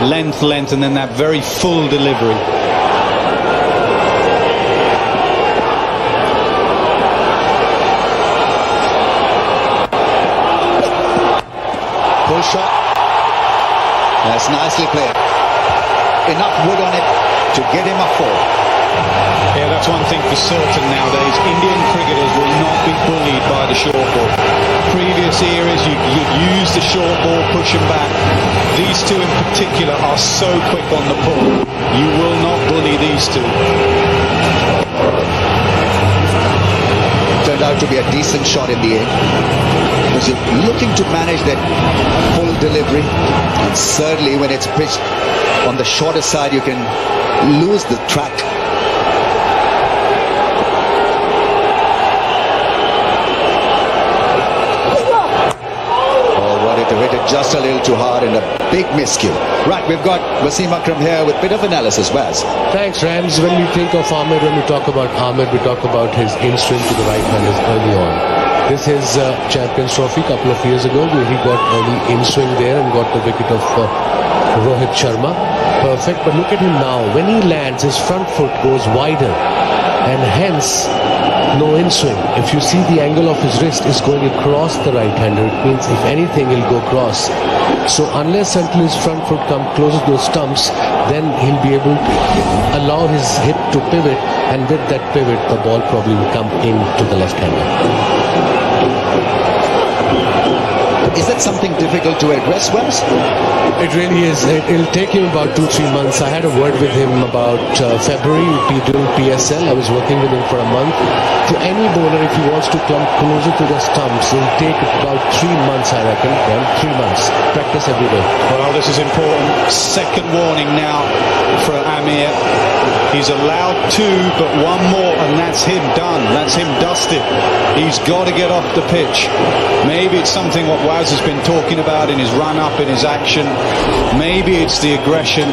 Length, and then that very full delivery. Full shot. That's nicely played. Enough wood on it to get him a 4. Yeah, that's one thing for certain nowadays. Indian cricketers will not be bullied by the short ball. Previous eras, you'd use the short ball, push them back. These two in particular are so quick on the pull. You will not bully these two. Turned out to be a decent shot in the end. Because you're looking to manage that full delivery. And certainly when it's pitched on the shorter side, you can lose the track. Hit it just a little too hard and a big miscue. Right, we've got Wasim Akram here with a bit of analysis. Waz. Thanks, Rams. When we think of Ahmed, when we talk about Ahmed, we talk about his in-swing to the right-handers early on. This is Champions Trophy a couple of years ago where he got early in-swing there and got the wicket of Rohit Sharma. Perfect, but look at him now. When he lands, his front foot goes wider and hence no in-swing. If you see the angle of his wrist is going across the right-hander, it means if anything he'll go cross. So unless until his front foot comes closer to those stumps, then he'll be able to allow his hip to pivot, and with that pivot the ball probably will come into the left-hander. Is that something difficult to address, Wes? It really is. It'll take him about 2-3 months. I had a word with him about February during PSL. I was working with him for a month. To any bowler, if he wants to come closer to the stumps, it'll take about 3 months, I reckon. Well, 3 months. Practice every day. Well, this is important. Second warning now for Amir. He's allowed 2, but 1 more, and that's him done. That's him dusted. He's got to get off the pitch. Maybe it's something what Waz has been talking about in his run-up, in his action. Maybe it's the aggression.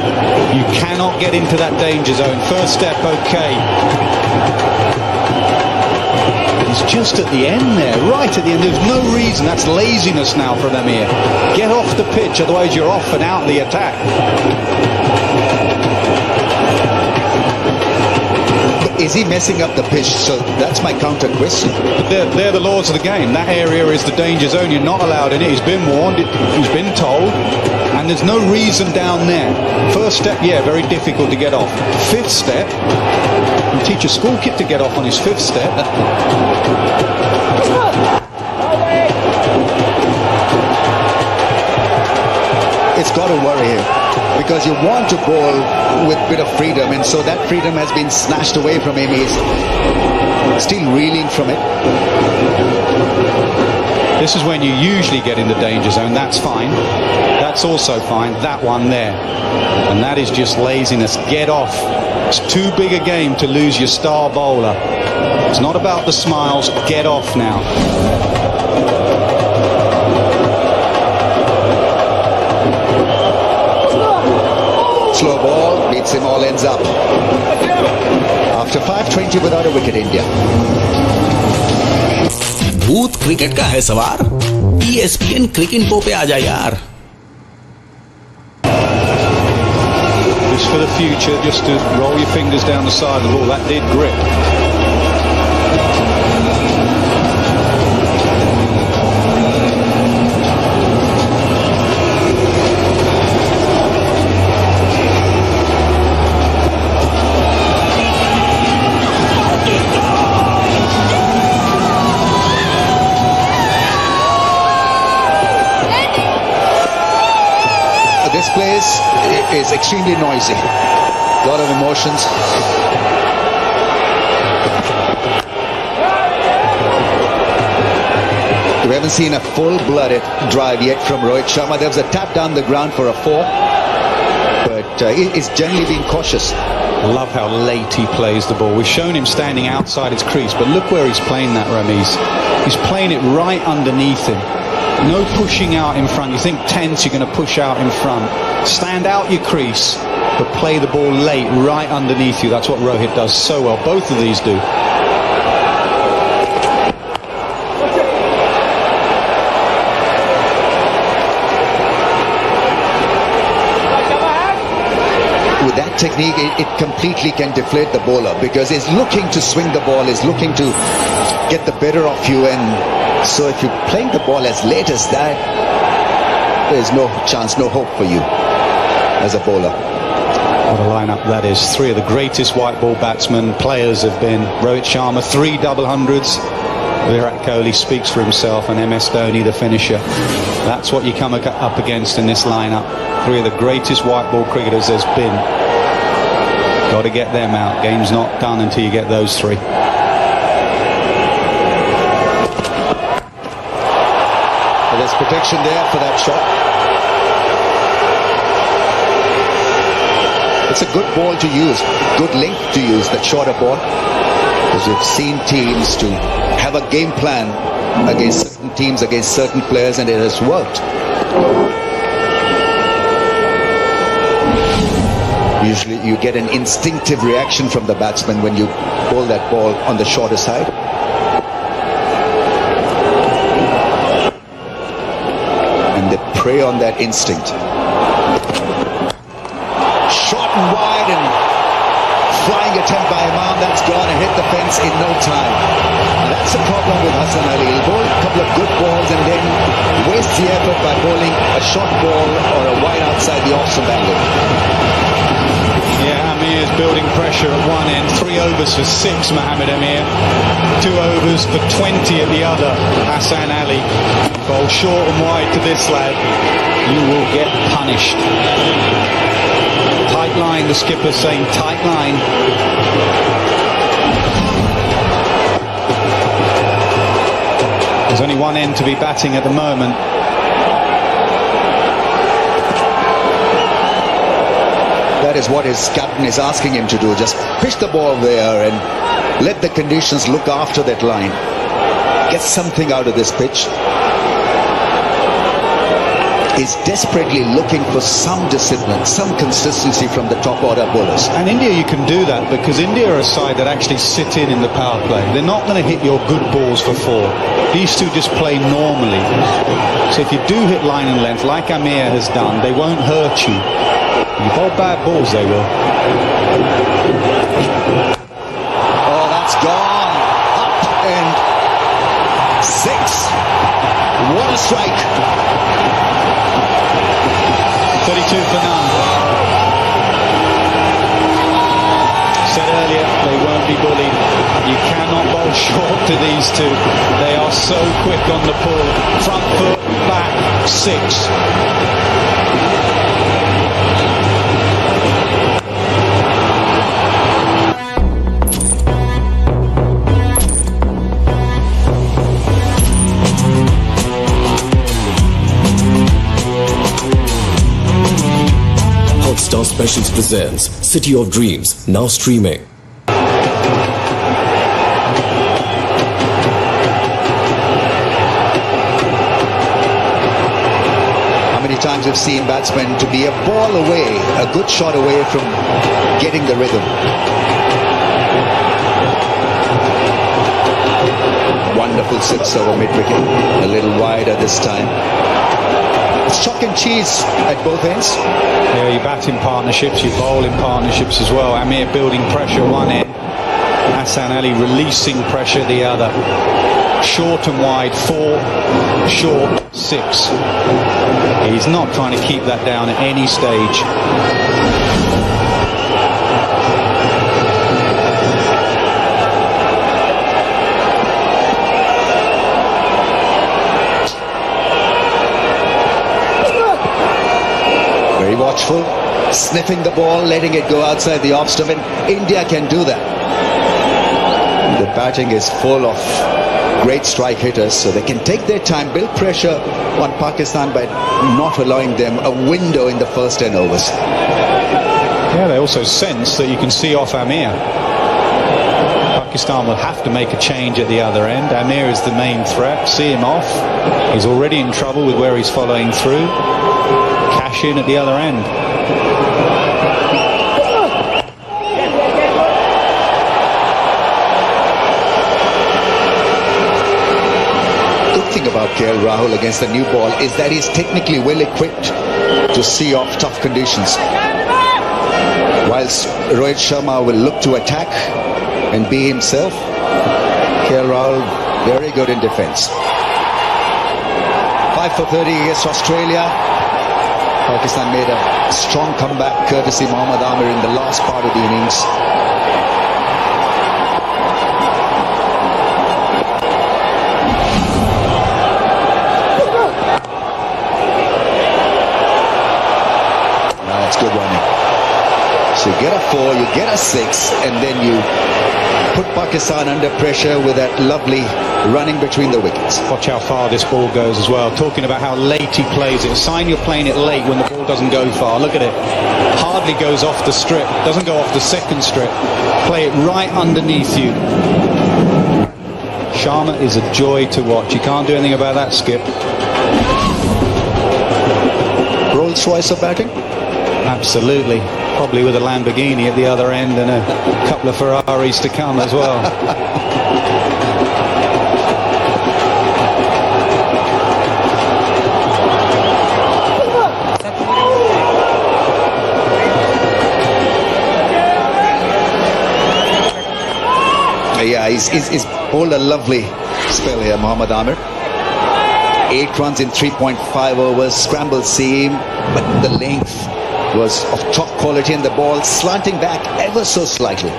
You cannot get into that danger zone. First step, okay. He's just at the end there, right at the end. There's no reason. That's laziness now from Amir. Get off the pitch, otherwise you're off and out of the attack. Is he messing up the pitch? So that's my counter question. They're the laws of the game. That area is the danger zone. You're not allowed in it. He's been warned. He's been told. And there's no reason down there. First step, yeah, very difficult to get off. 5th step, you teach a school kid to get off on his 5th step. It's got to worry him. Because you want to bowl with a bit of freedom, and so that freedom has been snatched away from him. He's still reeling from it. This is when you usually get in the danger zone. That's fine. That's also fine. That one there. And that is just laziness. Get off. It's too big a game to lose your star bowler. It's not about the smiles. Get off now. Slow ball, beats him, all ends up. After 5:20 without a wicket, India. भूत cricket का है सवार, ESPN cricket पे आ जा यार. Just for the future, just to roll your fingers down the side of the ball. That did grip. This place is extremely noisy. A lot of emotions. We haven't seen a full-blooded drive yet from Rohit Sharma. There was a tap down the ground for a 4. But he's generally being cautious. Love how late he plays the ball. We've shown him standing outside his crease, but look where he's playing that, Ramiz. He's playing it right underneath him. No pushing out in front. You think tense, you're going to push out in front. Stand out your crease, but play the ball late, right underneath you. That's what Rohit does so well. Both of these do. with that technique, it completely can deflate the bowler, because he's looking to swing the ball, he's looking to get the better of you, and so if you're playing the ball as late as that, there's no chance, no hope for you as a bowler. What a lineup that is. Three of the greatest white ball batsmen, players have been Rohit Sharma, 3 double hundreds. Virat Kohli speaks for himself, and MS Dhoni, the finisher. That's what you come up against in this lineup. Three of the greatest white ball cricketers there's been. Got to get them out. Game's not done until you get those three. Well, there's protection there for that shot. It's a good ball to use, good length to use, that shorter ball. Because we've seen teams to have a game plan against certain teams, against certain players, and it has worked. Usually you get an instinctive reaction from the batsman when you bowl that ball on the shorter side. And they prey on that instinct. Shot and wide, and flying attempt by Imam, that's gone and hit the fence in no time. And that's the problem with Hassan Ali. He'll bowl a couple of good balls and then waste the effort by bowling a short ball or a wide outside the off-stump angle. Yeah, Amir's building pressure at one end. 3 overs for 6, Mohammad Amir. 2 overs for 20 at the other, Hassan Ali. Bowl short and wide to this lad. You will get punished. Tight line, the skipper's saying tight line. There's only one end to be batting at the moment. That is what his captain is asking him to do. Just pitch the ball there and let the conditions look after that line. Get something out of this pitch. Is desperately looking for some discipline, some consistency from the top order bowlers. And India, you can do that because India are a side that actually sit in the power play. They're not going to hit your good balls for 4. These two just play normally. So if you do hit line and length, like Amir has done, they won't hurt you. You bowl bad balls, they will. Oh, that's gone. Up and 6. What a strike. 32 for none. Said earlier, they won't be bullied. You cannot bowl short to these two. They are so quick on the pull. Front foot, back, 6. Star Specials presents City of Dreams, now streaming. How many times we've seen batsmen to be a ball away, a good shot away from getting the rhythm. Wonderful 6 over mid-wicket, a little wider this time. It's chalk and cheese at both ends. Yeah, you bat in partnerships, you bowl in partnerships as well. Amir building pressure one end, Hassan Ali releasing pressure the other. Short and wide, 4, short, 6. He's not trying to keep that down at any stage. Very watchful, sniffing the ball, letting it go outside the off stump, and India can do that. The batting is full of great strike hitters, so they can take their time, build pressure on Pakistan by not allowing them a window in the first 10 overs. Yeah, they also sense that you can see off Amir. Pakistan will have to make a change at the other end. Amir is the main threat. See him off. He's already in trouble with where he's following through. Cash in at the other end. Good thing about KL Rahul against the new ball is that he's technically well equipped to see off tough conditions. Whilst Rohit Sharma will look to attack and be himself, KL Rahul very good in defence. 5 for 30 against Australia. Pakistan made a strong comeback courtesy Mohammad Amir in the last part of the innings. Now it's good running. So you get a 4, you get a 6, and then you put Pakistan under pressure with that lovely running between the wickets. Watch how far this ball goes as well. Talking about how late he plays it. A sign you're playing it late when the ball doesn't go far. Look at it. Hardly goes off the strip. Doesn't go off the second strip. Play it right underneath you. Sharma is a joy to watch. You can't do anything about that, Skip. Rolls Royce of batting? Absolutely. Probably with a Lamborghini at the other end and a couple of Ferraris to come as well. Yeah, he's bowled a lovely spell here, Mohammad Amir. 8 runs in 3.5 overs, scrambled seam, but the length was of top quality and the ball slanting back ever so slightly.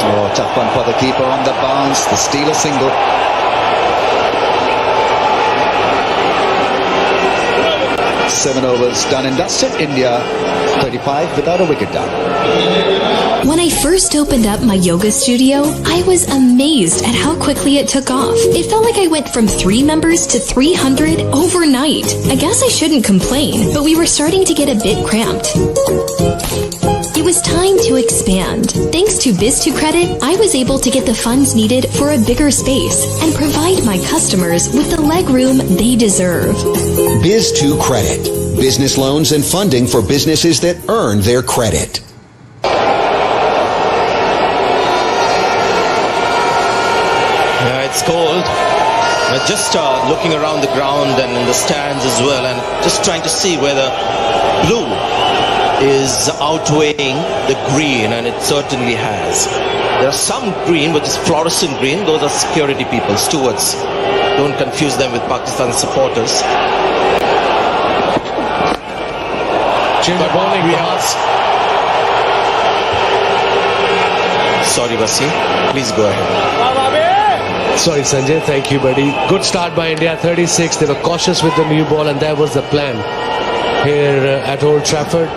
Oh, tough one for the keeper on the bounce, the steal a single. Seven overs done and dusted. India 35 without a wicket down. When I first opened up my yoga studio, I was amazed at how quickly it took off. It felt like I went from 3 members to 300 overnight. I guess I shouldn't complain, but we were starting to get a bit cramped. It was time to expand. Thanks to Biz2 Credit, I was able to get the funds needed for a bigger space and provide my customers with the legroom they deserve. Biz2 Credit. Business loans and funding for businesses that earn their credit. Yeah, it's cold. Just looking around the ground and in the stands as well, and just trying to see whether blue is outweighing the green, and it certainly has. There are some green, which is fluorescent green. Those are security people, stewards. Don't confuse them with Pakistan supporters. Change the bowling. Sorry, Wasim. Please go ahead. Sorry, Sanjay. Thank you, buddy. Good start by India. 36. They were cautious with the new ball, and that was the plan here at Old Trafford.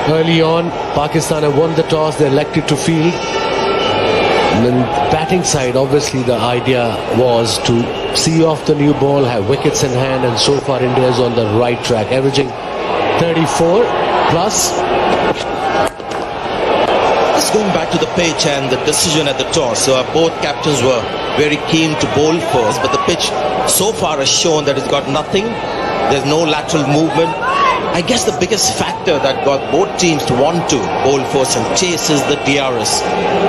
Early on, Pakistan have won the toss. They elected to field. And then batting side, obviously the idea was to see off the new ball, have wickets in hand, and so far India is on the right track, averaging 34 plus. Just going back to the pitch and the decision at the toss. So both captains were very keen to bowl first, but the pitch so far has shown that it's got nothing. There's no lateral movement. I guess the biggest factor that got both teams to want to bowl first and chase is the DRS,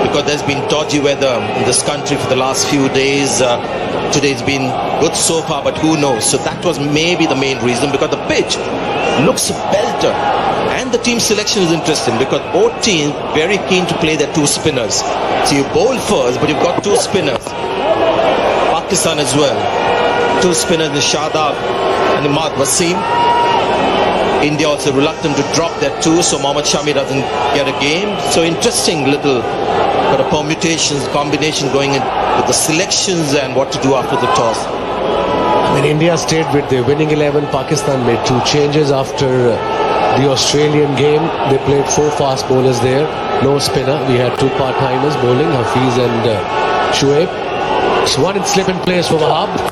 because there's been dodgy weather in this country for the last few days. Today's been good so far, but who knows? So that was maybe the main reason, because the pitch looks a belter. And the team selection is interesting, because both teams very keen to play their 2 spinners. So you bowl first, but you've got 2 spinners. Pakistan as well. 2 spinners, the Shadab and Imad Wasim. India also reluctant to drop their 2, so Mohammad Shami doesn't get a game. So interesting little permutations, combination going in with the selections and what to do after the toss. When India stayed with their winning 11, Pakistan made 2 changes after the Australian game. They played 4 fast bowlers there, no spinner. We had 2 part-timers bowling, Hafiz and Shoaib. It's one in slip in place for Wahab.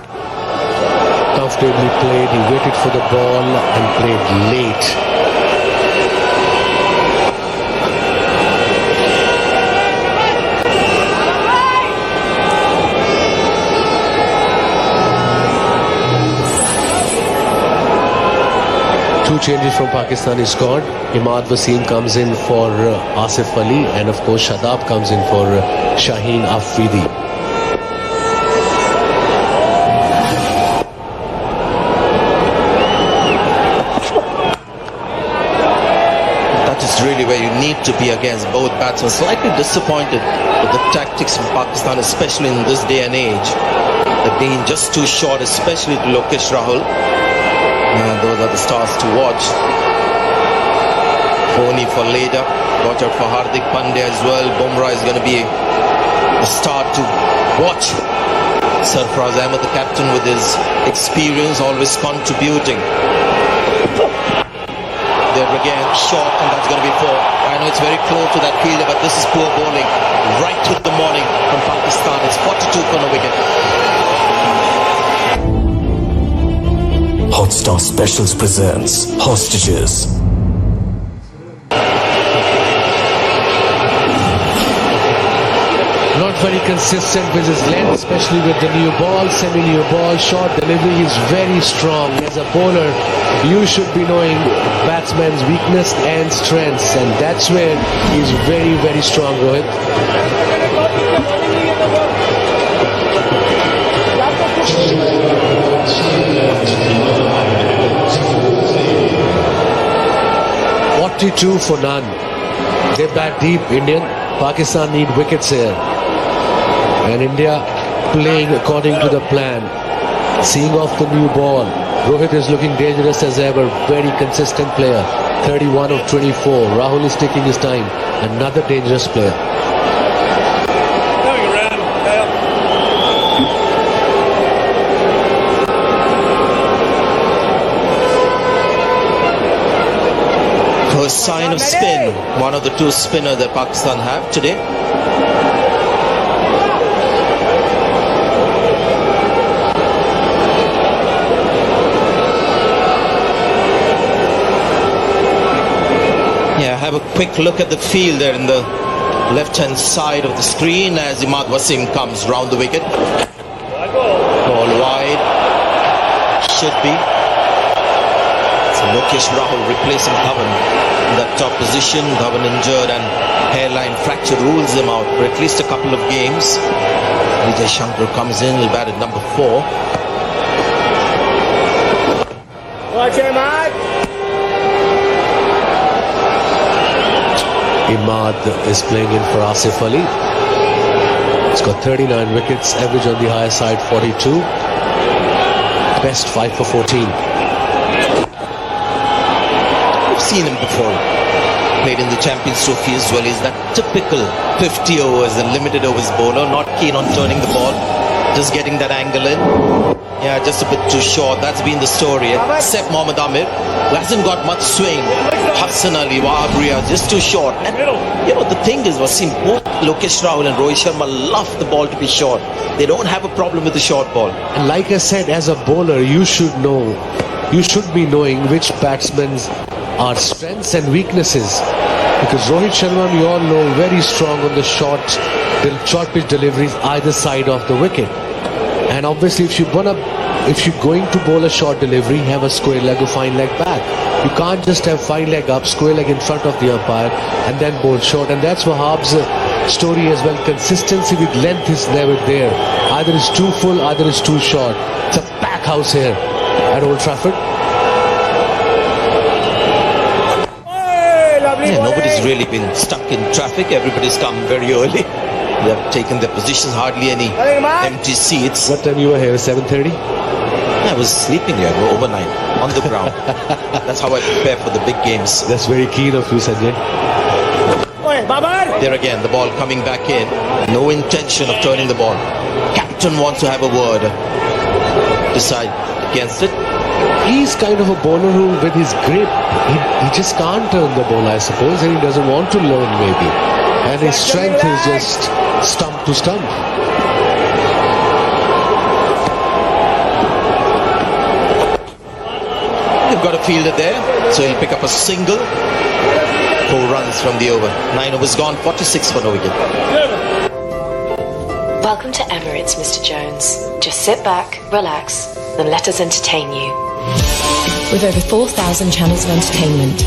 Comfortably played, he waited for the ball and played late. Two changes from Pakistan is scored. Imad Wasim comes in for Asif Ali, and of course Shadab comes in for Shaheen Afridi. That is really where you need to be against both batsmen. Slightly disappointed with the tactics from Pakistan, especially in this day and age. They're being just too short, especially to Lokesh Rahul. Those are the stars to watch. Dhoni for later. Watch out for Hardik Pandya as well. Bumrah is going to be a star to watch. Sarfraz Ahmed, the captain, with his experience, always contributing. There again, short, and that's going to be 4. I know it's very close to that fielder, but this is poor bowling. Right through the morning from Pakistan. It's 42 for no wicket. Hotstar Specials presents Hostages. Not very consistent with his length, especially with the new ball, semi-new ball, short delivery. He's very strong. As a bowler, you should be knowing batsman's weakness and strengths, and that's where he's very, very strong, Rohit. .42 for none. They bat deep, Indian. Pakistan need wickets here. And India playing according to the plan. Seeing off the new ball. Rohit is looking dangerous as ever. Very consistent player. 31 of 24. Rahul is taking his time. Another dangerous player. First sign of spin. One of the two spinners that Pakistan have today. Yeah, have a quick look at the field there in the left-hand side of the screen as Imad Wasim comes round the wicket. Ball wide. Should be. So Lokesh Rahul replacing Dhawan in that top position. Dhawan injured and hairline fracture rules him out for at least a couple of games. Vijay Shankar comes in, he'll bat at number 4. Watch him out! Imad is playing in for Asif Ali. He's got 39 wickets, average on the higher side 42. Best 5 for 14. We've seen him before. Played in the Champions Trophy as well. He's that typical 50 overs and limited overs bowler, not keen on turning the ball, just getting that angle in. Yeah, just a bit too short. That's been the story. Except Mohammad Amir, who hasn't got much swing. Hassan Ali, Wahab Riaz, just too short. And you know, the thing is, Wasim, both Lokesh Rahul and Rohit Sharma love the ball to be short. They don't have a problem with the short ball. And like I said, as a bowler, you should know, you should be knowing which batsmen's are strengths and weaknesses. Because Rohit Sharma, we all know, very strong on the short pitch deliveries either side of the wicket. And obviously, if you're going to bowl a short delivery, have a square leg or fine leg back. You can't just have fine leg up, square leg in front of the umpire, and then bowl short. And that's Wahab's story as well. Consistency with length is never there. Either it's too full, either it's too short. It's a pack house here at Old Trafford. Yeah, nobody's really been stuck in traffic. Everybody's come very early. They have taken their positions, hardly any empty seats. What time you were here? 7:30? I was sleeping here overnight on the ground. That's how I prepare for the big games. That's very keen of you, Sanjay. There again, the ball coming back in. No intention of turning the ball. Captain wants to have a word. Decide against it. He's kind of a bowler who, with his grip, he just can't turn the ball, I suppose, and he doesn't want to learn maybe. And his strength is just stump to stump. You've got a fielder there, so he'll pick up a single. 4 runs from the over. 9 overs gone, 46 for no wicket. Welcome to Emirates, Mr. Jones. Just sit back, relax, and let us entertain you. with over 4,000 channels of entertainment,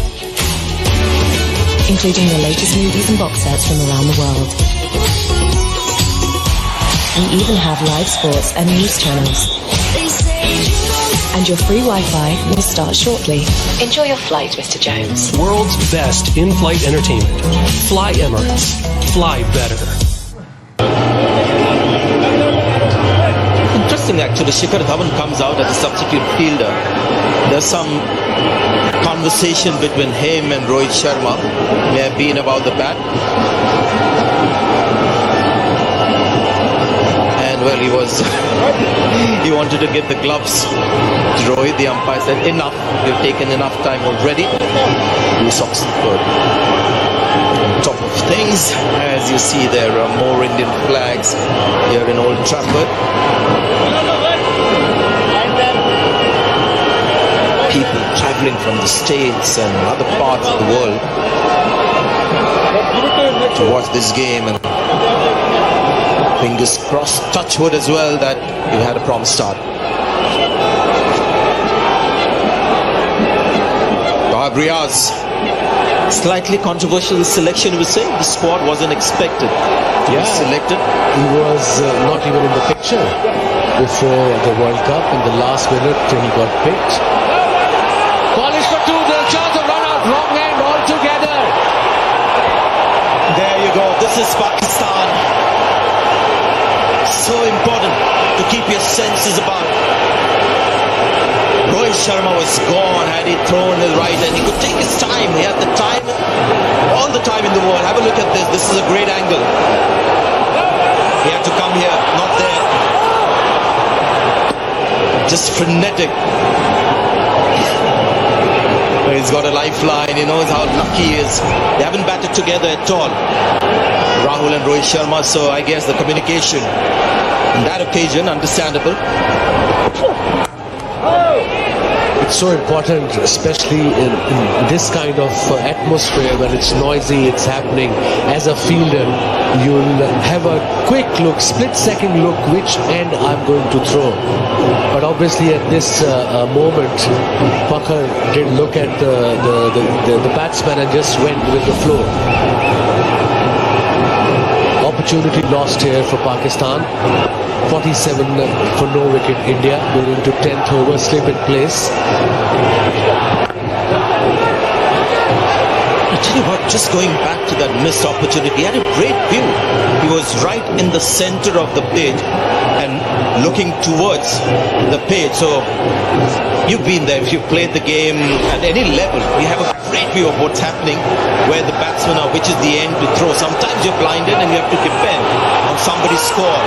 including the latest movies and box sets from around the world. We even have live sports and news channels. And your free Wi-Fi will start shortly. Enjoy your flight, Mr. Jones. World's best in-flight entertainment. Fly Emirates. Fly better. Interesting, actually. Shikhar Dhawan comes out as a substitute fielder. There's some conversation between him and Rohit Sharma. May have been about the bat. Well, he wanted to give the gloves to Rohit. The umpire said, enough, you've taken enough time already. Blue socks good. On top of things, as you see, there are more Indian flags here in Old Trafford. People travelling from the States and other parts of the world to watch this game, and fingers crossed, touch wood as well, that you had a prompt start. Riaz, slightly controversial selection, you would say. The squad wasn't expected to be selected. He was not even in the picture before the World Cup. In the last minute, he got picked. Polish for two, the chance of run out, wrong hand altogether. There you go. This is Pakistan. So important to keep your senses about. Rohit Sharma was gone. Had he thrown his right hand, he could take his time. He had the time, all the time in the world. Have a look at this. This is a great angle. He had to come here, not there. Just frenetic. He's got a lifeline. He knows how lucky he is. They haven't batted together at all, Rahul and Rohit Sharma. So I guess the communication on that occasion, understandable. It's so important, especially in this kind of atmosphere when it's noisy, it's happening. As a fielder, you'll have a quick look, split-second look, which end I'm going to throw. But obviously at this moment, Pakar did look at the batsman and just went with the flow. Opportunity lost here for Pakistan. 47 for no wicket India. We're into 10th over, slip in place. I tell you what, just going back to that missed opportunity, he had a great view. He was right in the center of the pitch and looking towards the pitch. So you've been there. If you've played the game at any level, you have a great view of what's happening, where the batsmen are, which is the end to throw. Sometimes you're blinded and you have to depend on somebody's score.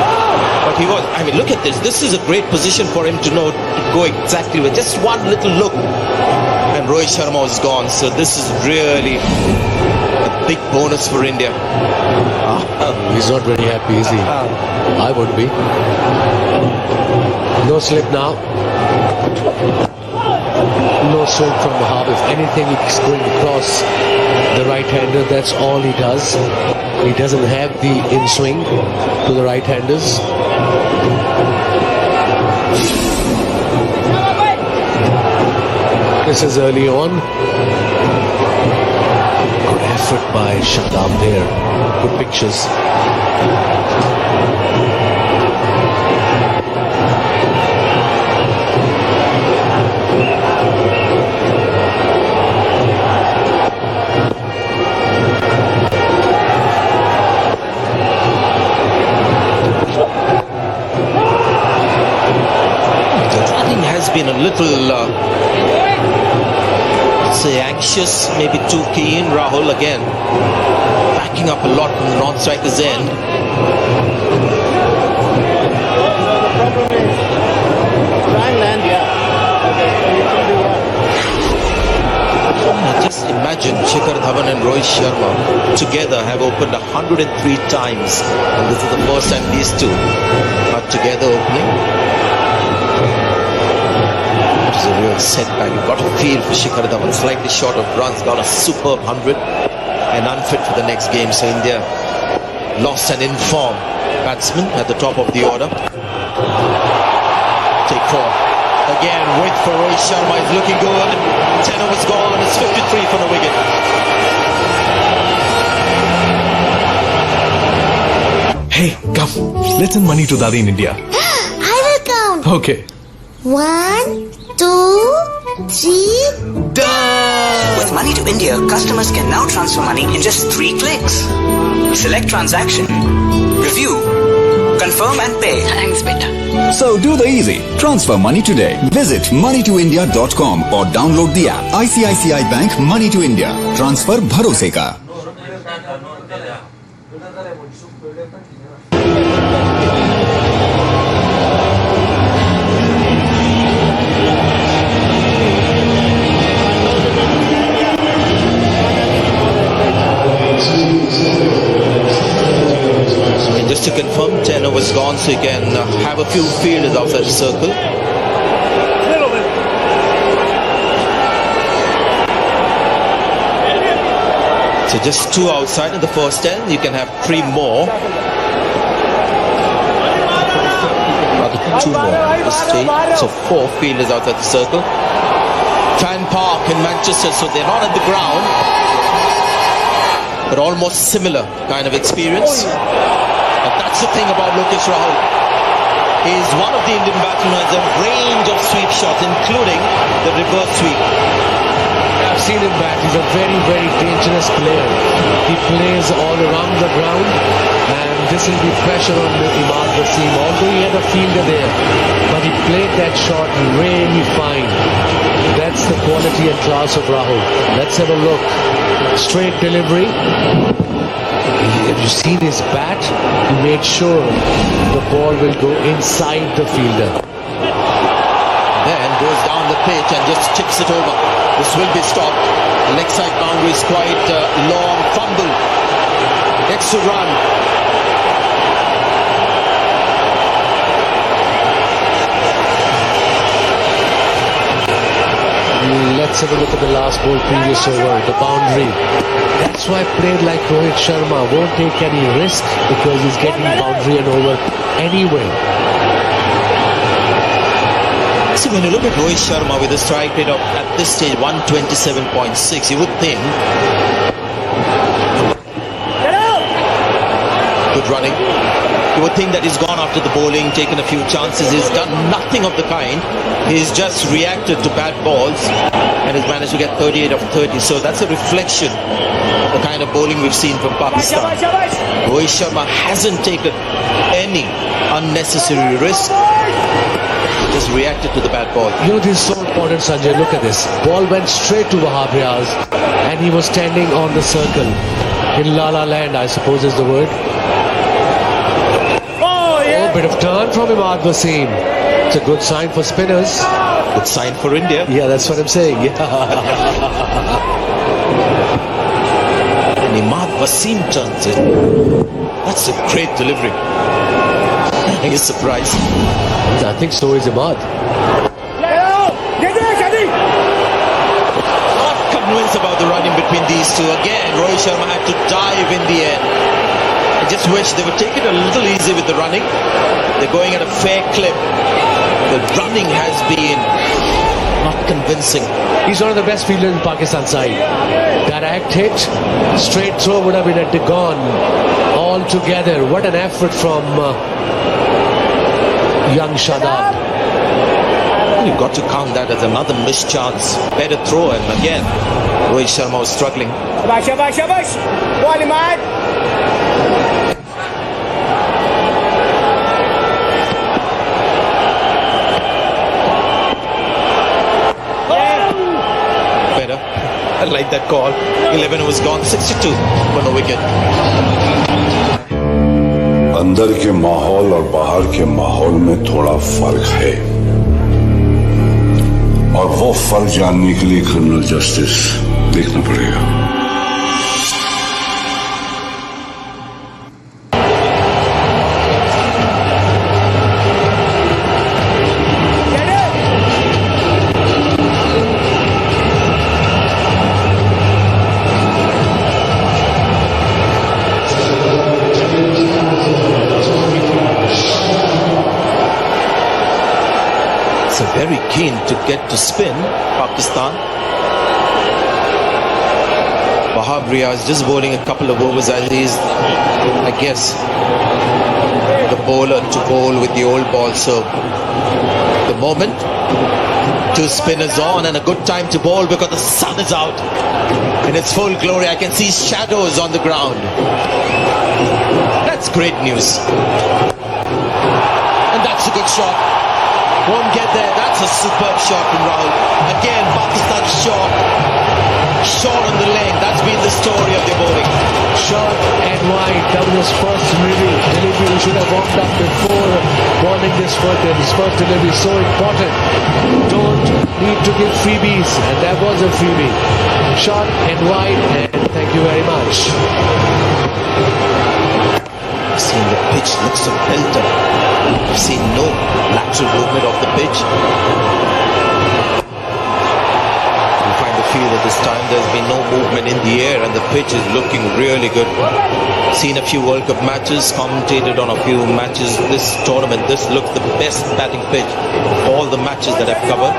But he was, I mean, look at this. This is a great position for him to know to go exactly with just one little look. And Rohit Sharma was gone. So this is really a big bonus for India. He's not very happy, is he? I would be. No slip now. No swing from Wahab. If anything, he's going across the right-hander. That's all he does. He doesn't have the in-swing to the right-handers. This is early on. Good effort by Shadab there. Good pictures. Been a little, let's say, anxious, maybe too keen. Rahul again backing up a lot from the non-striker's end. Just imagine Shikhar Dhawan and Rohit Sharma together have opened 103 times, and this is the first time these two are together opening. It's a real setback. You've got a feel for Shikhar Dhawan, slightly short of runs, got a superb 100 and unfit for the next game. So India lost an in-form batsman at the top of the order. Take 4. Again, width for Rohit Sharma is looking good. 10 overs gone. It's 53 for the wicket. Hey, come. Let's send money to Dadi in India. I will count. Okay. 1, 2, 3. Done! With Money to India, customers can now transfer money in just 3 clicks. Select transaction, review, confirm and pay. Thanks, beta. So do the easy. Transfer money today. Visit moneytoindia.com or download the app. ICICI Bank Money to India. Transfer bharose ka. And just to confirm, 10 overs gone, so you can have a few fielders outside the circle. So just 2 outside in the first 10. You can have 3 more. Rather 2 more at this stage. So 4 fielders outside the circle. Fan Park in Manchester, so they're not at the ground, but almost similar kind of experience. And that's the thing about Lokesh Rahul. He's one of the Indian batsmen who has a range of sweep shots, including the reverse sweep. I've seen him bat. He's a very, very dangerous player. He plays all around the ground, and this will be pressure on Imad Wasim. Although he had a fielder there, but he played that shot really fine. That's the quality and class of Rahul. Let's have a look. Straight delivery. Have you seen his bat? He made sure the ball will go inside the fielder. Then goes down the pitch and just chips it over. This will be stopped. The leg side boundary is quite long. Fumble. Extra run. Let's have a look at the last ball previous over, the boundary. That's why I played like Rohit Sharma. Won't take any risk because he's getting boundary and over anyway. See, when you look at Rohit Sharma with a strike rate of, at this stage, 127.6, you would think good running. You would think that he's gone after the bowling, taken a few chances. He's done nothing of the kind. He's just reacted to bad balls and has managed to get 38 of 30. So that's a reflection of the kind of bowling we've seen from Pakistan. Rohit Sharma hasn't taken any unnecessary risk. Just reacted to the bad ball. You know, this is so important, Sanjay. Look at this. Ball went straight to Wahab Riaz and he was standing on the circle. In La La Land, I suppose is the word. Bit of turn from Imad Wasim. It's a good sign for spinners. Good sign for India. Yeah, that's what I'm saying. Yeah. And Imad Wasim turns it. That's a great delivery. He's surprised. I think so is Imad. Not convinced about the running between these two. Again, Rohit Sharma had to dive in the end. I just wish they would take it a little easy with the running. They're going at a fair clip. The running has been not convincing. He's one of the best fielders in Pakistan side. Direct hit, straight throw would have been at the gone. All together. What an effort from young Shadab. You've got to count that as another missed chance. Better throw, and again, Rohit Sharma was struggling. Shabash. Ball Imad. I like that call. 11 was gone, 62 for no wicket. अंदर के माहौल और बाहर के माहौल में थोड़ा फर्क है और वो फर्क जानने के लिए क्रिमिनल जस्टिस देखना पड़ेगा. Very keen to get to spin, Pakistan. Wahab Riaz just bowling a couple of overs as he's, I guess, the bowler to bowl with the old ball. So the moment, two spinners on and a good time to bowl because the sun is out in its full glory. I can see shadows on the ground. That's great news. And that's a good shot. Won't get there. That's a superb shot from Rahul. Again, Pakistan short on the leg. That's been the story of the bowling. Short and wide. That was his first delivery. He should have warmed up before bowling this first. His first delivery is so important. Don't need to give freebies, and that was a freebie. Short and wide, and thank you very much. I've seen the pitch looks so built up. I've seen no lateral movement of the pitch. Feel that this time there's been no movement in the air and the pitch is looking really good. Seen a few World Cup matches, commentated on a few matches this tournament. This looks the best batting pitch of all the matches that I've covered.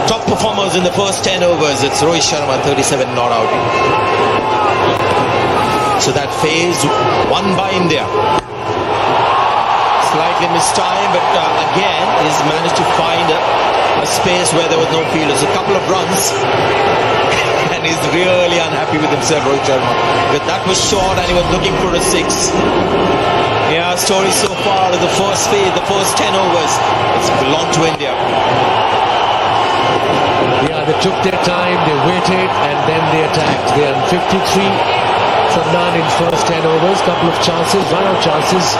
Top performers in the first 10 overs, it's Rohit Sharma, 37 not out. So that phase won by India. Slightly missed time, but again he's managed to find a space where there was no fielders. A couple of runs and he's really unhappy with himself, Rohit Sharma. But that was short and he was looking for a 6. Yeah, story so far of the first phase, the first 10 overs, it's belonged to India. Yeah, they took their time, they waited, and then they attacked. They had 53 for none in first 10 overs. Couple of chances, run-out chances,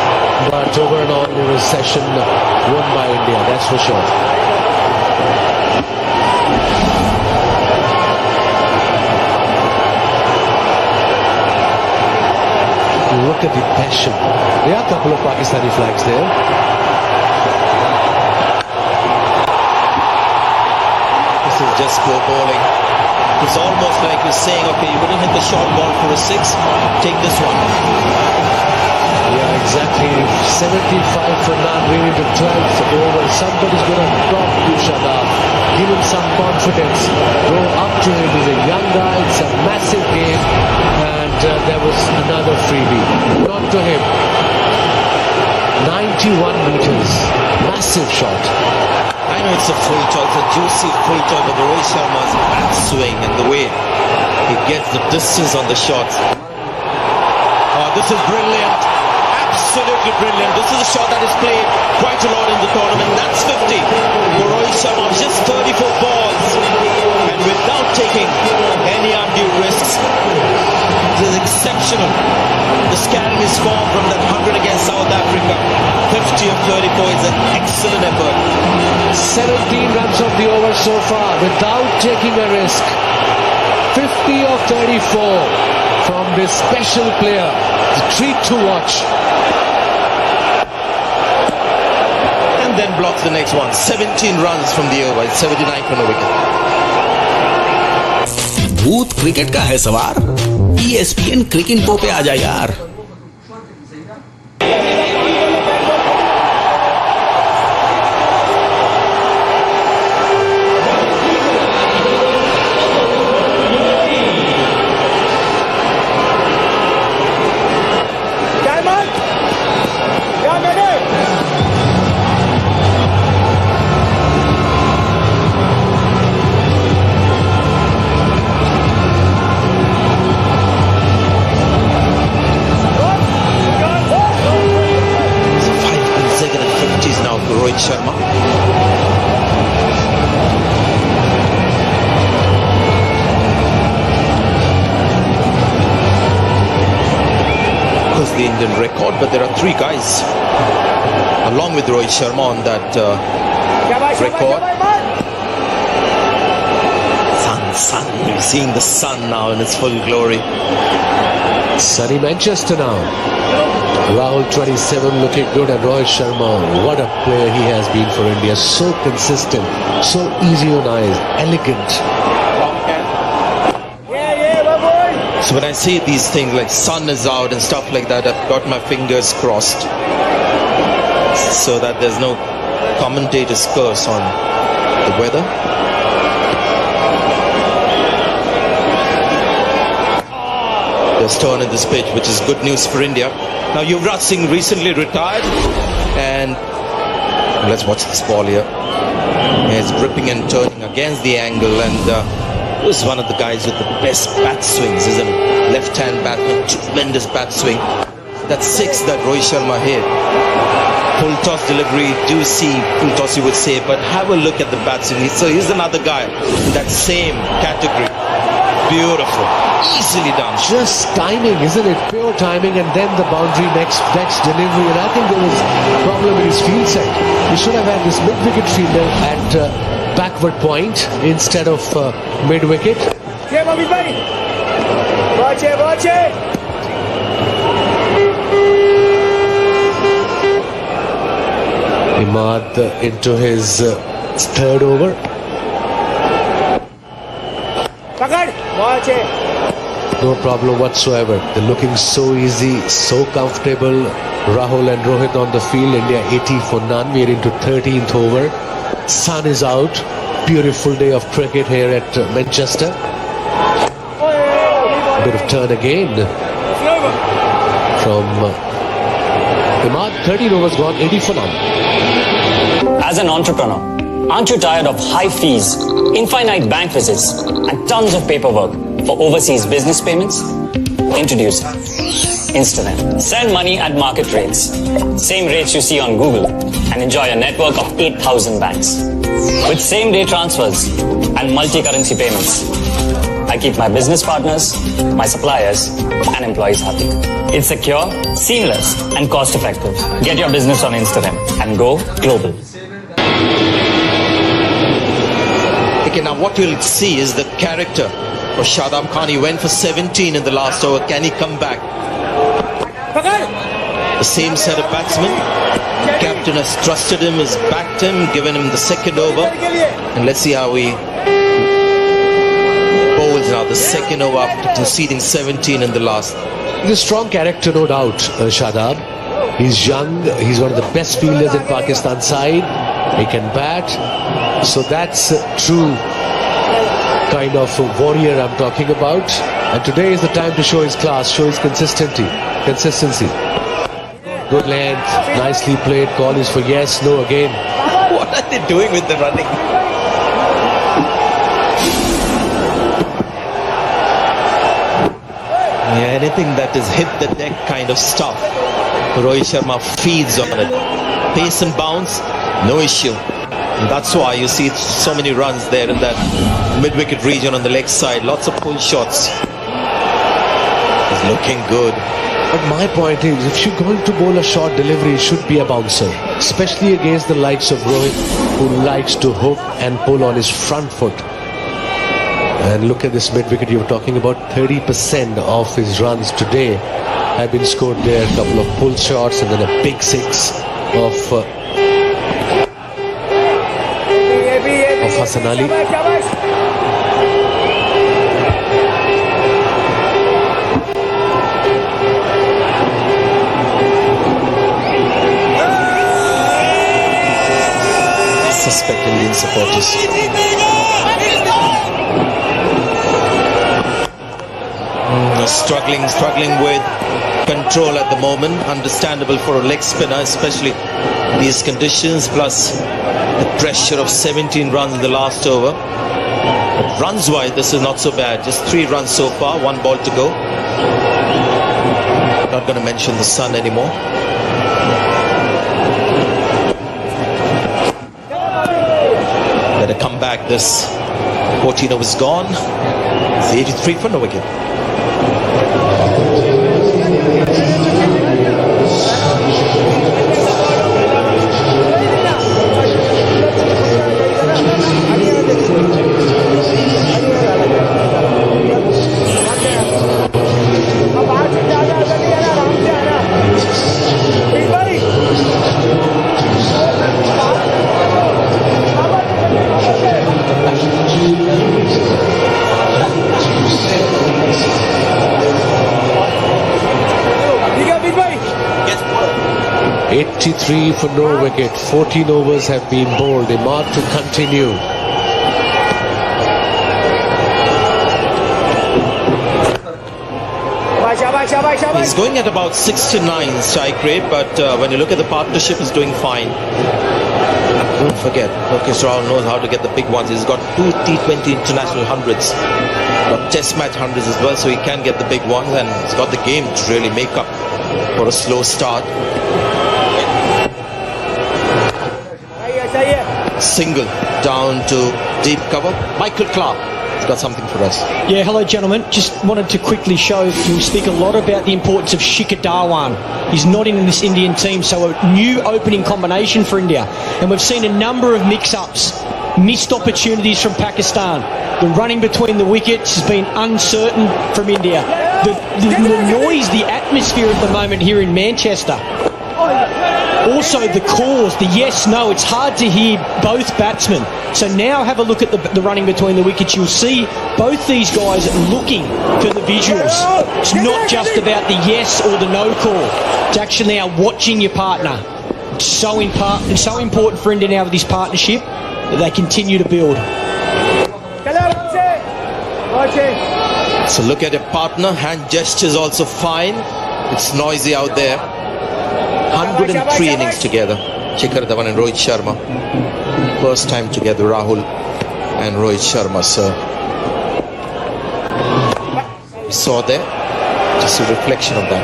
but over and all, it was session won by India, that's for sure. Look at the passion. There are a couple of Pakistani flags there. This is just poor bowling. It's almost like you're saying, okay, you wouldn't hit the short ball for a 6, take this one. Yeah, exactly. 75 for none, really the 12th over. Somebody's going to talk to Shadab, give him some confidence, go up to him. He's a young guy, it's a massive game, and there was another freebie. Not to him. 91 meters, massive shot. I know it's a full toss, a juicy full toss, but the Rohit Sharma's back swing and the way he gets the distance on the shots. Oh, this is brilliant. Absolutely brilliant. This is a shot that is played quite a lot in the tournament. That's 50 for Rohit Sharma. Just 34 balls. And without taking any undue risks. This is exceptional. Just carrying his form from that 100 against South Africa. 50 of 34 is an excellent effort. 17 runs of the over so far without taking a risk. 50 of 34 from this special player. It's a treat to watch. And then blocks the next one. 17 runs from the over. It's 79 from the wicket. भूत cricket का है सवार ESPN cricket पे आ जा यार. Sharma. Of course, the Indian record, but there are 3 guys along with Rohit Sharma on that record. Sun. You're seeing the sun now in its full glory. Sunny Manchester now. Rahul 27 looking good, and Rohit Sharma, what a player he has been for India. So consistent, so easy on eyes, elegant. So when I say these things like sun is out and stuff like that, I've got my fingers crossed so that there's no commentator's curse on the weather. There's turn in this pitch, which is good news for India. Now Yuvraj Singh recently retired, and let's watch this ball here. He's ripping and turning against the angle, and was one of the guys with the best bat swings, isn't it? Left-hand batsman, tremendous bat swing. That's 6 that Rohit Sharma hit. Full toss delivery, do see full toss you would say, but have a look at the bat swing. So he's another guy in that same category. Beautiful, easily done. Just timing, isn't it? Pure timing, and then the boundary next delivery. And I think there was a problem with his field set. He should have had this mid-wicket fielder at backward point instead of mid-wicket. Watch it. Imad into his third over. Watch it. No problem whatsoever. They're looking so easy, so comfortable. Rahul and Rohit on the field. India 80 for none. We're into 13th over. Sun is out. Beautiful day of cricket here at Manchester. Bit of turn again from Imad. 13 overs gone, 80 for none. As an entrepreneur, aren't you tired of high fees, infinite bank visits, and tons of paperwork for overseas business payments? Introducing Instagram. Send money at market rates. Same rates you see on Google, and enjoy a network of 8,000 banks. With same-day transfers and multi-currency payments, I keep my business partners, my suppliers, and employees happy. It's secure, seamless, and cost-effective. Get your business on Instagram and go global. Okay, now what you'll see is the character of Shadab Khan. He went for 17 in the last over. Can he come back? The same set of batsmen. Captain has trusted him, has backed him, given him the second over. And let's see how he bowls now. The second over after conceding 17 in the last. He's a strong character, no doubt, Shadab. He's young. He's one of the best fielders in Pakistan side. He can bat. So that's a true kind of warrior I'm talking about. And today is the time to show his class, show his consistency. Good length, nicely played. Call is for yes, no again. What are they doing with the running? Yeah, anything that is hit the deck kind of stuff, Rohit Sharma feeds on it. Pace and bounce, no issue. And that's why you see so many runs there in that mid-wicket region on the leg side. Lots of pull shots. He's looking good. But my point is, if you're going to bowl a short delivery, it should be a bouncer. Especially against the likes of Rohit, who likes to hook and pull on his front foot. And look at this mid-wicket you were talking about. 30% of his runs today have been scored there. A couple of pull shots and then a big 6 of Hassan Ali. Suspect Indian supporters. Struggling with control at the moment. Understandable for a leg spinner, especially these conditions, plus the pressure of 17 runs in the last over. But runs-wise, this is not so bad. Just 3 runs so far, 1 ball to go. Not going to mention the sun anymore. Better come back. This 14 overs gone. It's 83 for no wicket. 93 for no wicket. 14 overs have been bowled. They mark to continue. He's going at about 69 strike rate, but when you look at the partnership, he's doing fine. Don't forget, Lokesh Rahul knows how to get the big ones. He's got 2 T20 international hundreds, got test match hundreds as well, so he can get the big ones, and he's got the game to really make up for a slow start. Single down to deep cover. Michael Clark has got something for us. Yeah, hello gentlemen. Just wanted to quickly show, you speak a lot about the importance of Shikhar Dhawan. He's not in this Indian team, so a new opening combination for India. And we've seen a number of mix-ups, missed opportunities from Pakistan. The running between the wickets has been uncertain from India. The noise, the atmosphere at the moment here in Manchester. Also the calls, the yes, no, it's hard to hear both batsmen. So now have a look at the running between the wickets. You'll see both these guys looking for the visuals. It's not just about the yes or the no call. It's actually now watching your partner. It's so important for India now with this partnership that they continue to build. So look at your partner, hand gestures also fine. It's noisy out there. 103 innings together. Shikhar Dhawan and Rohit Sharma. First time together, Rahul and Rohit Sharma, sir. We saw there, just a reflection of that.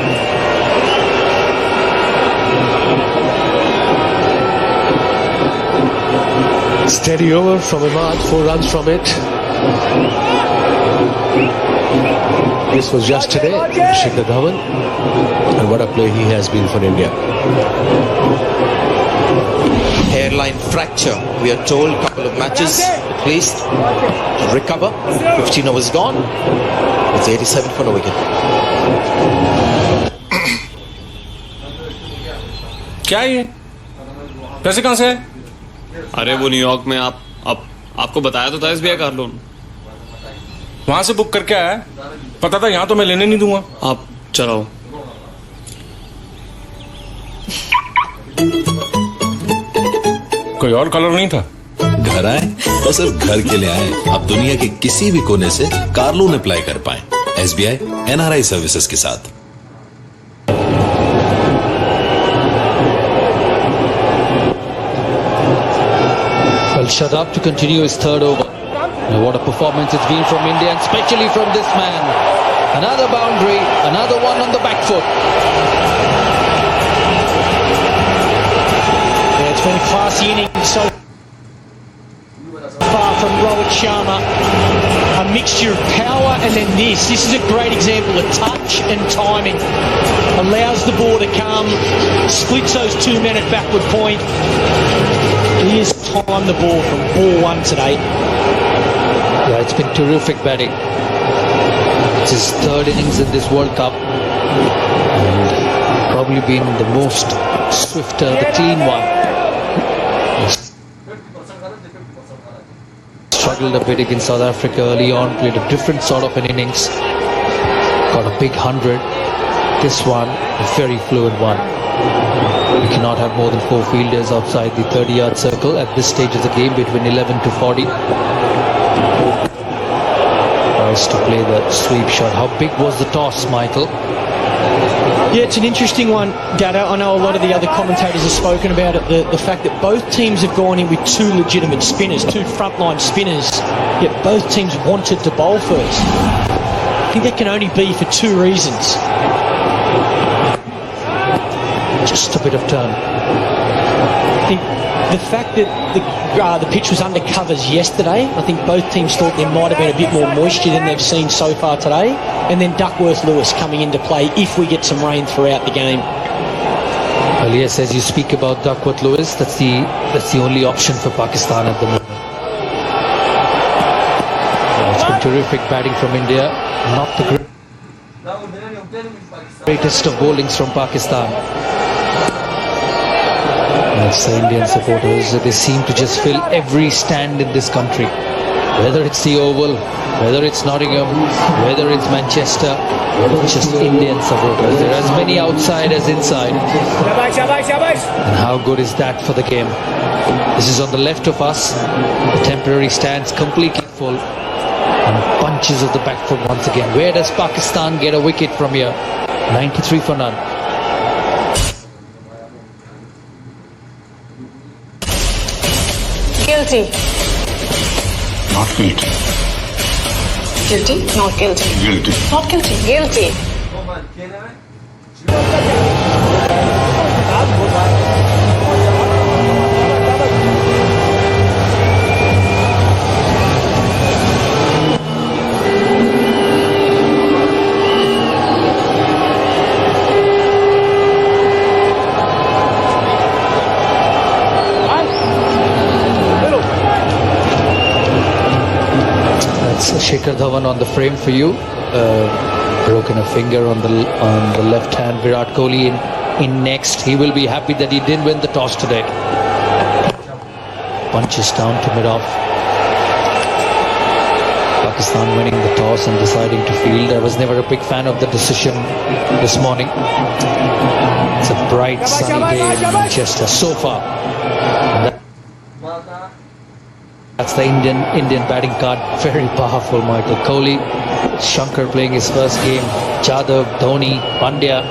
Steady over from Imad, 4 runs from it. This was just today, Shikhar Dhawan, and what a play he has been for India. Hairline fracture, we are told, couple of matches at least to recover. 15 overs gone. It's 87 for no wicket. क्या ये पैसे कहाँ से है? अरे वो New York में आपको बताया तो था SBI कार लोन, वहां से बुक करके आया। पता था यहाँ तो मैं लेने नहीं दूंगा। आप चलाओ। कोई और कलर नहीं था? घर आए तो सिर्फ घर के लिए आए। अब दुनिया के किसी भी कोने से कार लोन अप्लाई कर पाए SBI NRI सर्विसेज के साथ। Well, shut up to continue his third over. Now, what a performance it's been from India, and especially from this man. Another boundary, another one on the back foot. Yeah, it's been a classy inning so far from Rohit Sharma. A mixture of power and then this. This is a great example of touch and timing. Allows the ball to come, splits those 2 men at backward point. He has timed the ball from ball 1 today. Yeah, it's been terrific batting. It's his third innings in this World Cup. And probably been the most swifter, the clean one. Struggled a bit against South Africa early on, played a different sort of an innings. Got a big 100. This one, a very fluid one. You cannot have more than 4 fielders outside the 30-yard circle at this stage of the game, between 11 to 40. Tries to play the sweep shot. How big was the toss, Michael? Yeah, it's an interesting one, Dado. I know a lot of the other commentators have spoken about it, the fact that both teams have gone in with 2 legitimate spinners, 2 frontline spinners, yet both teams wanted to bowl first. I think that can only be for 2 reasons. Just a bit of turn. I think the fact that the pitch was under covers yesterday, I think both teams thought there might have been a bit more moisture than they've seen so far today. And then Duckworth-Lewis coming into play if we get some rain throughout the game. Well, yes, as you speak about Duckworth-Lewis, that's the only option for Pakistan at the moment. It's been terrific batting from India. Not the greatest of bowlings from Pakistan. It's the Indian supporters. They seem to just fill every stand in this country. Whether it's the Oval, whether it's Nottingham, whether it's Manchester, it's just Indian supporters. There are as many outside as inside. And how good is that for the game? This is on the left of us. The temporary stands completely full. And punches of the back foot once again. Where does Pakistan get a wicket from here? 93 for none. Guilty. Not guilty. Guilty? Not guilty. Guilty. Not guilty. Guilty. Shikhar Dhawan on the frame for you. Broken a finger on the left hand. Virat Kohli in next. He will be happy that he didn't win the toss today. Punches down to mid-off. Pakistan winning the toss and deciding to field. I was never a big fan of the decision this morning. It's a bright sunny day in Manchester so far. That's the Indian batting card. Very powerful, Michael. Kohli, Shankar playing his first game. Jadhav, Dhoni, Pandya.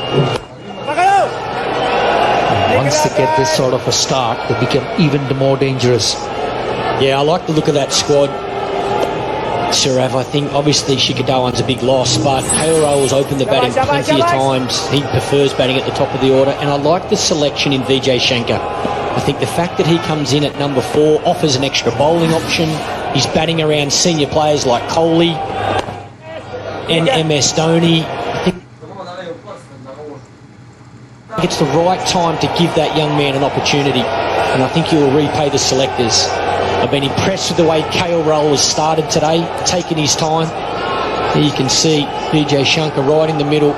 And once they get this sort of a start, they become even more dangerous. Yeah, I like the look of that squad. Surav, I think obviously Shikhar Dhawan's a big loss, but KL Rahul's opened the batting plenty of times. He prefers batting at the top of the order, and I like the selection in Vijay Shankar. I think the fact that he comes in at number 4 offers an extra bowling option. He's batting around senior players like Kohli and MS Dhoni. I think it's the right time to give that young man an opportunity, and I think he will repay the selectors. I've been impressed with the way KL Rahul has started today, taking his time. Here you can see Vijay Shankar right in the middle.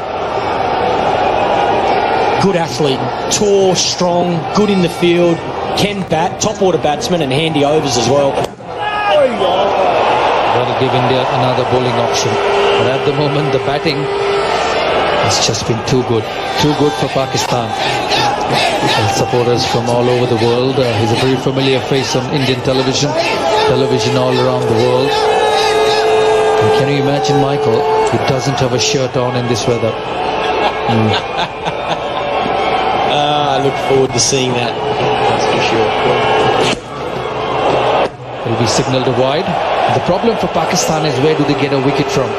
Good athlete, tall, strong, good in the field, can bat, top order batsman and handy overs as well. That'll give India another bowling option. But at the moment, the batting has just been too good. Too good for Pakistan. And supporters from all over the world. He's a very familiar face on Indian television all around the world. And can you imagine Michael? He doesn't have a shirt on in this weather. I look forward to seeing that. That's for sure. Will be signalled wide. The problem for Pakistan is where do they get a wicket from?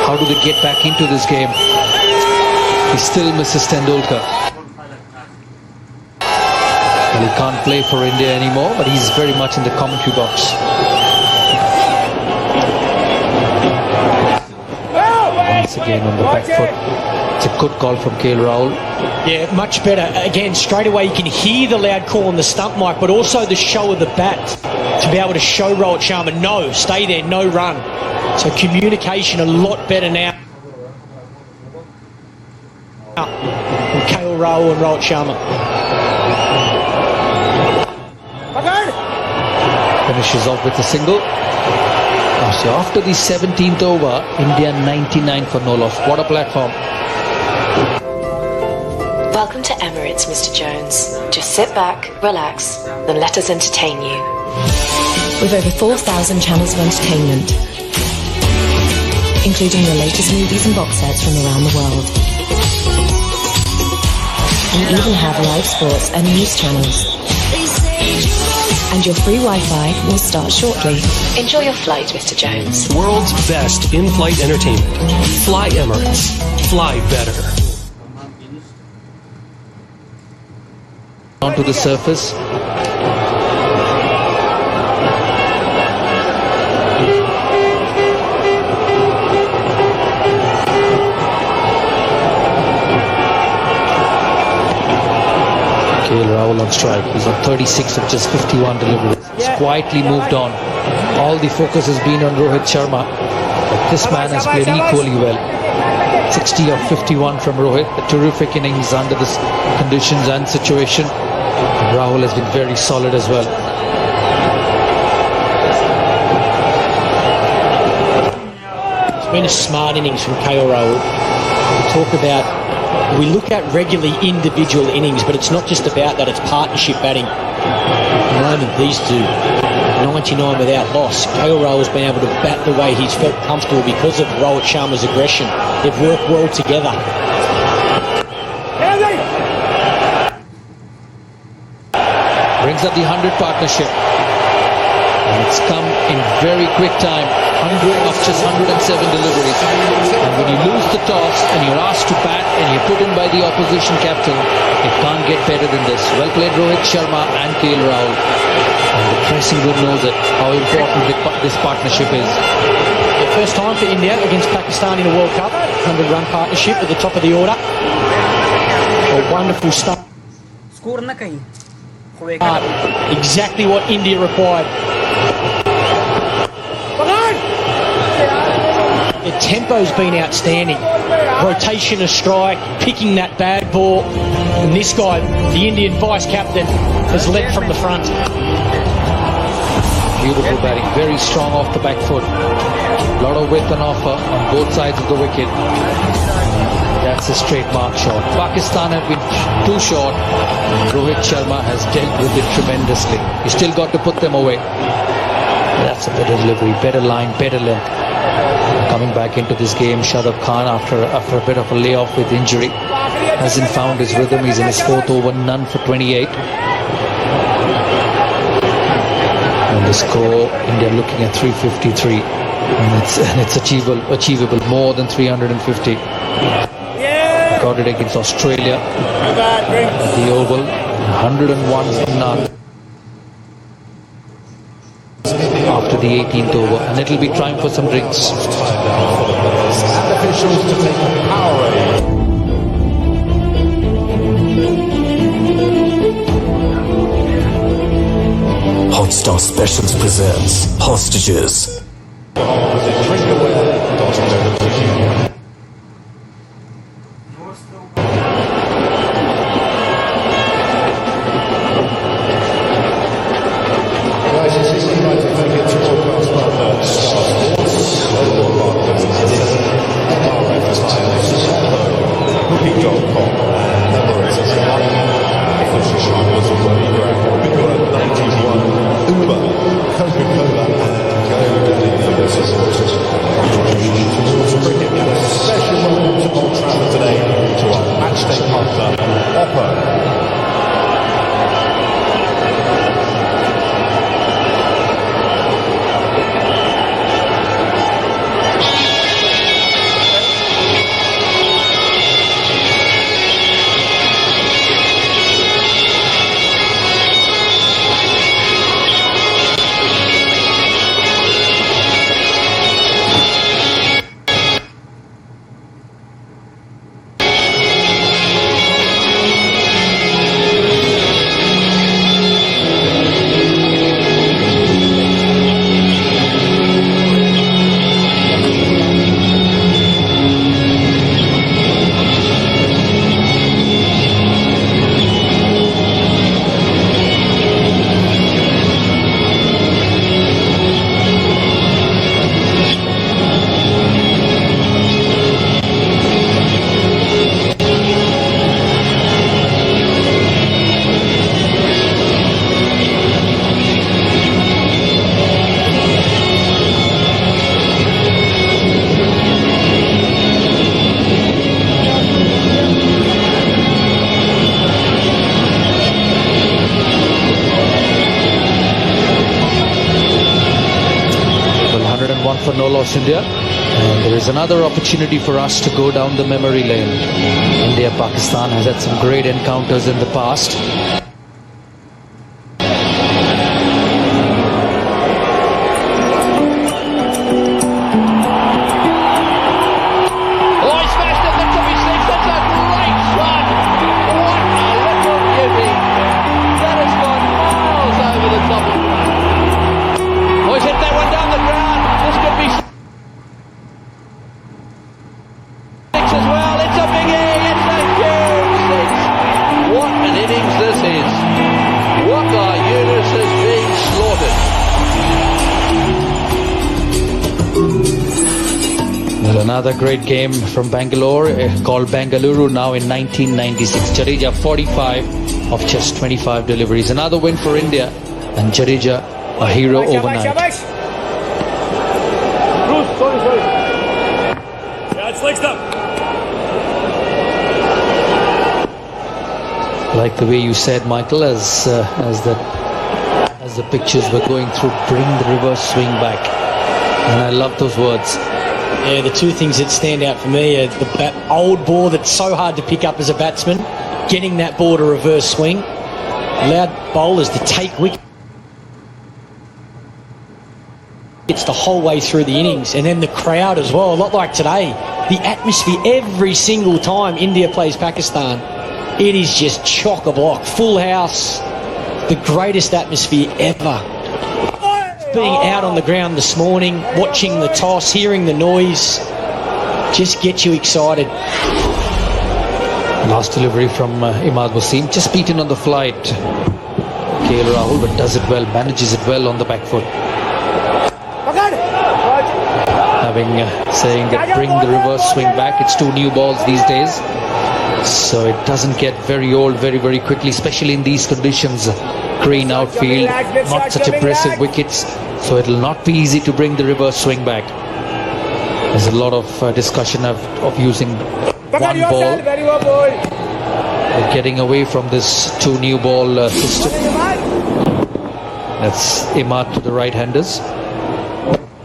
How do they get back into this game? He still misses Tendulkar. Well, he can't play for India anymore, but he's very much in the commentary box. Once again on the back foot. It's a good call from KL Rahul. Yeah, much better. Again, straight away you can hear the loud call on the stump mic, but also the show of the bat to be able to show Rohit Sharma, no, stay there, no run. So communication a lot better now. From KL Rahul and Rohit Sharma. Finishes off with a single. So after the 17th over, India 99 for no loss. What a platform. Welcome to Emirates, Mr. Jones. Just sit back, relax, then let us entertain you. With over 4,000 channels of entertainment, including the latest movies and box sets from around the world. We even have live sports and news channels. And your free Wi-Fi will start shortly. Enjoy your flight, Mr. Jones. World's best in-flight entertainment. Fly Emirates. Fly better. Onto the surface. KL Rahul on strike. He's on 36 of just 51 deliveries. He's quietly moved on. All the focus has been on Rohit Sharma. But this man has played equally well. 60 of 51 from Rohit. A terrific innings under the conditions and situation. And Rahul has been very solid as well. been a smart innings from KL Rahul. We look at regularly individual innings, but it's not just about that, it's partnership batting. At the moment, these two, 99 without loss. KL Rahul's been able to bat the way he's felt comfortable because of Rohit Sharma's aggression. They've worked well together. Brings up the 100 partnership. And it's come in very quick time. 100 of just 107 deliveries. And when you lose the toss and you're asked to bat and you're put in by the opposition captain, it can't get better than this. Well played Rohit Sharma and KL Rahul. And the dressing room knows it, how important this partnership is. The first time for India against Pakistan in a World Cup. 100-run partnership at the top of the order. A wonderful start. Score na kahin. Exactly what India required. Their tempo's been outstanding. Rotation of strike, picking that bad ball. And this guy, the Indian vice-captain, has led from the front. Beautiful batting, very strong off the back foot. A lot of width on offer on both sides of the wicket. That's a straight mark shot. Pakistan have been too short. Rohit Sharma has dealt with it tremendously. You still got to put them away. That's a better delivery, better line, better length. Coming back into this game, Shadab Khan, after a bit of a layoff with injury, hasn't found his rhythm. He's in his fourth over, none for 28. And the score, India looking at 353. And it's achievable more than 350. Got it against Australia at the Oval, 101 for none after the 18th over, and it'll be time for some drinks. Hotstar Specials presents Hostages. For no loss India, and there is another opportunity for us to go down the memory lane. India-Pakistan has had some great encounters in the past. This is Well, another great game from Bangalore called Bangalore now in 1996. Jadeja 45 of just 25 deliveries. Another win for India and Jadeja a hero overnight. Sorry. Yeah, it's legs up. Like the way you said, Michael, as the pictures were going through, bring the reverse swing back. And I love those words. Yeah, the two things that stand out for me are the old ball that's so hard to pick up as a batsman, getting that ball to reverse swing, allowed bowlers to take wickets the whole way through the innings, and then the crowd as well, a lot like today. The atmosphere every single time India plays Pakistan, it is just chock-a-block, full house, the greatest atmosphere ever. Being out on the ground this morning, watching the toss, hearing the noise, just gets you excited. Last delivery from Imad Wasim, just beaten on the flight. KL Rahul, but does it well, manages it well on the back foot. Having saying that bring the reverse swing back. It's 2 new balls these days, so it doesn't get very old very, very quickly, especially in these conditions. Green outfield, not such aggressive wickets, so it'll not be easy to bring the reverse swing back. There's a lot of discussion of using one ball, getting away from this 2 new ball system. That's Imad to the right-handers.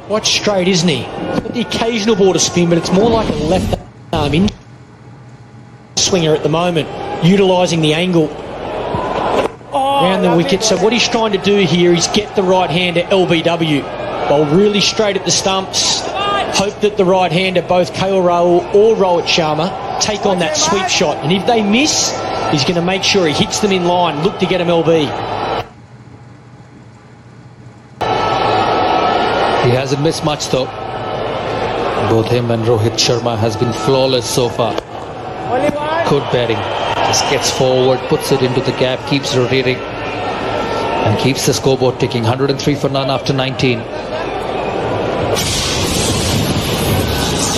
Quite straight, isn't he? He's got the occasional ball to spin, but it's more like a left arm in swinger at the moment, utilising the angle around the wicket. So what he's trying to do here is get the right-hander LBW. Bowl really straight at the stumps. Hope that the right-hander, both KL Rahul or Rohit Sharma, take on that sweep shot. And if they miss, he's going to make sure he hits them in line, look to get them LB. He hasn't missed much though. Both him and Rohit Sharma has been flawless so far. Good batting. Just gets forward, puts it into the gap, keeps rotating and keeps the scoreboard ticking. 103 for none after 19.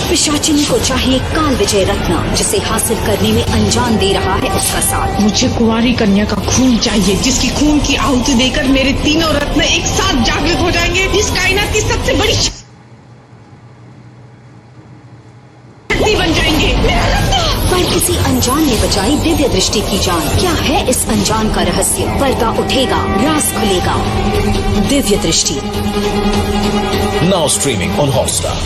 पिशाचिनी को चाहिए काल विजय रत्न, जिसे हासिल करने में अनजान दे रहा है उसका साथ। मुझे कुंवारी कन्या का खून चाहिए, जिसकी खून की आहुति देकर मेरे तीनों रत्न एक साथ जागृत हो जाएंगे। इस कायनात की सबसे बड़ी शक्ति बन जाएंगे। मेरा रत्न! पर किसी अनजान ने बचाई दिव्य दृष्टि की जान। क्या है इस अनजान का रहस्य? पर्दा उठेगा, राज खुलेगा। दिव्य दृष्टि। Now streaming on Hotstar.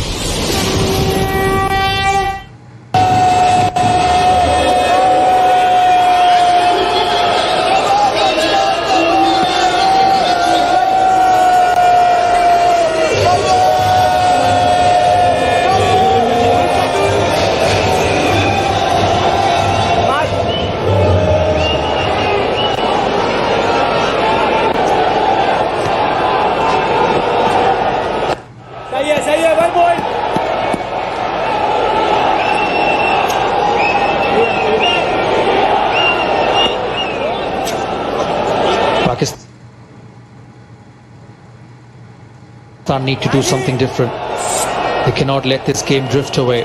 सही है 1 ball. Pakistan need to do something different. They cannot let this game drift away.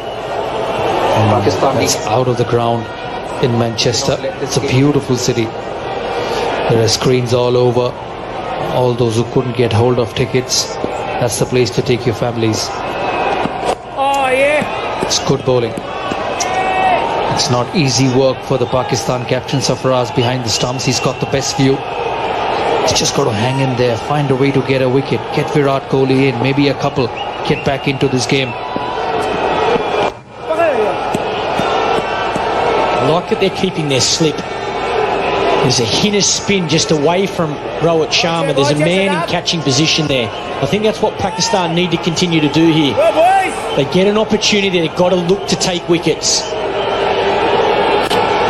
Pakistan is out of the ground in Manchester. It's a beautiful city. There are screens all over. All those who couldn't get hold of tickets, that's the place to take your families. Oh yeah. It's good bowling. It's not easy work for the Pakistan captain Sarfaraz behind the stumps. He's got the best view. He's just got to hang in there, find a way to get a wicket, get Virat Kohli in, maybe a couple, get back into this game. I like that they're keeping their slip. There's a hinner spin just away from Rohit Sharma. There's a man in catching position there. I think that's what Pakistan need to continue to do here. They get an opportunity, they've got to look to take wickets.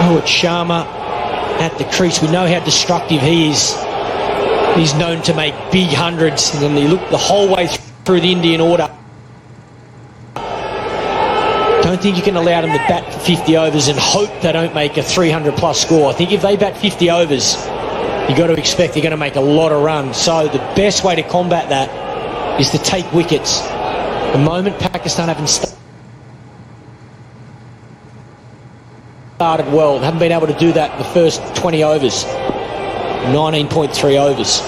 Rohit Sharma at the crease. We know how destructive he is. He's known to make big hundreds, and then they look the whole way through the Indian order. Don't think you can allow them to bat for 50 overs and hope they don't make a 300 plus score. I think if they bat 50 overs, you've got to expect they're going to make a lot of runs. So the best way to combat that is to take wickets. The moment Pakistan haven't started well. Haven't been able to do that in the first 20 overs. 19.3 overs.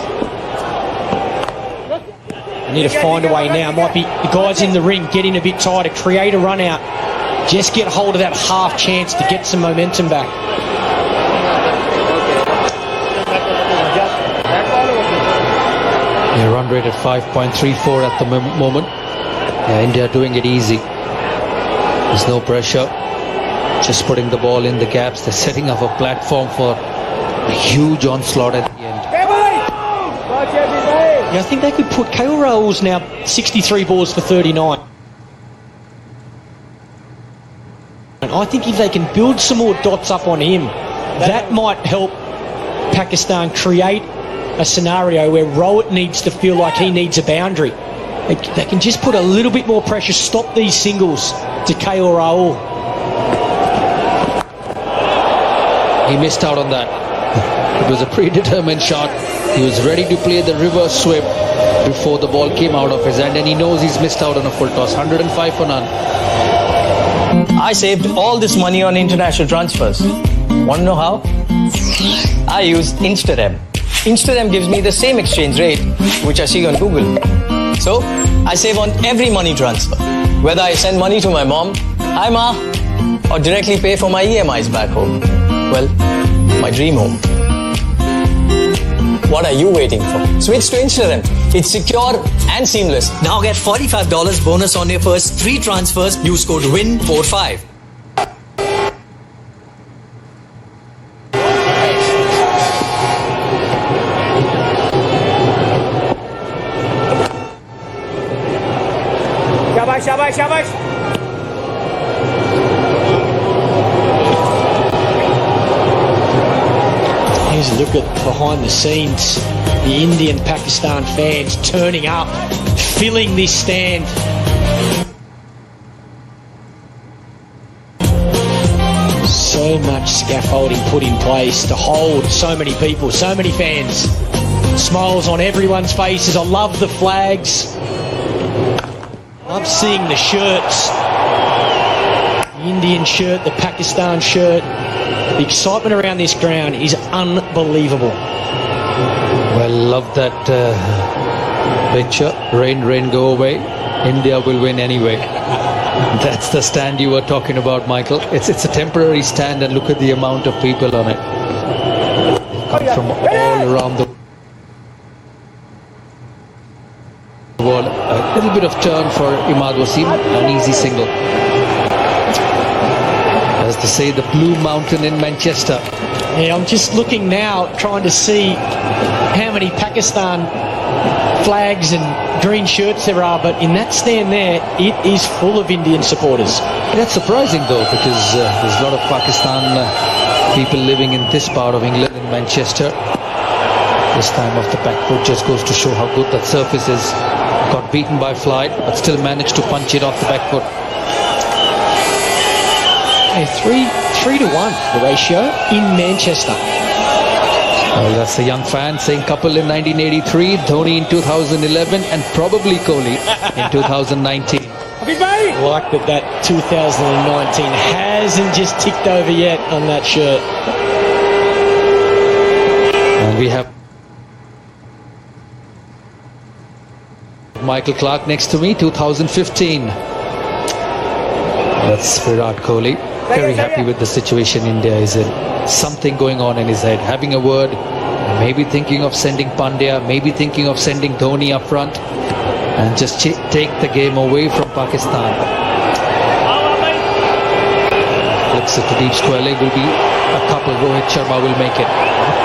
You need to find a way now. Might be the guys in the ring getting a bit tighter. Create a run out. Just get hold of that half chance to get some momentum back. Their run rate at 5.34 at the moment. Yeah, India doing it easy. There's no pressure. Just putting the ball in the gaps. They're setting up a platform for a huge onslaught at the end. Yeah, I think they could put KL Rahul's now 63 balls for 39. And I think if they can build some more dots up on him, that might help Pakistan create a scenario where Rohit needs to feel like he needs a boundary. They can just put a little bit more pressure, stop these singles to KL Rahul. He missed out on that. It was a predetermined shot. He was ready to play the reverse sweep before the ball came out of his hand, and he knows he's missed out on a full toss. 105 for none. I saved all this money on international transfers. Want to know how? I use Instarem. Instarem gives me the same exchange rate which I see on Google. So, I save on every money transfer. Whether I send money to my mom, hi ma, or directly pay for my EMIs back home. Well, my dream home. What are you waiting for? Switch to Instarem. It's secure and seamless. Now get $45 bonus on your first 3 transfers. Use code WIN45. Shabash, shabash. Here's a look at behind the scenes. The Indian-Pakistan fans turning up, filling this stand. So much scaffolding put in place to hold so many people, so many fans. Smiles on everyone's faces. I love the flags. Love seeing the shirts. The Indian shirt, the Pakistan shirt. The excitement around this ground is unbelievable. Well, love that picture. Rain, go away. India will win anyway. That's the stand you were talking about, Michael. It's a temporary stand, and look at the amount of people on it. They come from all around the world. A little bit of turn for Imad Wasim, an easy single. As to say, the Blue Mountain in Manchester. Yeah, I'm just looking now, trying to see how many Pakistan flags and green shirts there are, but in that stand there, it is full of Indian supporters. That's surprising though, because there's a lot of Pakistan people living in this part of England, in Manchester. This time off the back foot just goes to show how good that surface is. Got beaten by Flight, but still managed to punch it off the back foot. 3 to 1 the ratio in Manchester. Well, that's a young fan saying couple in 1983, Dhoni in 2011, and probably Kohli in 2019. I like that 2019 hasn't just ticked over yet on that shirt. And we have Michael Clark next to me, 2015. That's Virat Kohli. Very happy with the situation India is in. Something going on in his head. Having a word, maybe thinking of sending Pandya, maybe thinking of sending Dhoni up front, and just take the game away from Pakistan. Flicks it to deep square leg, will be a couple. Rohit Sharma will make it.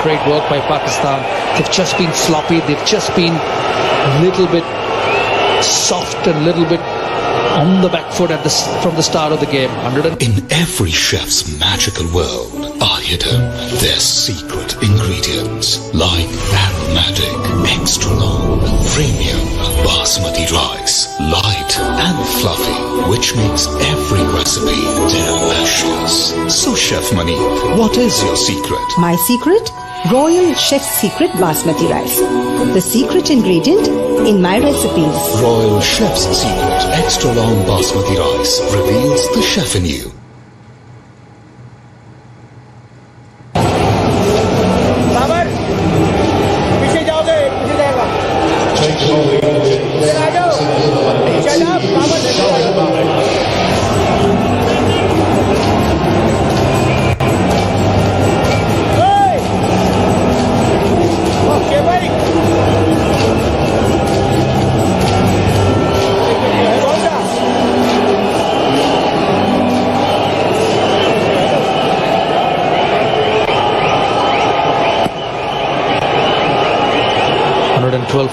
Great work by Pakistan. They've just been sloppy. They've just been a little bit soft and a little bit on the back foot from the start of the game. In every chef's magical world are hidden their secret ingredients, like aromatic, extra long, premium basmati rice, light and fluffy, which makes every recipe delicious. So Chef Maneet, what is your secret? My secret? Royal Chef's Secret Basmati Rice. The secret ingredient in my recipes. Royal Chef's Secret Extra Long Basmati Rice reveals the chef in you.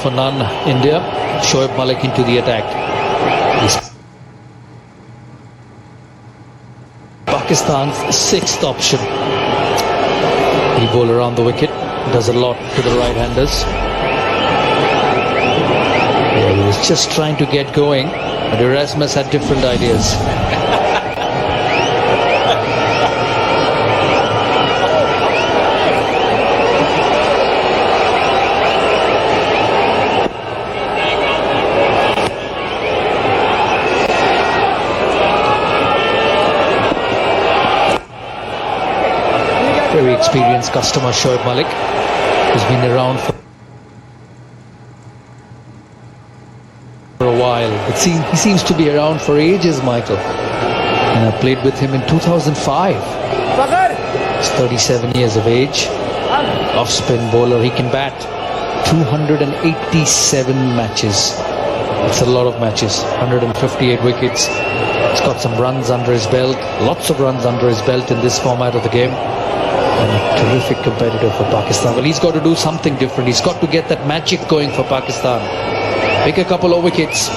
for none, India. Shoaib Malik into the attack. He's Pakistan's sixth option. He bowl around the wicket. Does a lot to the right-handers. Yeah, he was just trying to get going, but Erasmus had different ideas. Very experienced customer, Shoaib Malik, who's been around for a while. He seems to be around for ages, Michael. And I played with him in 2005. He's 37 years of age. Off-spin bowler. He can bat 287 matches. That's a lot of matches. 158 wickets. He's got some runs under his belt. Lots of runs under his belt in this format of the game. And a terrific competitor for Pakistan. Well, he's got to do something different. He's got to get that magic going for Pakistan. Pick a couple of wickets. Yeah,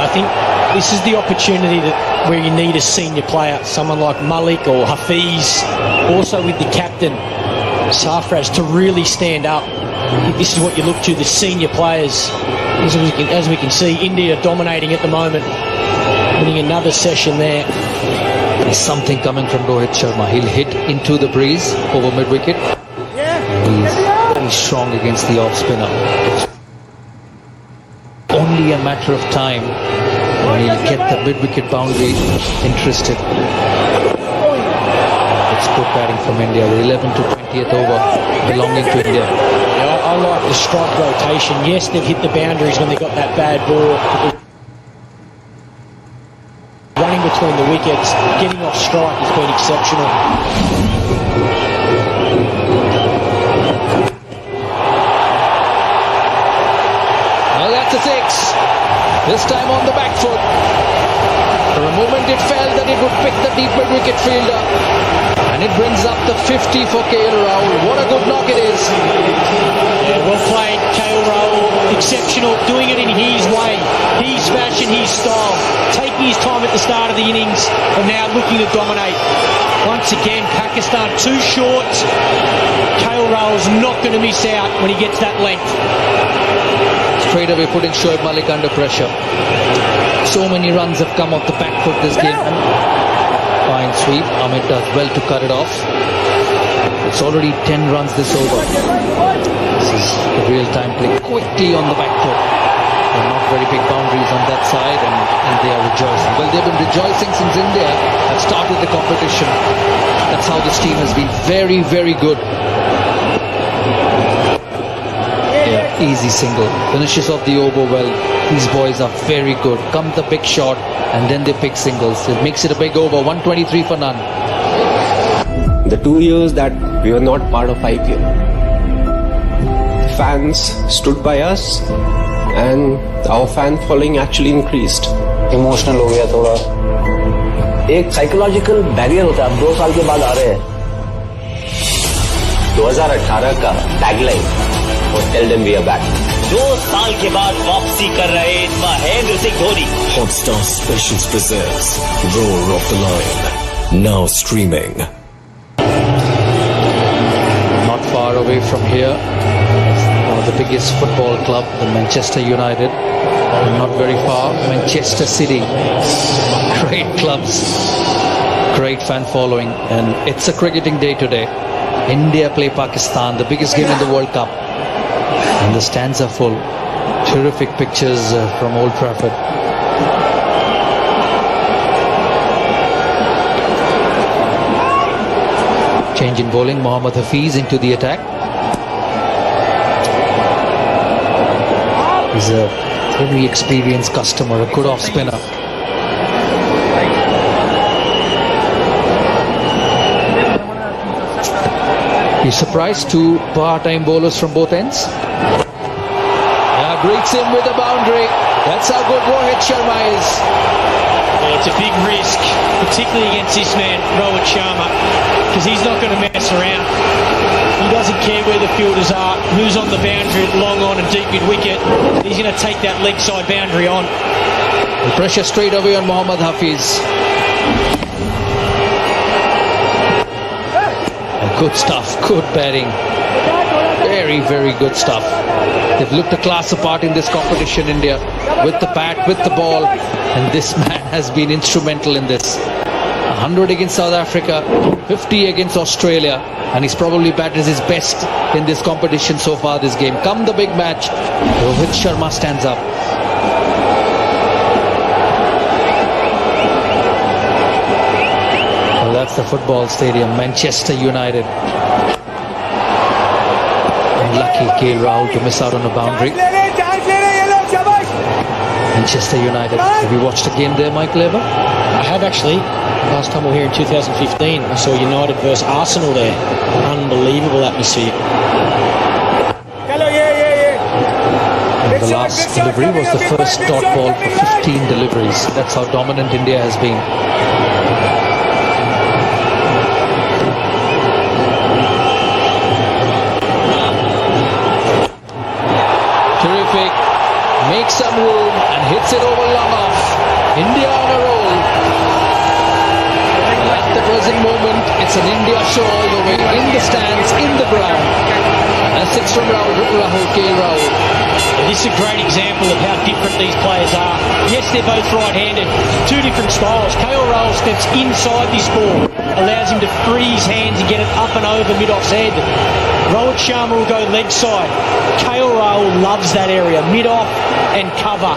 I think this is the opportunity where you need a senior player, someone like Malik or Hafiz, also with the captain, Sarfraz, to really stand up. I think this is what you look to, the senior players. As we can see, India dominating at the moment. Winning another session there. There's something coming from Rohit Sharma. He'll hit into the breeze over mid-wicket. He's very strong against the off-spinner. It's only a matter of time when he'll get the mid-wicket boundary interested. It's good batting from India. The 11 to 20th over belonging to India. Yeah, I like the strike rotation. Yes, they've hit the boundaries when they got that bad ball. Running between the wickets, getting off strike has been exceptional. Now that's a six. This time on the back foot. For a moment it felt that it would pick the deep mid-wicket fielder. And it brings up the 50 for KL Rahul. What a good knock it is. Yeah, well played, KL Rahul. Exceptional, doing it in his way, his fashion, his style. Taking his time at the start of the innings and now looking to dominate. Once again, Pakistan too short. KL Rahul's not going to miss out when he gets that length. Straight away putting Shoaib Malik under pressure. So many runs have come off the back foot this game. Fine sweep. Amit does well to cut it off. It's already 10 runs this over. This is a real-time play. Quickly on the back foot. There are not very big boundaries on that side, and they are rejoicing. Well, they've been rejoicing since India have started the competition. That's how this team has been very, very good. Yeah, easy single. Finishes off the over well. These boys are very good. Come the big shot, and then they pick singles. It makes it a big over. 123 for none. The 2 years that we were not part of IPL, fans stood by us and our fan following actually increased. Emotional हो गया थोड़ा. एक psychological barrier होता है. अब 2 साल के बाद आ रहे हैं. 2018 का टैगलाइन और tell them we are back. 2 साल के बाद वापसी कर रहे Mahendra Singh Dhoni. Hotstar Specials presents Roar of the Lion. Now streaming. Not far away from here, one of the biggest football club, the Manchester United. And not very far, Manchester City. Great clubs, great fan following, and it's a cricketing day today. India play Pakistan, the biggest game in the World Cup, and the stands are full. Terrific pictures from Old Trafford. Change in bowling, Mohammad Hafiz into the attack. He's a very experienced customer, a good off spinner. He's surprised two part-time bowlers from both ends. Yeah, greets him with a boundary. That's how good Rohit Sharma is. Yeah, it's a big risk, particularly against this man, Rohit Sharma, because he's not going to mess around. He doesn't care where the fielders are, who's on the boundary, long on and deep mid wicket. He's going to take that leg side boundary on. The pressure straight away on Mohammad Hafiz. Good stuff, good batting. Very, very good stuff. They've looked a class apart in this competition, India, with the bat, with the ball, and this man has been instrumental in this. 100 against South Africa, 50 against Australia, and he's probably batted his best in this competition so far this game. Come the big match, Rohit Sharma stands up. Well, that's the football stadium, Manchester United. Unlucky KL Rahul to miss out on a boundary. Manchester United. Have you watched a game there, Michael, ever? I have actually. Last time we were here in 2015, I saw United versus Arsenal there. Unbelievable atmosphere. And the last delivery was the first dot ball for 15 deliveries. That's how dominant India has been. Terrific. Makes some room and hits it over long off. India on a roll. At the present moment, it's an India show all the way in the stands, in the ground. And 6 from Rahul, KL Rahul. This is a great example of how different these players are. Yes, they're both right-handed. Two different styles. KL Rahul steps inside this ball, allows him to free his hands and get it up and over mid-off's head. Rohit Sharma will go leg side. KL Rahul loves that area, mid-off and cover.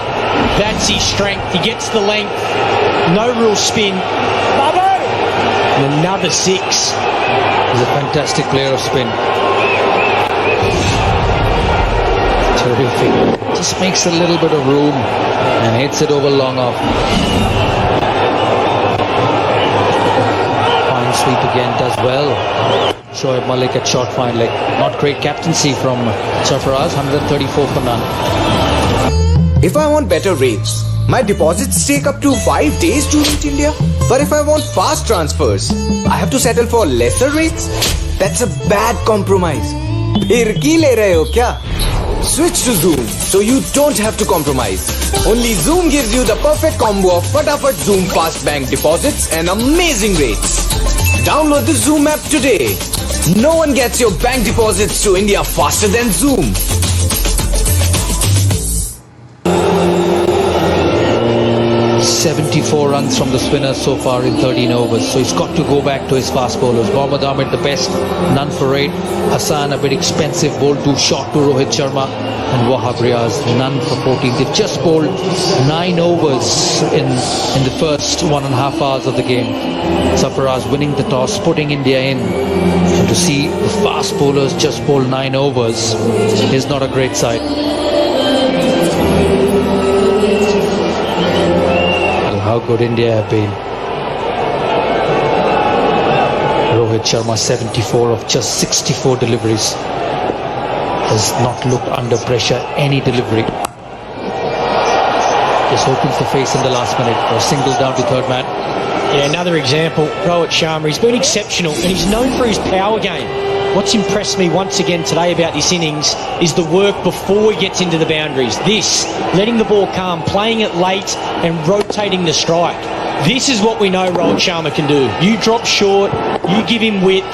That's his strength. He gets the length, no real spin. And another 6. He's a fantastic player of spin. Terrific. Just makes a little bit of room and hits it over long off. Fine sweep again, does well. Shoaib Malik at short fine leg. Not great captaincy from Sarfaraz, 134 for none. If I want better rates, my deposits take up to 5 days to reach India. But if I want fast transfers, I have to settle for lesser rates. That's a bad compromise. फिर की ले रहे हो क्या? Switch to Zoom so you don't have to compromise. Only Zoom gives you the perfect combo of Fatafat Zoom fast bank deposits and amazing rates. Download the Zoom app today. No one gets your bank deposits to India faster than Zoom. 74 runs from the spinner so far in 13 overs. So he's got to go back to his fast bowlers. Mohammad Ahmed the best, none for 8. Hassan a bit expensive, bowled too short to Rohit Sharma. And Wahab Riaz, none for 14. They've just bowled 9 overs in the first 1.5 hours of the game. Sarfaraz winning the toss, putting India in. And to see the fast bowlers just bowl 9 overs is not a great sight. How good India have been. Rohit Sharma 74 of just 64 deliveries. Has not looked under pressure any delivery. Just opens the face in the last minute for a single down to third man. Yeah, another example. Rohit Sharma, he's been exceptional and he's known for his power game. What's impressed me once again today about this innings is the work before he gets into the boundaries. This, letting the ball come, playing it late and rotating the strike. This is what we know Rohit Sharma can do. You drop short, you give him width,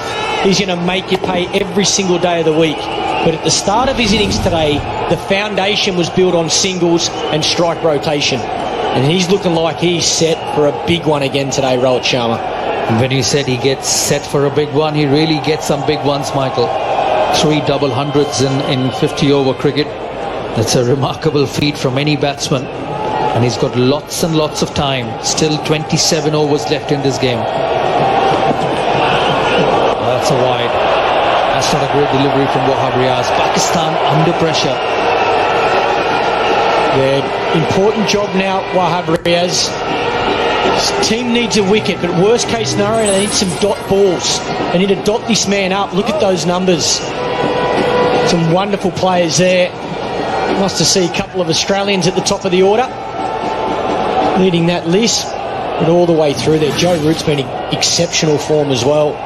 he's going to make you pay every single day of the week. But at the start of his innings today, the foundation was built on singles and strike rotation. And he's looking like he's set for a big one again today, Rohit Sharma. When he said he gets set for a big one, he really gets some big ones, Michael. 3 double hundreds in 50 over cricket. That's a remarkable feat from any batsman. And he's got lots and lots of time. Still 27 overs left in this game. That's a wide. That's not a great delivery from Wahab Riaz. Pakistan under pressure. Yeah, important job now, Wahab Riaz. His team needs a wicket, but worst case scenario, they need some dot balls. They need to dot this man up. Look at those numbers. Some wonderful players there. Nice to see a couple of Australians at the top of the order, leading that list, but all the way through there. Joe Root's been in exceptional form as well.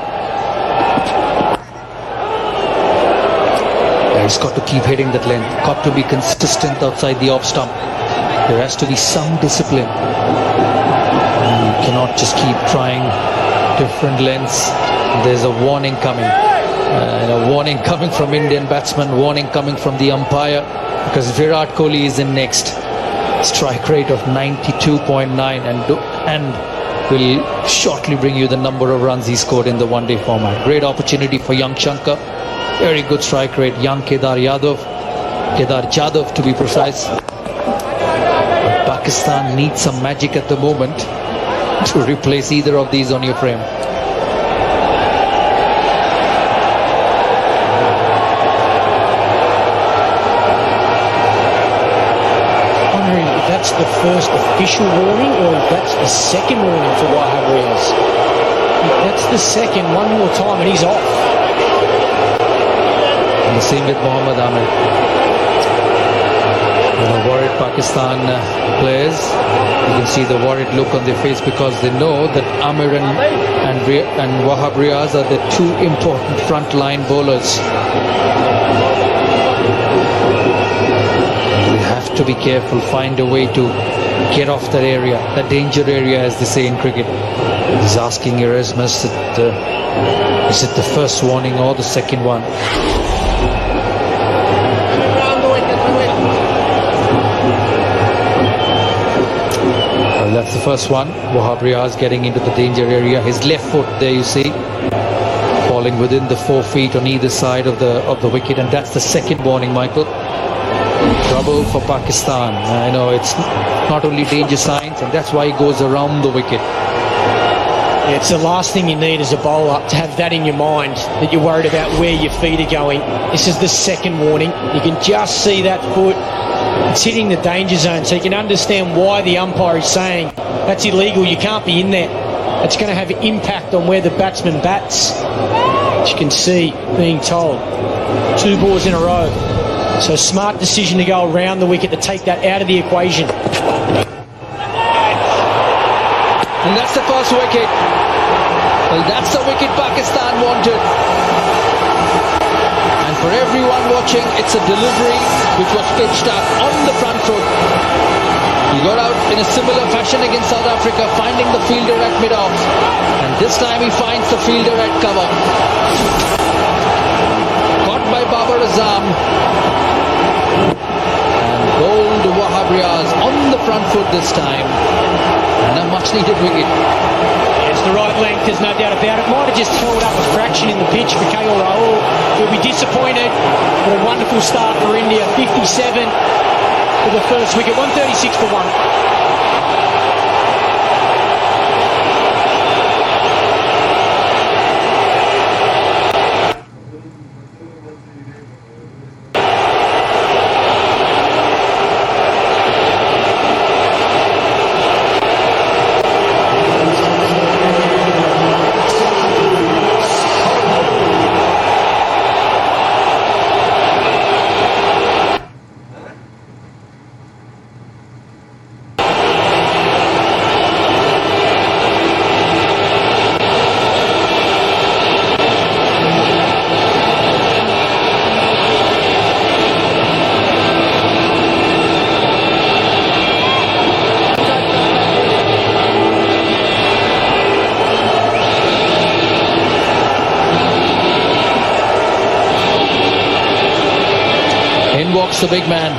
He's got to keep hitting that length, got to be consistent outside the off stump. There has to be some discipline. You cannot just keep trying different lengths. There's a warning coming. And a warning coming from Indian batsman, warning coming from the umpire, because Virat Kohli is in next. Strike rate of 92.9 and will shortly bring you the number of runs he scored in the one-day format. Great opportunity for young Shankar. Very good strike rate. Young Kedar Jadhav to be precise. But Pakistan needs some magic at the moment to replace either of these on your frame. That's the first official warning, or if that's the second warning for Wahab Riaz. That's the second. One more time and he's off. And the same with Mohammad Amir. Worried Pakistan players. You can see the worried look on their face because they know that Amir and Wahab Riaz are the two important front-line bowlers. To be careful, find a way to get off that area, that danger area, as they say in cricket. He's asking Erasmus that is it the first warning or the second one? Well, that's the first one. Wahab Riaz getting into the danger area. His left foot, there you see, falling within the 4 feet on either side of the wicket, and that's the second warning, Michael. Trouble for Pakistan. I know it's not only danger signs, and that's why he goes around the wicket. Yeah, it's the last thing you need as a bowler, to have that in your mind, that you're worried about where your feet are going. This is the second warning. You can just see that foot. It's hitting the danger zone, so you can understand why the umpire is saying that's illegal, you can't be in there. It's going to have an impact on where the batsman bats. As you can see, being told, 2 balls in a row. So smart decision to go around the wicket to take that out of the equation. And that's the first wicket. Well, that's the wicket Pakistan wanted. And for everyone watching, it's a delivery which was pitched up on the front foot. He got out in a similar fashion against South Africa, finding the fielder at mid-off. And this time he finds the fielder at cover. Caught by Babar Azam. And bowled Wahab Riaz on the front foot this time. And a much needed wicket. It's the right length, there's no doubt about it. Might have just held up a fraction in the pitch for KL Rahul. He'll be disappointed, but a wonderful start for India. 57 for the first wicket, 136 for 1. Walks the big man,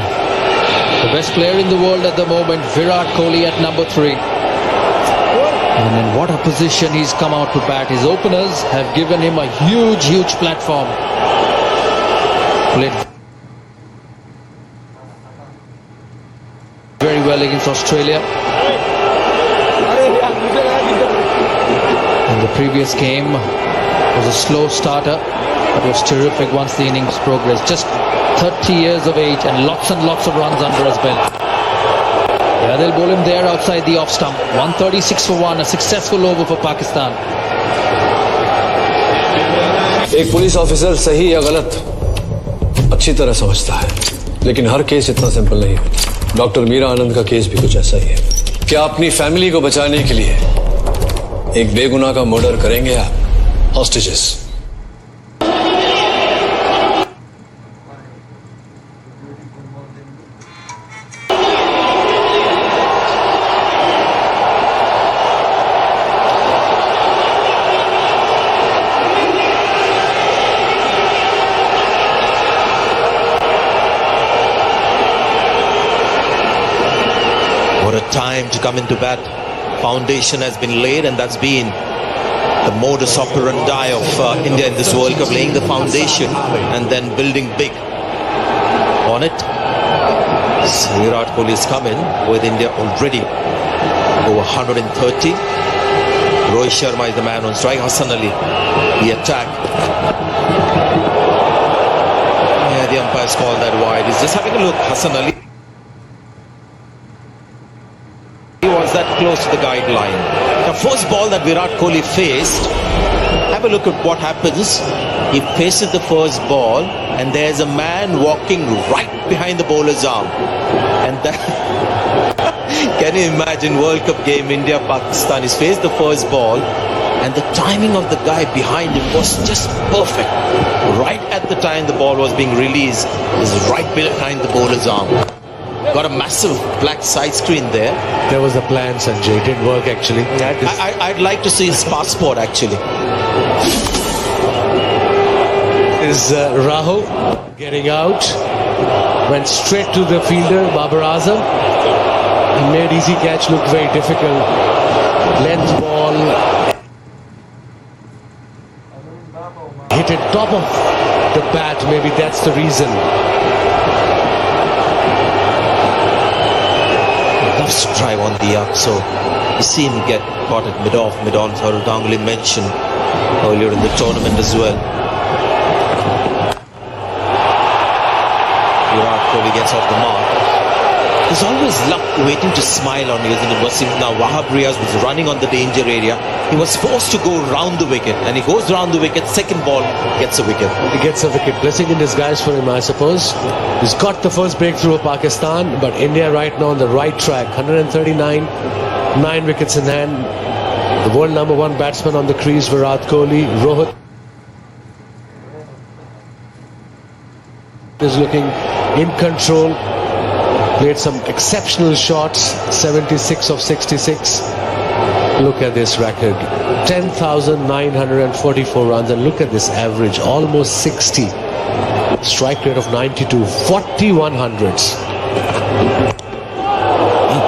the best player in the world at the moment, Virat Kohli at number 3. And in what a position he's come out to bat. His openers have given him a huge platform. Played very well against Australia. In the previous game was a slow starter, but was terrific once the innings progressed. Just 30 years of age and lots of runs under his belt. Yeah, they'll bowl him there outside the off stump. 136 for 1, a successful over for Pakistan. एक police officer सही या गलत अच्छी तरह समझता है, लेकिन हर case इतना सिंपल नहीं होता। डॉक्टर मीरा आनंद का केस भी कुछ ऐसा ही है। क्या अपनी फैमिली को बचाने के लिए एक बेगुनाह का मर्डर करेंगे आप? Hostages. What a time to come into bat. Foundation has been laid, and that's been the modus operandi of India in this World Cup, laying the foundation and then building big on it. So Virat Kohli is coming with India already over 130. Rohit Sharma is the man on strike. Hassan Ali, the attack. Yeah, the umpires called that wide. He's just having a look. Hassan Ali. He was that close to the guideline. The first ball that Virat Kohli faced, have a look at what happens. He faces the first ball and there's a man walking right behind the bowler's arm. And that, can you imagine World Cup game, India-Pakistan? He's faced the first ball and the timing of the guy behind him was just perfect. Right at the time the ball was being released, is right behind the bowler's arm. Got a massive black side screen there. There was a plan, Sanjay. It didn't work actually. I'd like to see his passport actually. Is Rahul getting out? Went straight to the fielder, Babar Azam. He made easy catch look very difficult. Length ball. Hit it top of the bat. Maybe that's the reason. Loves to drive on the up, so you see him get caught at mid-off, mid-on. Saurav Ganguly mentioned earlier in the tournament as well. Virat Kohli gets off the mark. There's always luck waiting to smile on you, isn't it, Wasim? Now Wahab Riaz was running on the danger area. He was forced to go round the wicket, and he goes round the wicket. Second ball gets a wicket. He gets a wicket. Blessing in disguise for him, I suppose. He's got the first breakthrough of Pakistan, but India right now on the right track. 139, 9 wickets in hand. The world number 1 batsman on the crease, Virat Kohli. Rohit is looking in control. Played some exceptional shots. 76 of 66. Look at this record. 10,944 runs, and look at this average. Almost 60. Strike rate of 92. 41 hundreds. He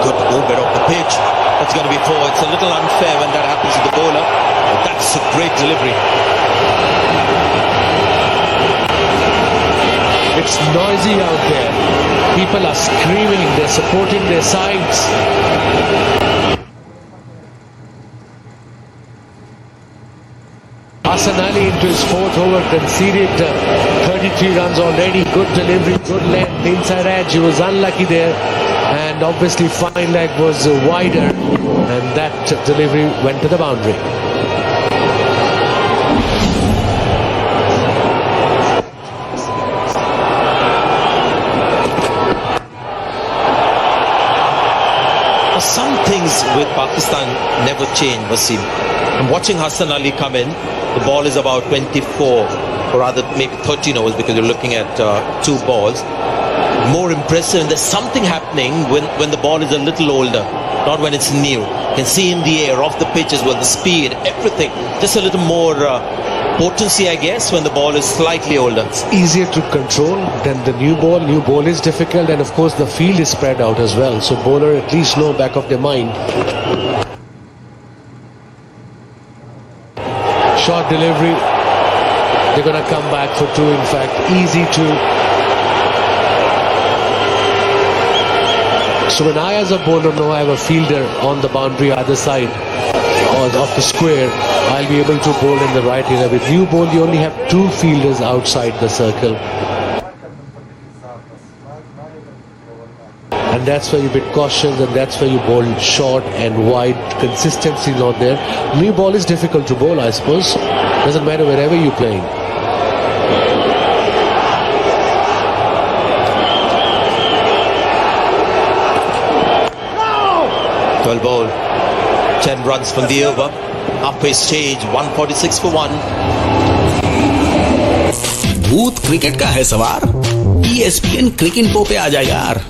could go better off the pitch. That's going to be 4. It's a little unfair when that happens to the bowler. But that's a great delivery. It's noisy out there. People are screaming. They're supporting their sides. Hassan Ali into his 4th over, conceded 33 runs already. Good delivery, good length, inside edge. He was unlucky there. And obviously fine leg was wider. And that delivery went to the boundary. Some things with Pakistan never change, Wasim. I'm watching Hassan Ali come in. The ball is about 24, or rather maybe 13 overs, because you're looking at 2 balls. More impressive, and there's something happening when the ball is a little older, not when it's new. You can see in the air, off the pitch as well, the speed, everything. Just a little more potency, I guess, when the ball is slightly older. It's easier to control than the new ball. New ball is difficult, and of course the field is spread out as well. So bowler at least know back of their mind. Short delivery. They're going to come back for 2, in fact. Easy 2. So when I as a bowler know I have a fielder on the boundary either side of the square, I'll be able to bowl in the right area. With new ball, you only have 2 fielders outside the circle. And that's why you bit cautious, and that's why you bowl short and wide. Consistency not there. New ball is difficult to bowl, I suppose. Doesn't matter wherever you're playing. Well ball. 10 runs from the over. Up a stage, 146 for 1. भूत cricket का है सवार, ESPN cricket पे आ जा यार।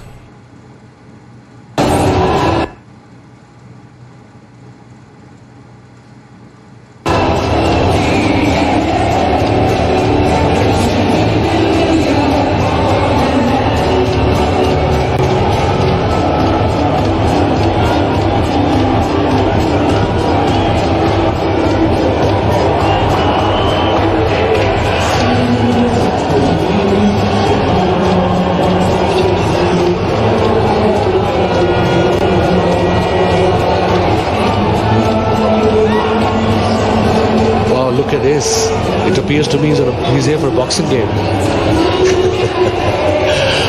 appears to me he's here for a boxing game.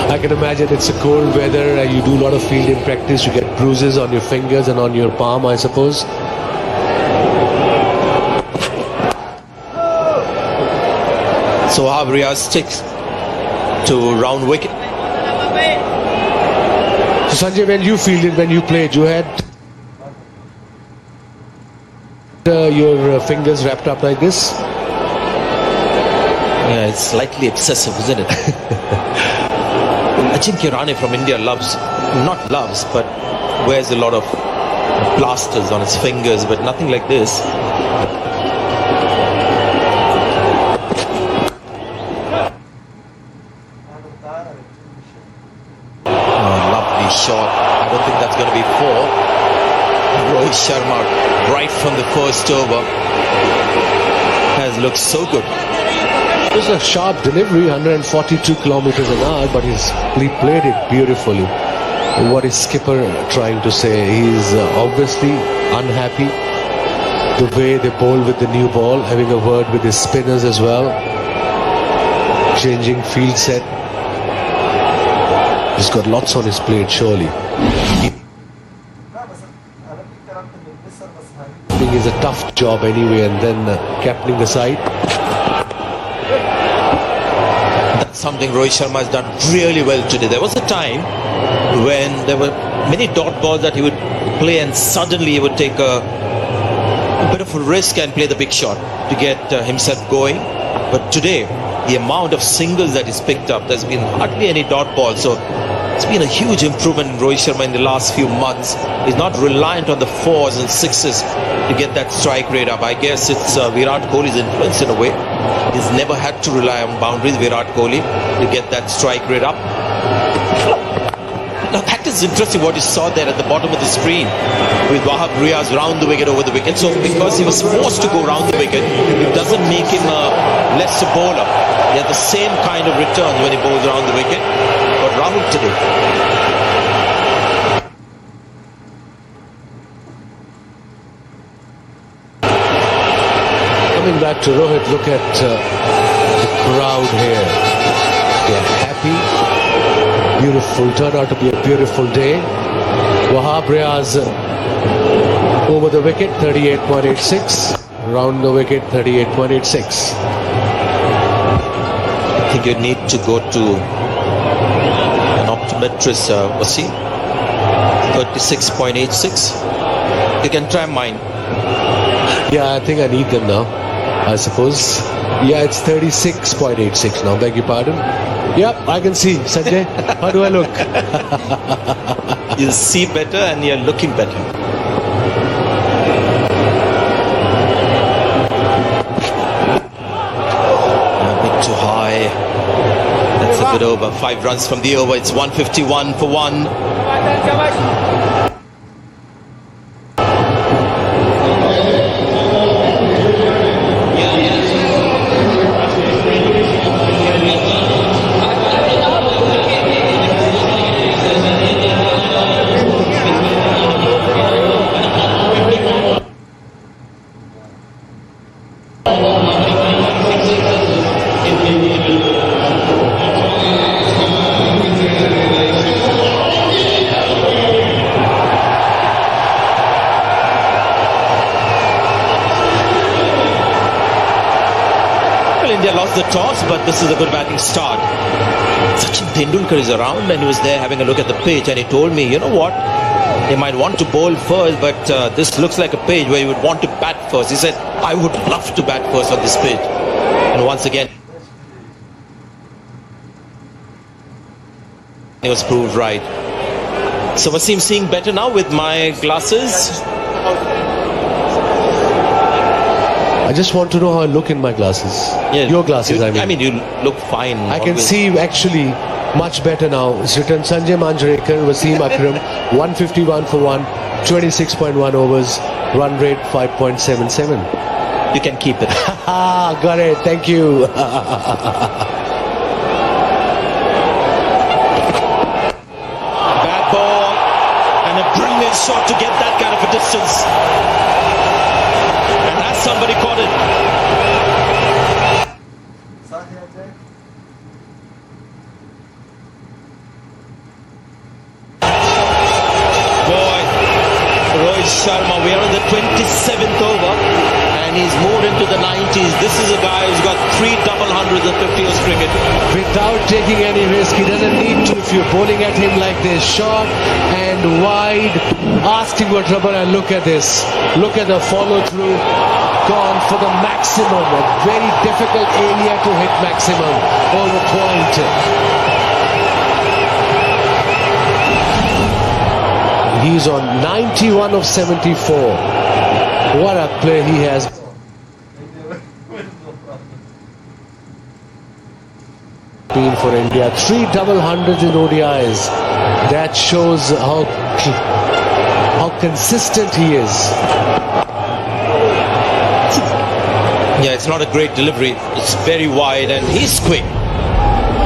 I can imagine it's a cold weather and you do a lot of fielding practice. You get bruises on your fingers and on your palm, I suppose. So Wahab Riaz sticks to round wicket. So Sanjay, when you fielded, when you played, you had your fingers wrapped up like this? Yeah, it's slightly excessive, isn't it? Ajinkya Rahane from India but wears a lot of plasters on his fingers, but nothing like this. Lovely shot. I don't think that's going to be 4. Rohit Sharma, right from the first over, has looked so good. It was a sharp delivery, 142 kilometers an hour, but he played it beautifully. What is skipper trying to say? He's obviously unhappy the way they bowl with the new ball, having a word with his spinners as well, changing field set. He's got lots on his plate, surely. I think it's a tough job anyway, and then captaining the side. That's something Rohit Sharma has done really well today. There was a time when there were many dot balls that he would play and suddenly he would take a bit of a risk and play the big shot to get himself going. But today, the amount of singles that he's picked up, there's been hardly any dot balls. So it's been a huge improvement in Rohit Sharma in the last few months. He's not reliant on the 4s and 6s to get that strike rate up. I guess it's Virat Kohli's influence in a way. He's never had to rely on boundaries, Virat Kohli, to get that strike rate up. Now that is interesting what you saw there at the bottom of the screen with Wahab Riaz round the wicket, over the wicket. So because he was forced to go round the wicket, it doesn't make him a lesser bowler. He has the same kind of returns when he bowls around the wicket. But Rahul today, coming back to Rohit, look at the crowd here. They're happy. Beautiful, turned out to be a beautiful day. Wahab Riaz over the wicket, 38.86. Round the wicket, 38.86. I think you need to go to an optometrist, Wasim. 36.86. You can try mine. Yeah, I think I need them now, I suppose. Yeah, it's 36.86 now, beg your pardon. Yep, I can see. Sanjay, how do I look? You see better and you're looking better. A bit too high. That's a bit over. 5 runs from the over. It's 151 for 1. India lost the toss, but this is a good batting start. Sachin Tendulkar is around and he was there having a look at the pitch, and he told me, you know what, they might want to bowl first, but this looks like a pitch where you would want to bat first. He said, I would love to bat first on this pitch. And once again, he was proved right. So Wasim, seeing better now with my glasses? I just want to know how I look in my glasses. Yeah, your glasses, I mean. You look fine. I can see actually much better now. It's written Sanjay Manjrekar, Wasim Akram, 151 for 1, 26.1 overs, run rate 5.77. You can keep it. Got it. Thank you. Bad ball and a brilliant shot to get that kind of a distance. And as somebody caught it. Sharma. We are in the 27th over and he's moved into the 90s. This is a guy who's got 3 double hundreds of 50 overs cricket. Without taking any risk, he doesn't need to. If you're bowling at him like this, short and wide, asking for trouble. And look at this. Look at the follow through. Gone for the maximum. A very difficult area to hit maximum over point. He's on 91 of 74. What a play he has. Been for India. 3 double hundreds in ODIs. That shows how consistent he is. Yeah, it's not a great delivery. It's very wide and he's quick.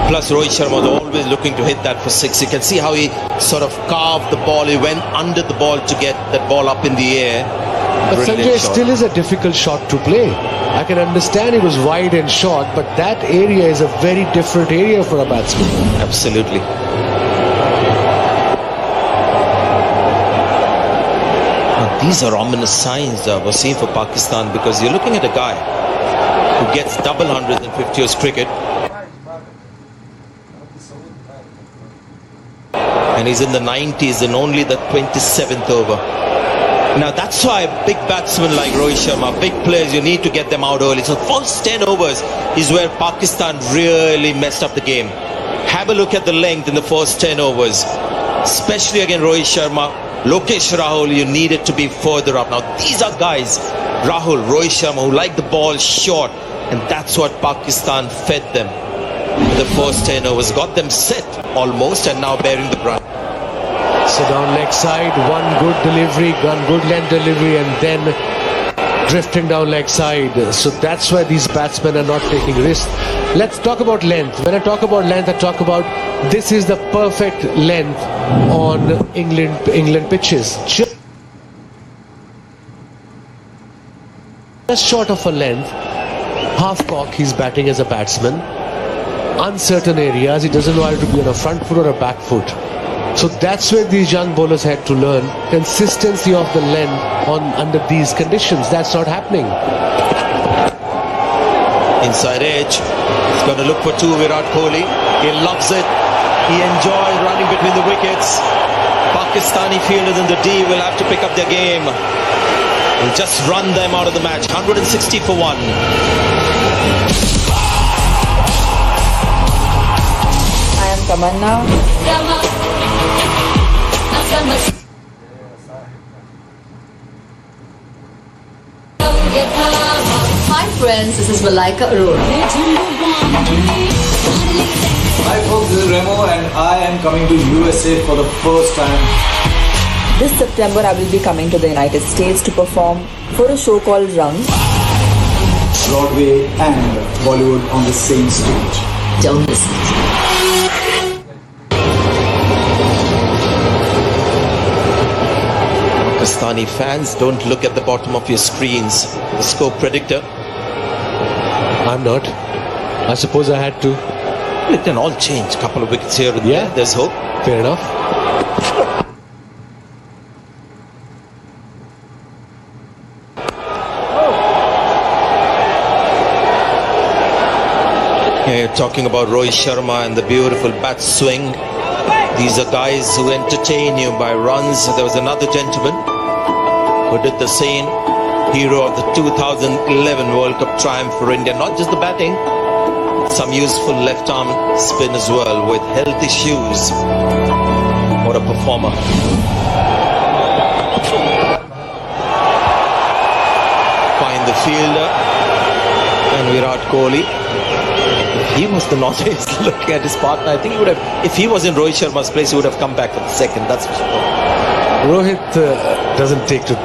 Plus Rohit Sharma was always looking to hit that for 6. You can see how he sort of carved the ball. He went under the ball to get that ball up in the air. But Brilliant Sanjay, shot. still is a difficult shot to play. I can understand it was wide and short, but that area is a very different area for a batsman. Absolutely. Now, these are ominous signs, Wasim, for Pakistan, because you're looking at a guy who gets double hundreds in 50 overs cricket. And he's in the 90s in only the 27th over. Now that's why big batsmen like Rohit Sharma, big players, you need to get them out early. So first 10 overs is where Pakistan really messed up the game. Have a look at the length in the first 10 overs. Especially against Rohit Sharma, Lokesh Rahul, you needed to be further up. Now these are guys, Rahul, Rohit Sharma, who like the ball short. And that's what Pakistan fed them. The first 10 overs got them set almost and now bearing the brunt. So down leg side, one good delivery, one good length delivery, and then drifting down leg side. So that's why these batsmen are not taking risks. Let's talk about length. When I talk about length, I talk about this is the perfect length on England pitches. Just short of a length, half cock he's batting as a batsman. Uncertain areas, he doesn't know whether to be on a front foot or a back foot. So that's where these young bowlers had to learn consistency of the length under these conditions. That's not happening. Inside edge, he's going to look for 2, Virat Kohli. He loves it. He enjoys running between the wickets. Pakistani fielders in the D will have to pick up their game. He'll just run them out of the match. 160 for 1. I am Tamanna. Hi friends, this is Malaika Arora. Hi folks, this is Remo and I am coming to USA for the first time. This September I will be coming to the United States to perform for a show called Rang. Broadway and Bollywood on the same stage. Don't listen. Pakistani fans, don't look at the bottom of your screens. The score predictor. I'm not. I suppose I had to. It can all change. Couple of wickets here and there. There's hope. Fair enough. Yeah, you're talking about Rohit Sharma and the beautiful bat swing. These are guys who entertain you by runs. There was another gentleman who did the same. Hero of the 2011 World Cup triumph for India. Not just the batting, some useful left arm spin as well with healthy shoes. What a performer. Find the fielder and Virat Kohli. He was the Northeast looking at his partner. I think he would have, if he was in Rohit Sharma's place, he would have come back for the second. That's for sure. Rohit doesn't need to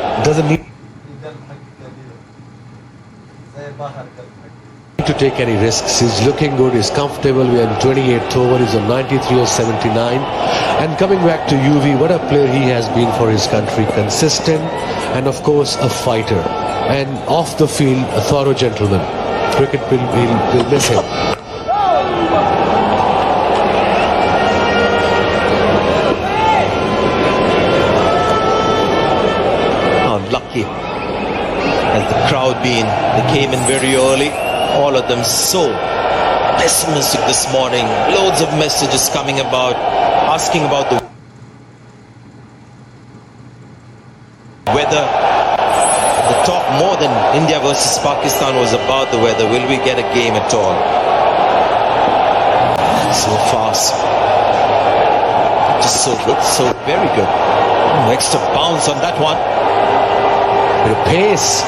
take any risks. He's looking good, he's comfortable. We are in 28th over, he's on 93 or 79. And coming back to UV, what a player he has been for his country. Consistent and of course a fighter. And off the field, a thorough gentleman. Cricket will miss him. crowd been? They came in very early. All of them so pessimistic this morning. Loads of messages coming about, asking about the weather. The talk more than India versus Pakistan was about the weather. Will we get a game at all? So fast. Just so good, so very good. Extra bounce on that one. Bit of pace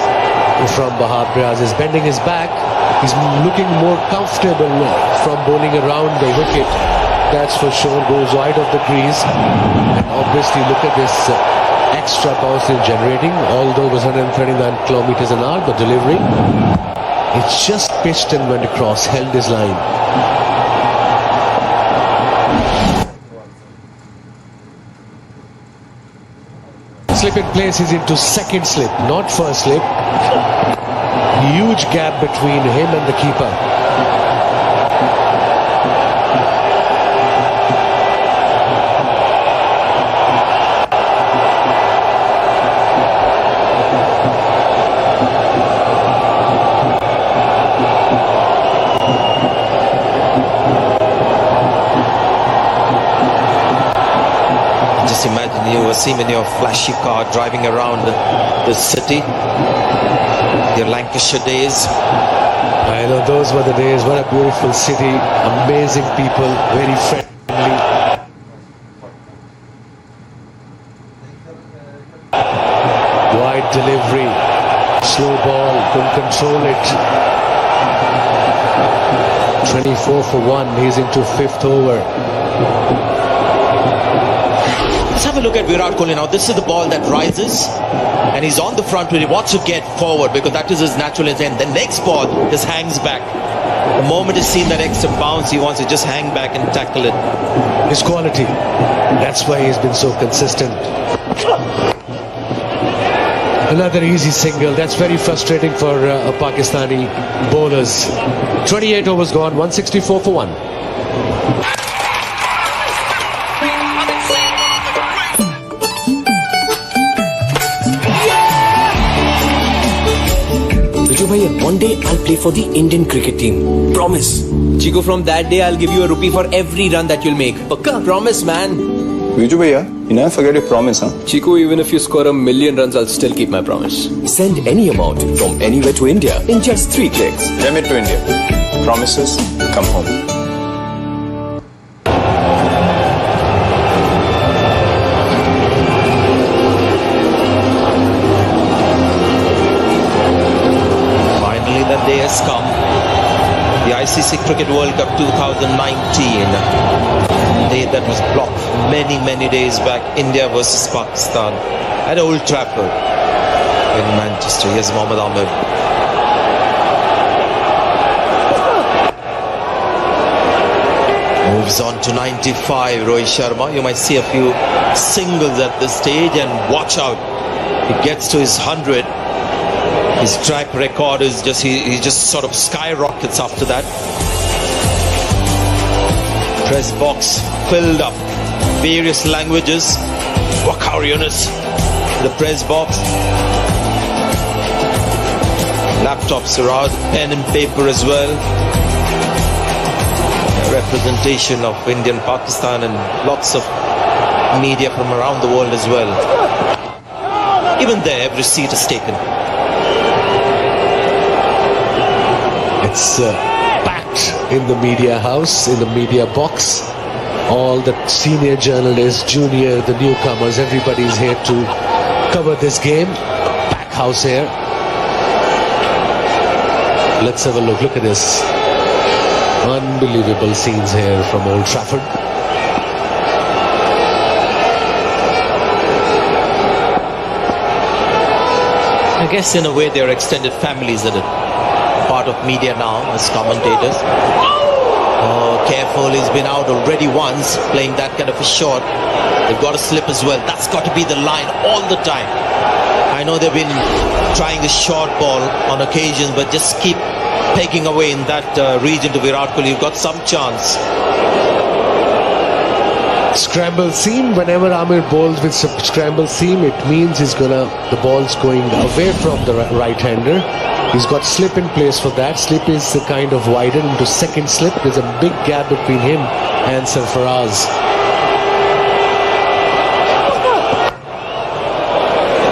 from Bahar Briaz. He's bending his back. He's looking more comfortable from bowling around the wicket. That's for sure. Goes wide of the crease. And obviously look at this extra bounce he's generating. Although it was 139 kilometers an hour, the delivery, it's just pitched and went across, held his line. Slip in place, he's into second slip, not first slip. Huge gap between him and the keeper. Just imagine you see in your flashy car driving around the city. Your Lancashire days. I know those were the days. What a beautiful city. Amazing people. Very friendly. Wide delivery. Slow ball. Couldn't control it. 24 for 1. He's into fifth over. Let's have a look at Virat Kohli now. This is the ball that rises and he's on the front where he wants to get forward because that is his natural intent. The next ball just hangs back. The moment he's seen that extra bounce, he wants to just hang back and tackle it. His quality. That's why he's been so consistent. Another easy single. That's very frustrating for Pakistani bowlers. 28 overs gone. 164 for 1. One day I'll play for the Indian cricket team. Promise. Chico, from that day I'll give you ₹1 for every run that you'll make. Pakka? Promise, man. Viju bhaiya, you never forget your promise, huh? Chico, even if you score 1,000,000 runs, I'll still keep my promise. Send any amount from anywhere to India in just 3 clicks. Remit to India. Promises come home. Day has come. The ICC Cricket World Cup 2019. Day that was blocked many days back. India versus Pakistan at Old Trafford in Manchester. Here's Mohammad Ahmed. Moves on to 95. Rohit Sharma. You might see a few singles at this stage and watch out. He gets to his 100. His track record is just, he just sort of skyrockets after that. Press box filled up. Various languages. Waqar Yunus. The press box. Laptops around. Pen and paper as well. A representation of India and Pakistan and lots of media from around the world as well. Even there, every seat is taken. It's packed in the media house, in the media box. All the senior journalists, junior, the newcomers, everybody's here to cover this game. Pack house here. Let's have a look. Look at this. Unbelievable scenes here from Old Trafford. I guess in a way they're extended families that are part of media now as commentators. Oh, careful, he's been out already once playing that kind of a shot. They've got to slip as well. That's got to be the line all the time. I know they've been trying the short ball on occasions, but just keep pegging away in that region to Virat Kohli. You've got some chance. Scramble seam. Whenever Amir bowls with scramble seam, it means the ball's going away from the right-hander. He's got slip in place for that. Slip is the kind of widened into second slip. There's a big gap between him and Sarfaraz.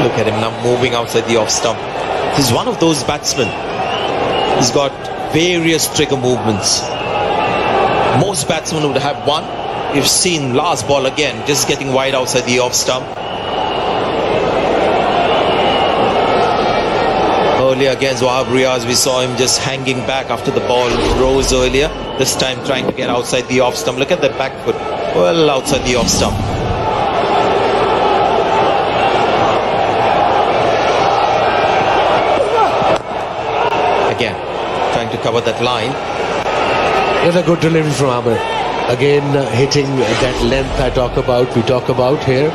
Look at him now moving outside the off stump. He's one of those batsmen. He's got various trigger movements. Most batsmen would have one. You've seen last ball again, just getting wide outside the off stump. Earlier against Wahab Riaz, we saw him just hanging back after the ball rose earlier. This time trying to get outside the off stump. Look at the back foot, well outside the off stump. Again, trying to cover that line. Another good delivery from Amir. Again, hitting that length we talk about here.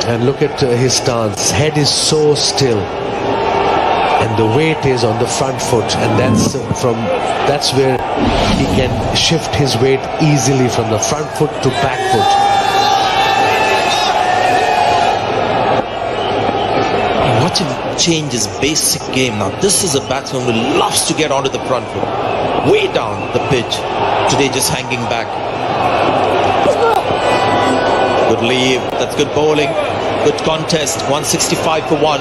And look at his stance. Head is so still. And the weight is on the front foot. And that's where he can shift his weight easily from the front foot to back foot. Watch him change his basic game now. This is a batsman who loves to get onto the front foot, way down the pitch. Today just hanging back. Good leave. That's good bowling. Good contest. 165 for 1.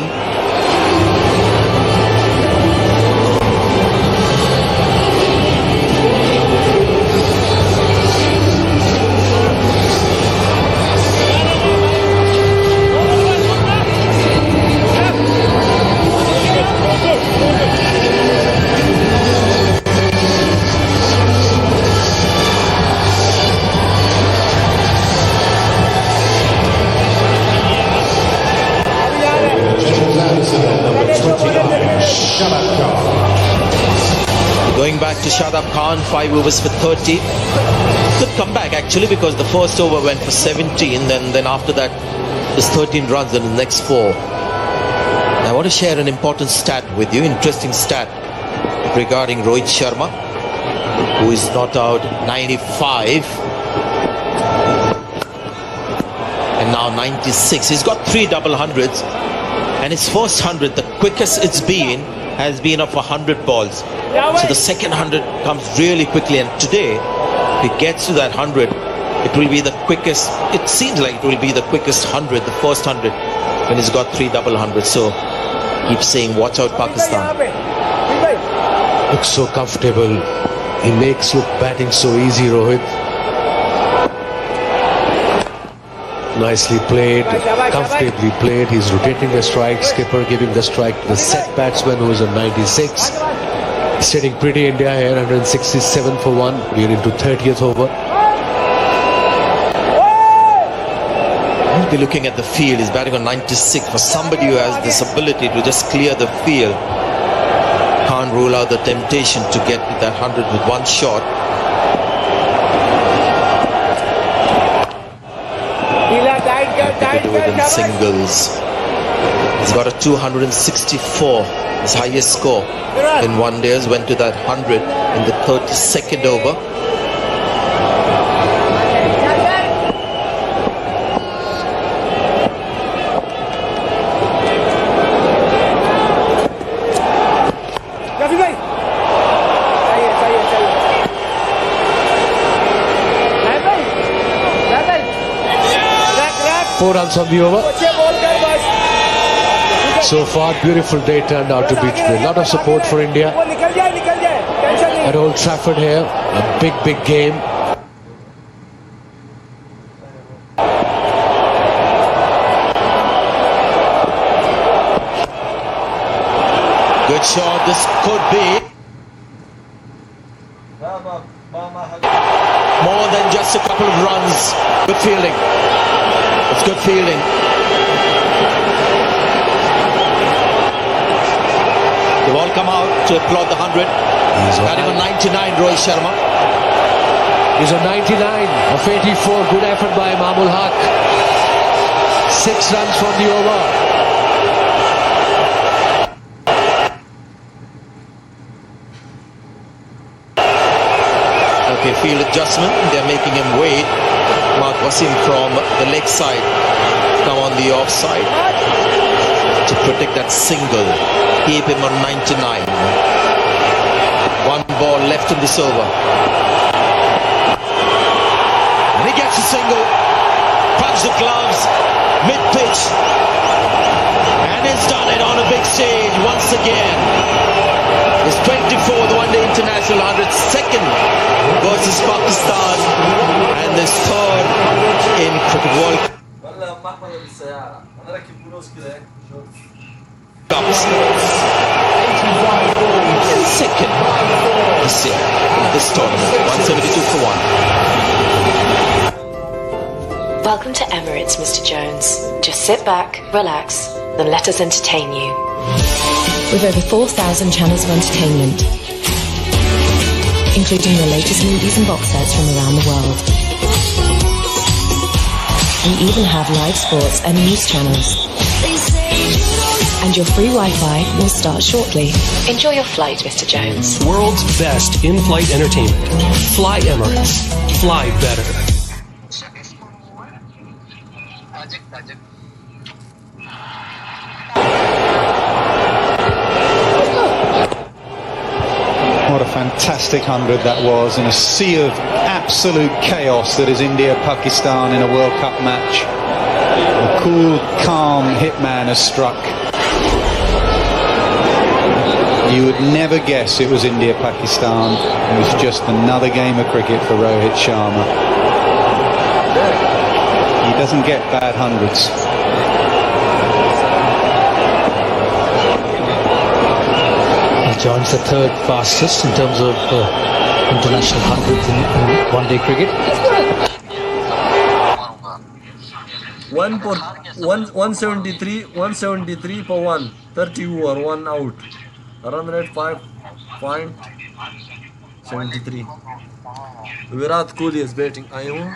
Going back to Shadab Khan, 5 overs for 30. Good comeback actually, because the first over went for 17, then after that there's 13 runs in the next 4. I want to share an important stat with you, interesting stat regarding Rohit Sharma, who is not out 95 and now 96. He's got 3 double hundreds, and his first 100, the quickest it's been, has been of 100 balls. So the second 100 comes really quickly, and today, if he gets to that 100, it will be the quickest. It seems like it will be the quickest 100, the first 100, when he's got 3 double hundreds. So keep saying, watch out, Pakistan. Looks so comfortable. He makes look batting so easy, Rohit. Nicely played, comfortably played. He's rotating the strike. Skipper giving the strike to the set batsman, who is on 96. Sitting pretty India here, 167 for 1. We're into 30th over. I'll be looking at the field. He's batting on 96. For somebody who has this ability to just clear the field, can't rule out the temptation to get to that 100 with one shot. To do it in singles. He's got a 264, his highest score in one day. Went to that 100 in the 32nd over. Four runs on the over. So far, beautiful day turned out to be today. A lot of support for India at Old Trafford here. A big game. Good shot. This could be more than just a couple of runs. Good fielding. It's good fielding. They've all come out to applaud the 100. Batting on 99, Rohit Sharma. He's on 99 of 84. Good effort by Mamul Haq. 6 runs from the over. Okay, field adjustment. They're making him wait. Mark Wasim from the leg side come on the offside to protect that single, keep him on 99. One ball left in this over. And he gets a single, punch the gloves, mid-pitch, and he's done it on a big stage once again. His 24th one-day international 102nd versus Pakistan, and his third in Cricket World Cups. And second this year in this tournament, 172 for 1. Welcome to Emirates, Mr. Jones. Just sit back, relax, then let us entertain you. With over 4,000 channels of entertainment, including the latest movies and box sets from around the world. We even have live sports and news channels. And your free Wi-Fi will start shortly. Enjoy your flight, Mr. Jones. World's best in-flight entertainment. Fly Emirates. Fly better. What a fantastic 100 that was, in a sea of absolute chaos that is India-Pakistan in a World Cup match. A cool, calm hitman has struck. You would never guess it was India-Pakistan. It was just another game of cricket for Rohit Sharma. He doesn't get bad hundreds. Joins the third fastest in terms of international hundreds in one-day cricket. 173 for 1, 30 over, 1 out. Run rate 5.73. Virat Kohli is batting. I am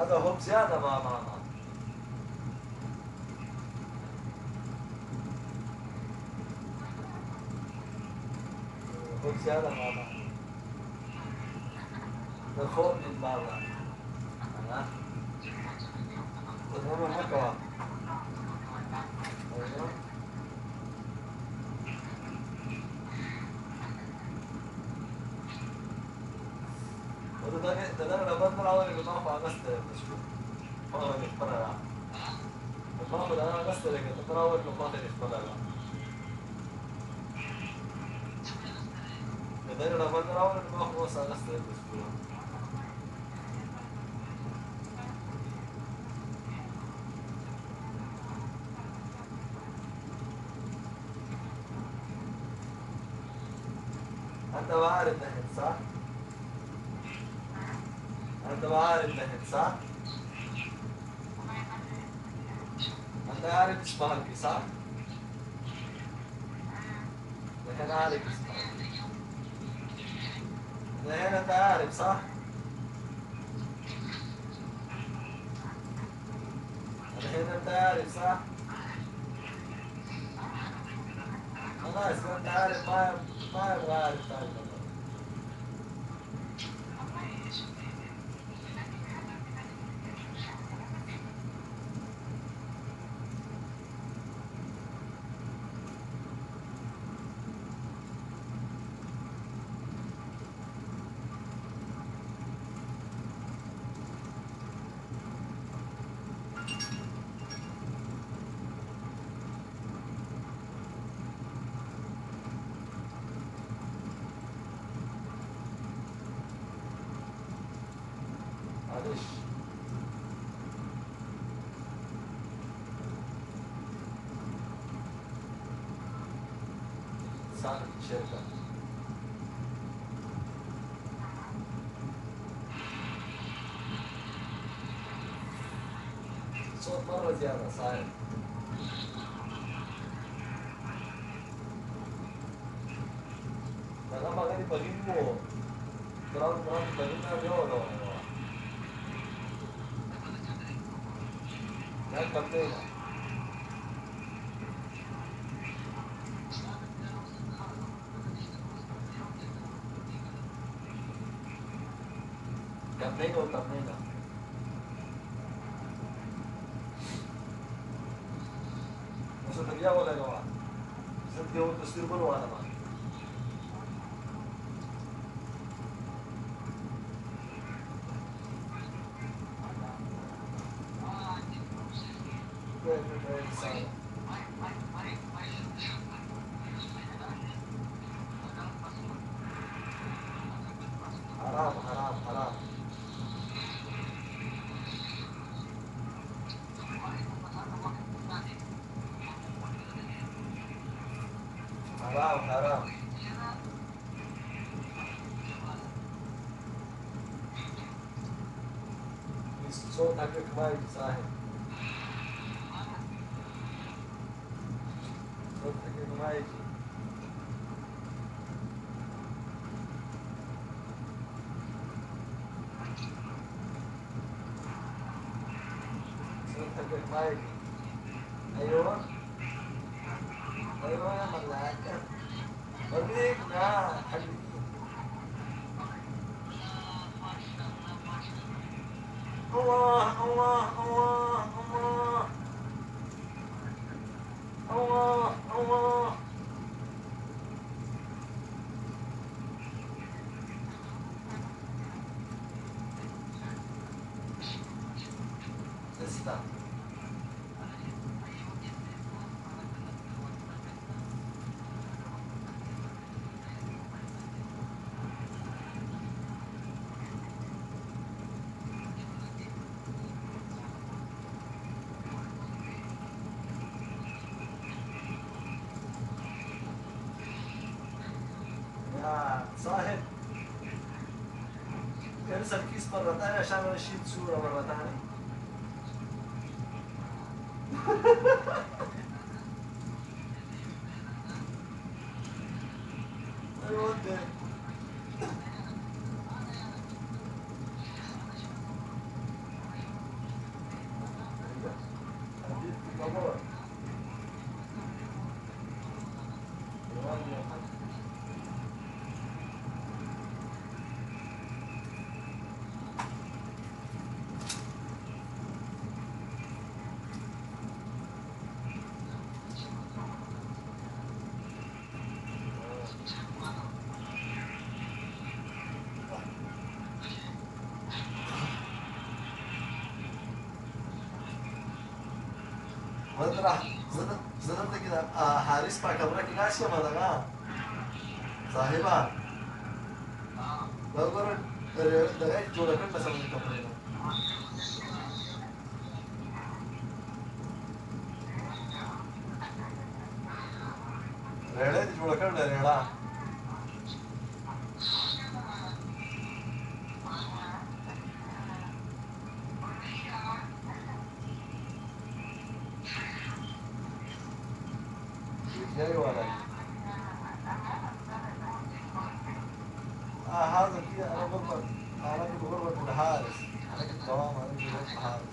هذا هم زيادة ما هم زيادة ما الخوف من بعضها أنا وهم هكذا ده انا لو بدل اول اللي ما اخذ اغسل مشكور ما هو يختار ما اخذ انا اغسل لك ده اول اللي ما اخذ يختار ده انا لو بدل اول اللي ما اخذ اغسل مشكور انت عارف ده صح؟ انت عارف ده صح؟ انت عارف اسمك صح؟ لكن عارف اسمك لكن انت عارف صح؟ لكن انت عارف صح؟ خلاص انت عارف ما يبغى عارف ثاني معلش صار الشركة صوت مرة زيادة صاير أنا magari بغيمه برافو بغيمه اليوم لا كملنا كملنا وصلت بيها ولا يا جماعة؟ وصلت بيها والتصوير كله وأنا معاك حرام حرام حرام حرام حرام الصوت حقك ما يجي صاحب الصوت حقك ما يجي الصوت حقك ما يجي ايوه ايوه يا ملاك وريكنا حبيبي الله الله الله الله الله الله تسلم يا صاحب ارسل كيس مرة ثانية عشان اشيل صورة مرة ثانية ايوه انت راح زدت كده حارس مع كاميرا كلاس يا مدغا صاحبها لو قرر دقائق جوړه کړ مثلا کاميرا रेड़ा जोड़ कर रेड़ा جاي ولا هذا كده انا بغربة الحارس انا كنت دوام انا بغربة الحارس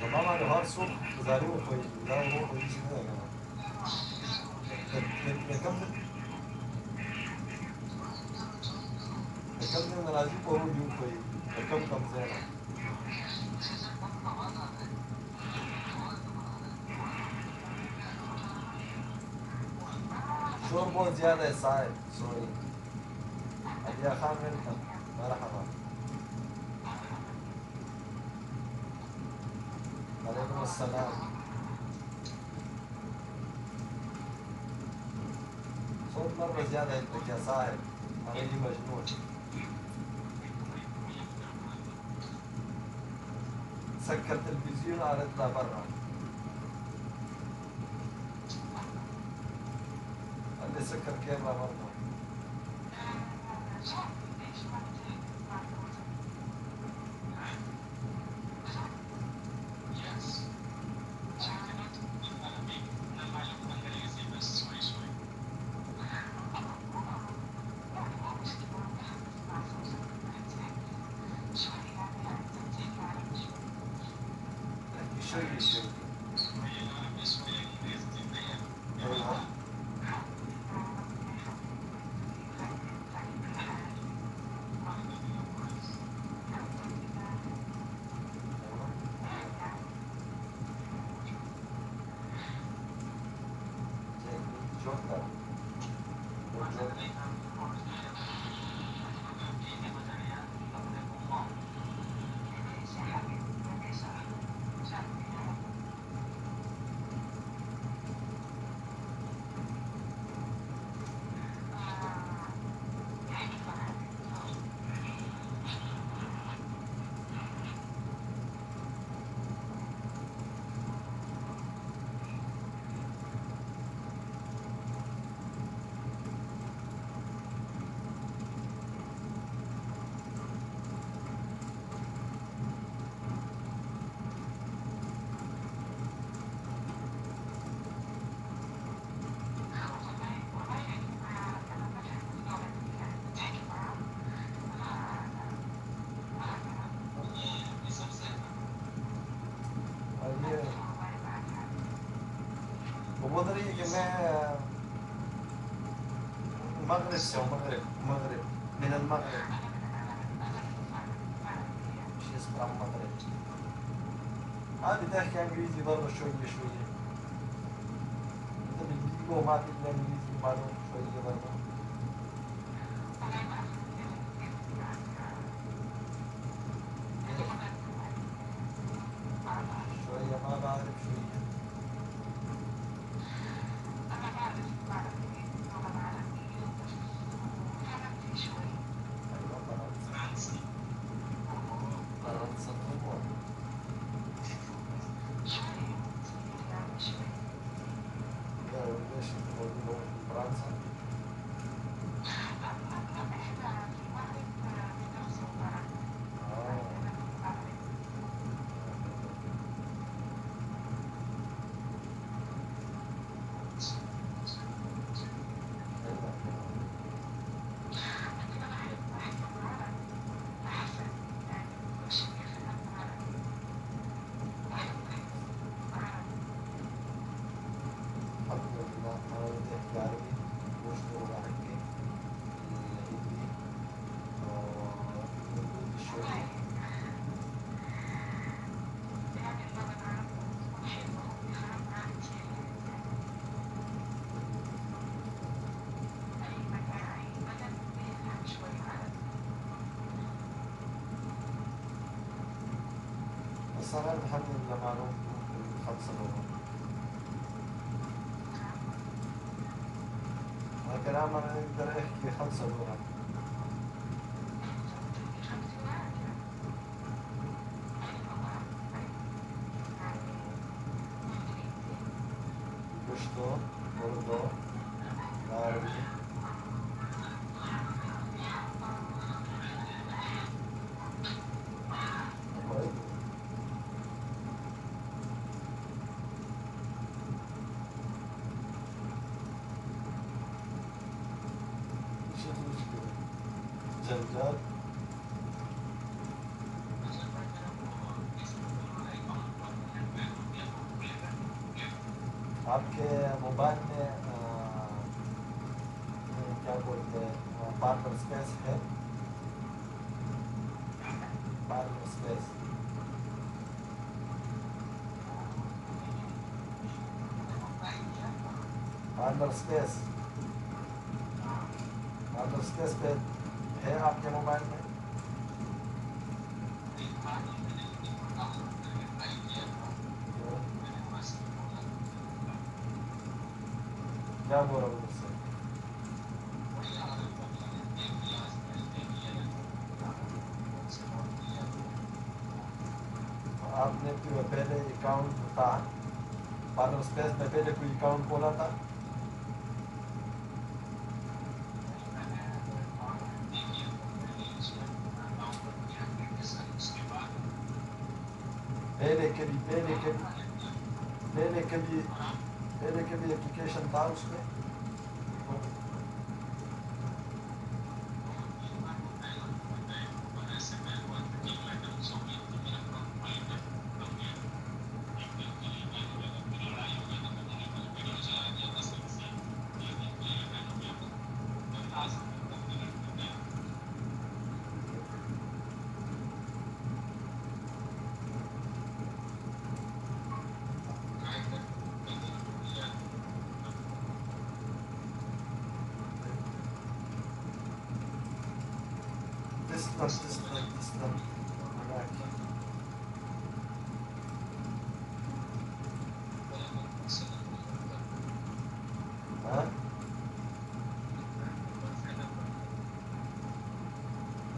تمام انا هار صوت زارو خوي لا هو خوي شنو يا جماعه كم من راضي को जो कोई कम से ना शोर बहुत ज्यादा है साहब सॉरी अलिया खान वेलकम मरहबा वालेकुम अस्सलाम बहुत मरना ज्यादा है तो कैसा है अंग्रेजी मजनू سكر التلفزيون عرضنا برا قال لي سكر كاميرا برضه ومدري كمان مغرب سو مغرب من المغرب مش اسمها مغرب عادي تحكي انجليزي برضه شوية شوية انت بالانجليزي وما تبقى انجليزي بعده شوية برضه شوية ما بعرف شوية بس أنا الحمد لله معلوم 5 لغات كلام أنا أقدر أحكي 5 لغات بشتو أردو عربي जंजाल आपके मोबाइल में क्या बोलते हैं पार्टनर स्पेस है पार्टनर स्पेस पार्टनर स्पेस पे है आपके मोबाइल में क्या बोल रहा हूँ उससे आपने पहले अकाउंट था पानो स्पेस में पहले कोई अकाउंट खोला था? पहले के भी एप्लीकेशन था उसमें? تسلم معاك. ها؟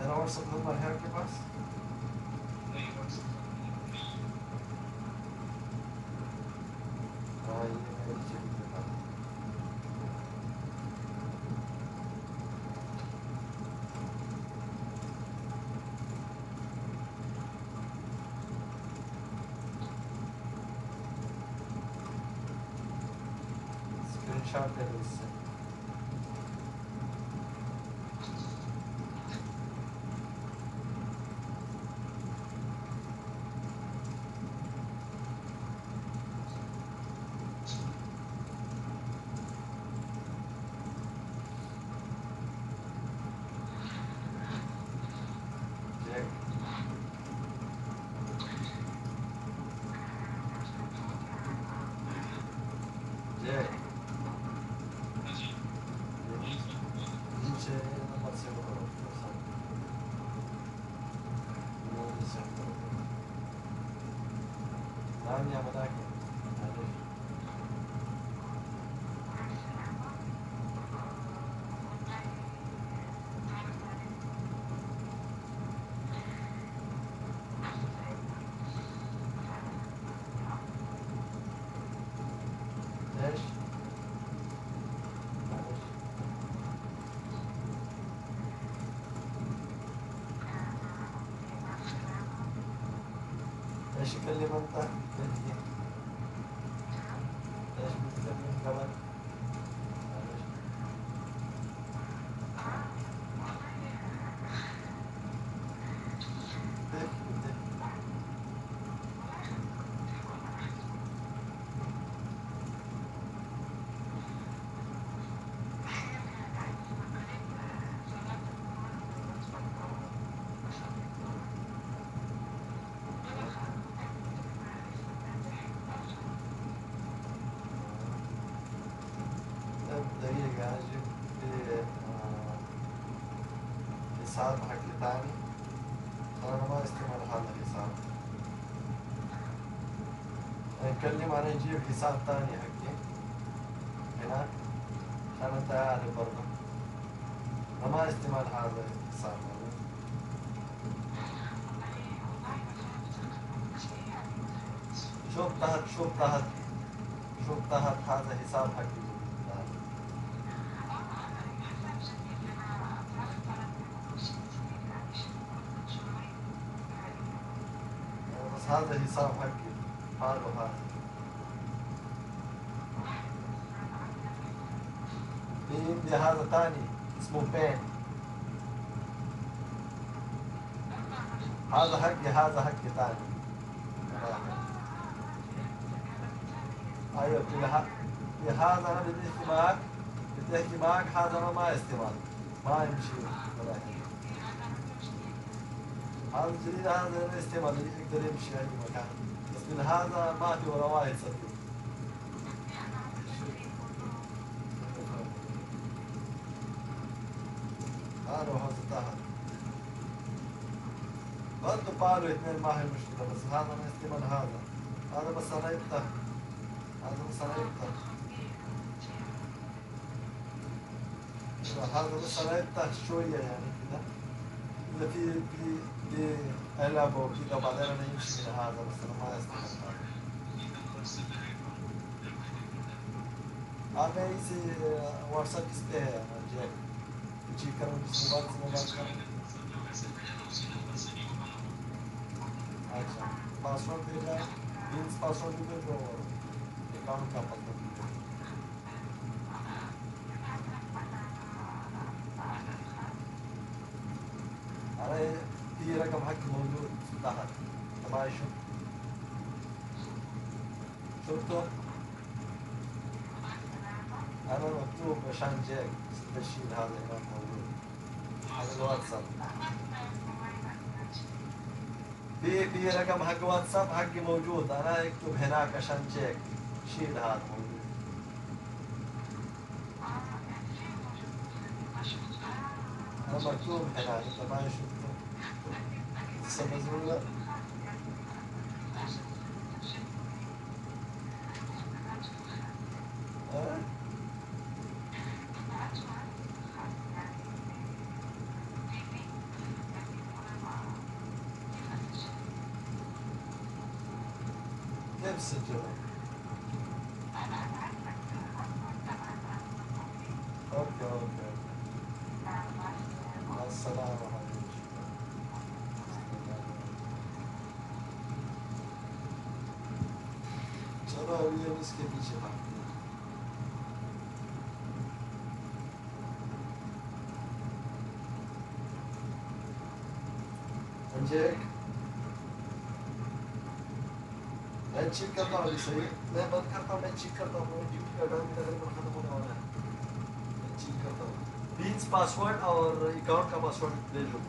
أنا وصلت للمرحلة بس؟ Screenshot verirse. Jack. Dice non passiamo troppo, sai. Non mi sento. Andiamo da qui. ليش؟ ليش يكلم انت؟ ليش بتكلم كمان؟ دقيقة أجيب حساب حقي تاني. أنا ما استعمل هذا الحساب. نتكلم عن نجيب حساب تاني حقي هنا عشان أنت عارف برضه. أنا ما استعمل هذا الحساب. شوف تحت هذا حساب حقي. بس هذا حساب حقي حاله هذا. في عندي هذا تاني اسمه بين. هذا حقي تاني. ايوه في هذا انا بدي احكي معك هذا ما استعمال ما يمشي ولا هذا الجديد هذا استعمال يقدر يمشي اي مكان بس من هذا ما في ولا واحد صدق. هذا وهذا تحت برضه قالوا اثنين ما هي مشكلة بس هذا ما استعمال هذا بس انا يفتح هذا بس انا يفتح هذا بس انا يفتح شوية يعني كده في ألعبوا كده وبعدين أنا يمشي من هذا بس أنا ما أستطيع هذا इसी व्हाट्सएप किस पे है जैक जी करो किसी बात से बात करो अच्छा पासवर्ड भेजा मींस पासवर्ड भी तो अकाउंट का पासवर्ड अरे في رقم حق موجود تحت تبعي شفته أنا مكتوب عشان جاك التشيل هذا هنا موجود على الواتساب في رقم حق واتساب حقي موجود أنا أكتب هناك عشان جاك شيل هذا موجود أنا مكتوب هناك أنت ما شفته سمزولا كيف سجلوا؟ اوكي مع السلامة حبيبي चलो अभी हम इसके पीछे भागते हैं अंजेक मैं चेक करता हूँ सही मैं बंद करता हूँ मैं चेक करता हूँ ड्यूटी का टाइम तकरीबन खत्म होने वाला है मैं चेक करता हूँ बीच पासवर्ड और अकाउंट का पासवर्ड ले लो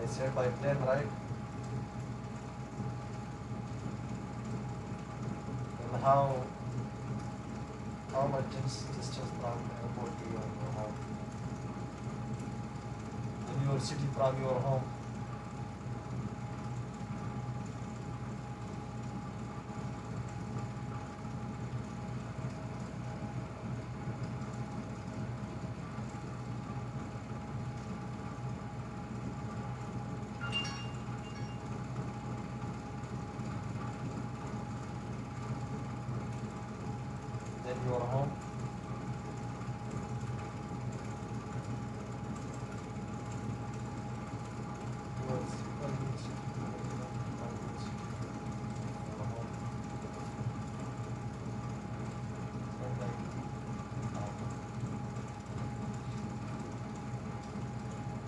I said by plane, right? And how much distance from airport to your home? In your city from your home? Then your home?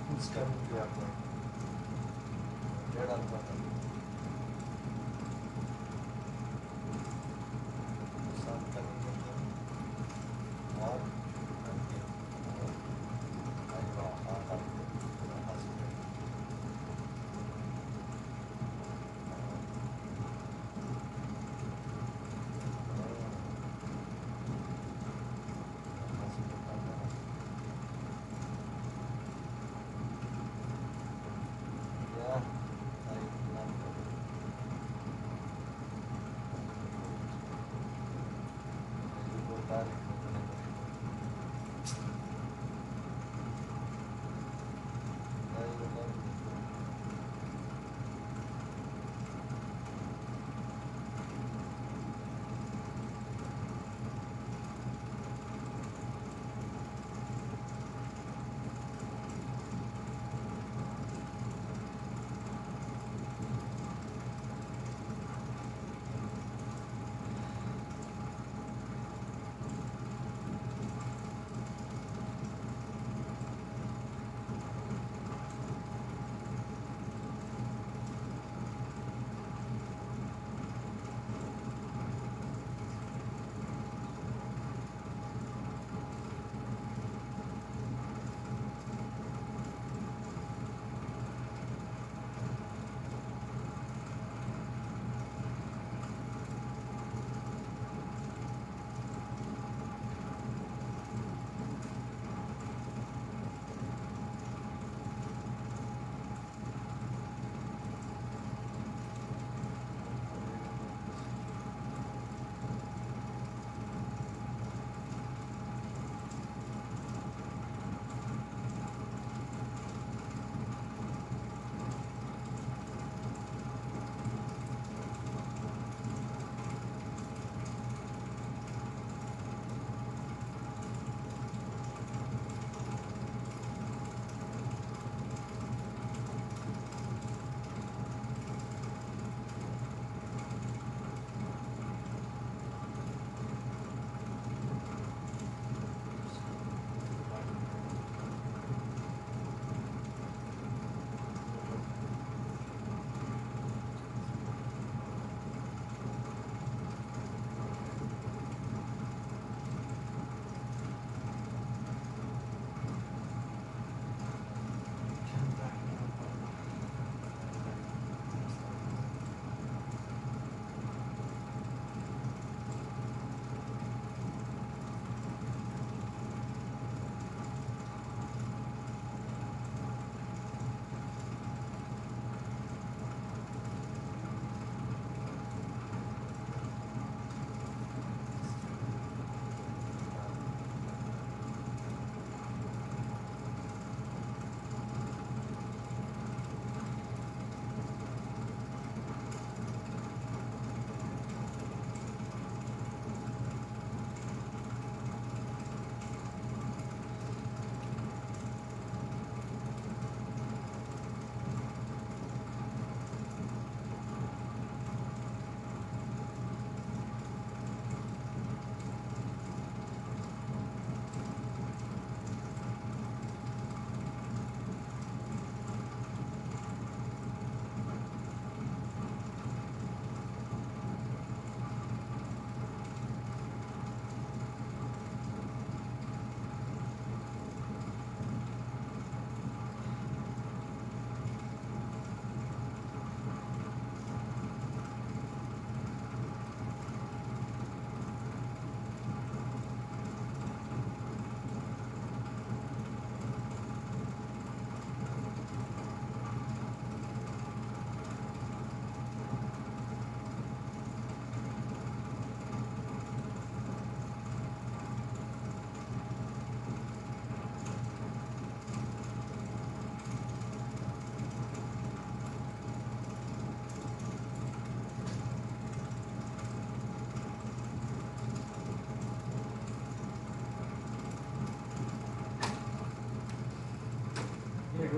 Who's coming to your place? Dead or not? Some coming with them? Or coming I know, or coming to the hospital. Yeah,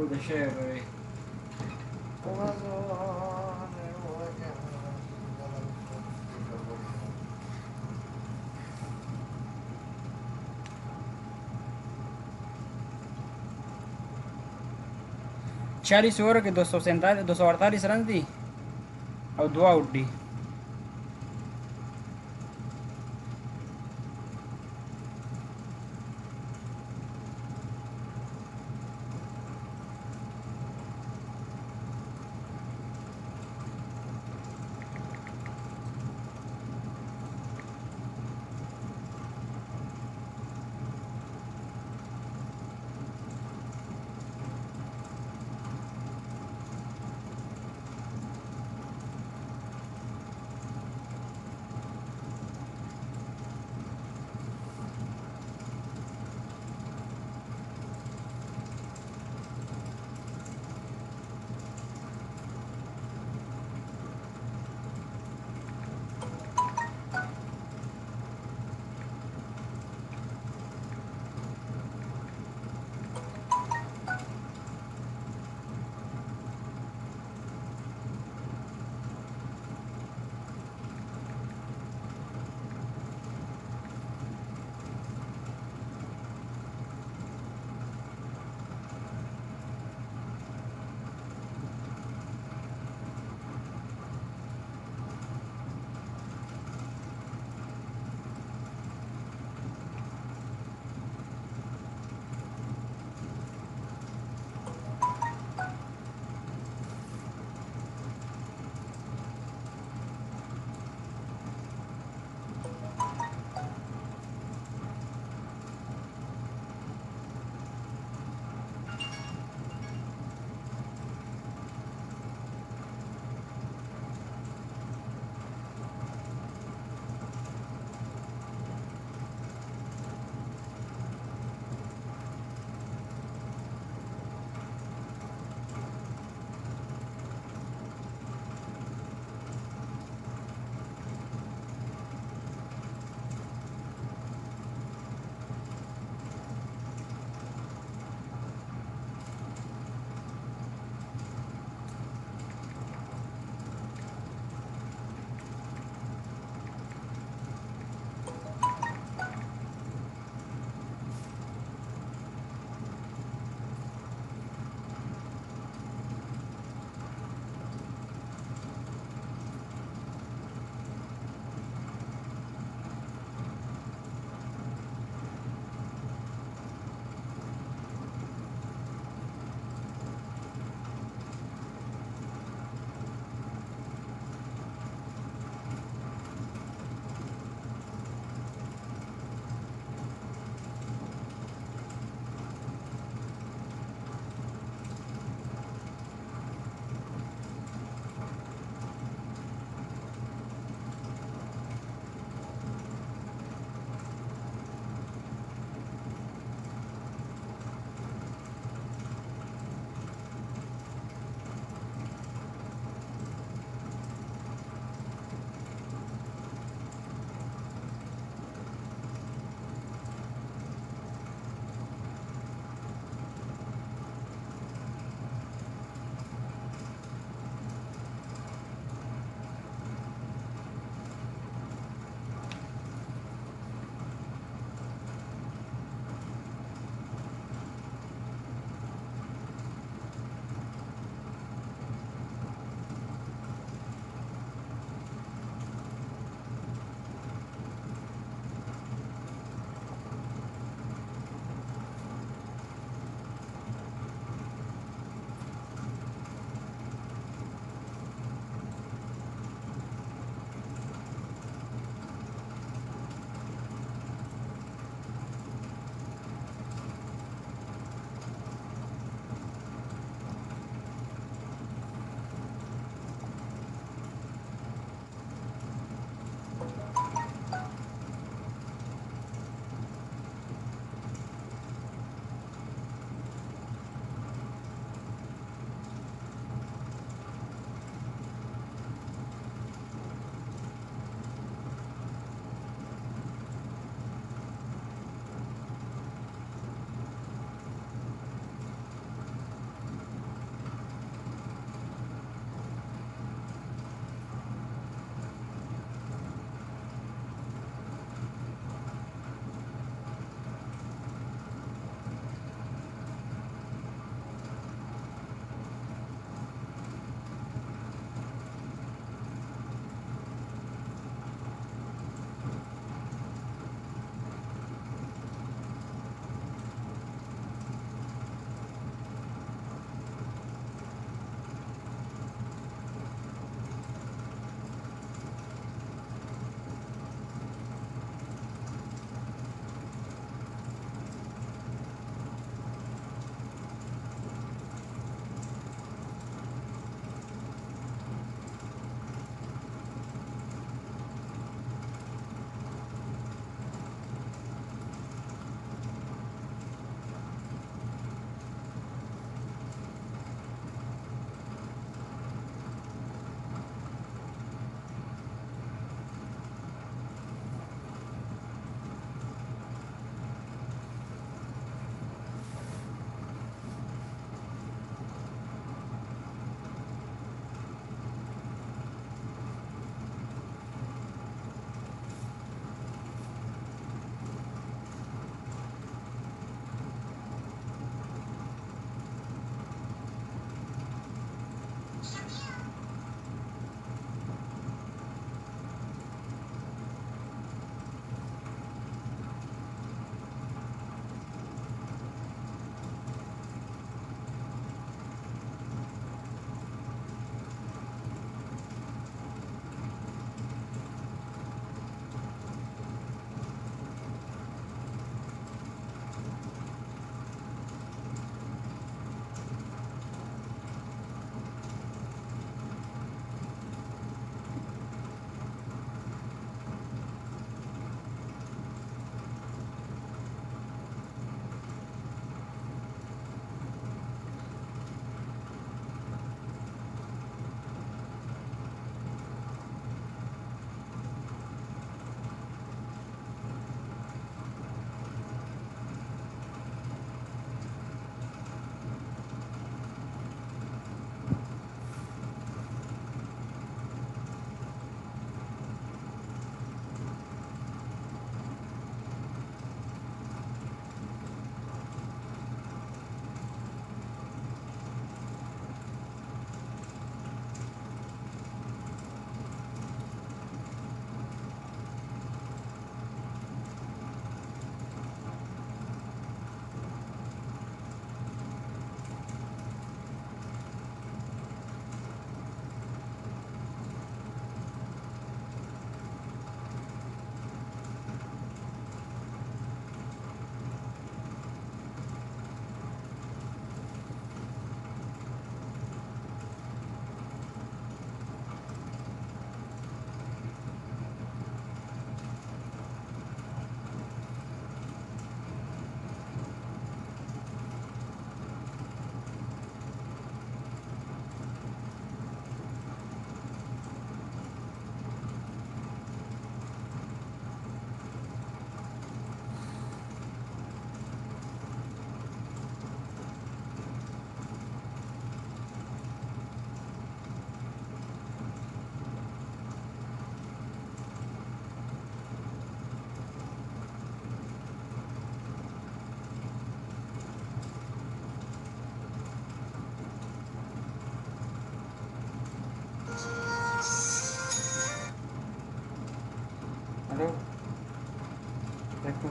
the share, baby. चालीस over के 248 run थी और 2 out the.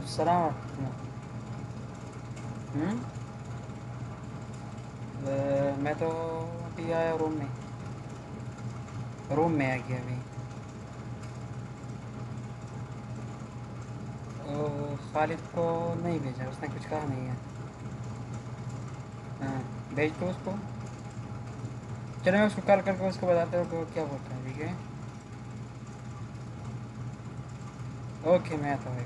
सलाम। मैं तो अभी आया room में आ गया अभी। खालिद को नहीं भेजा, उसने कुछ कहा नहीं है। हाँ भेज दो उसको। चलो मैं उसको कॉल करके उसको बताता हूँ क्या बोलता है। ठीक है ओके मैं आता हूँ।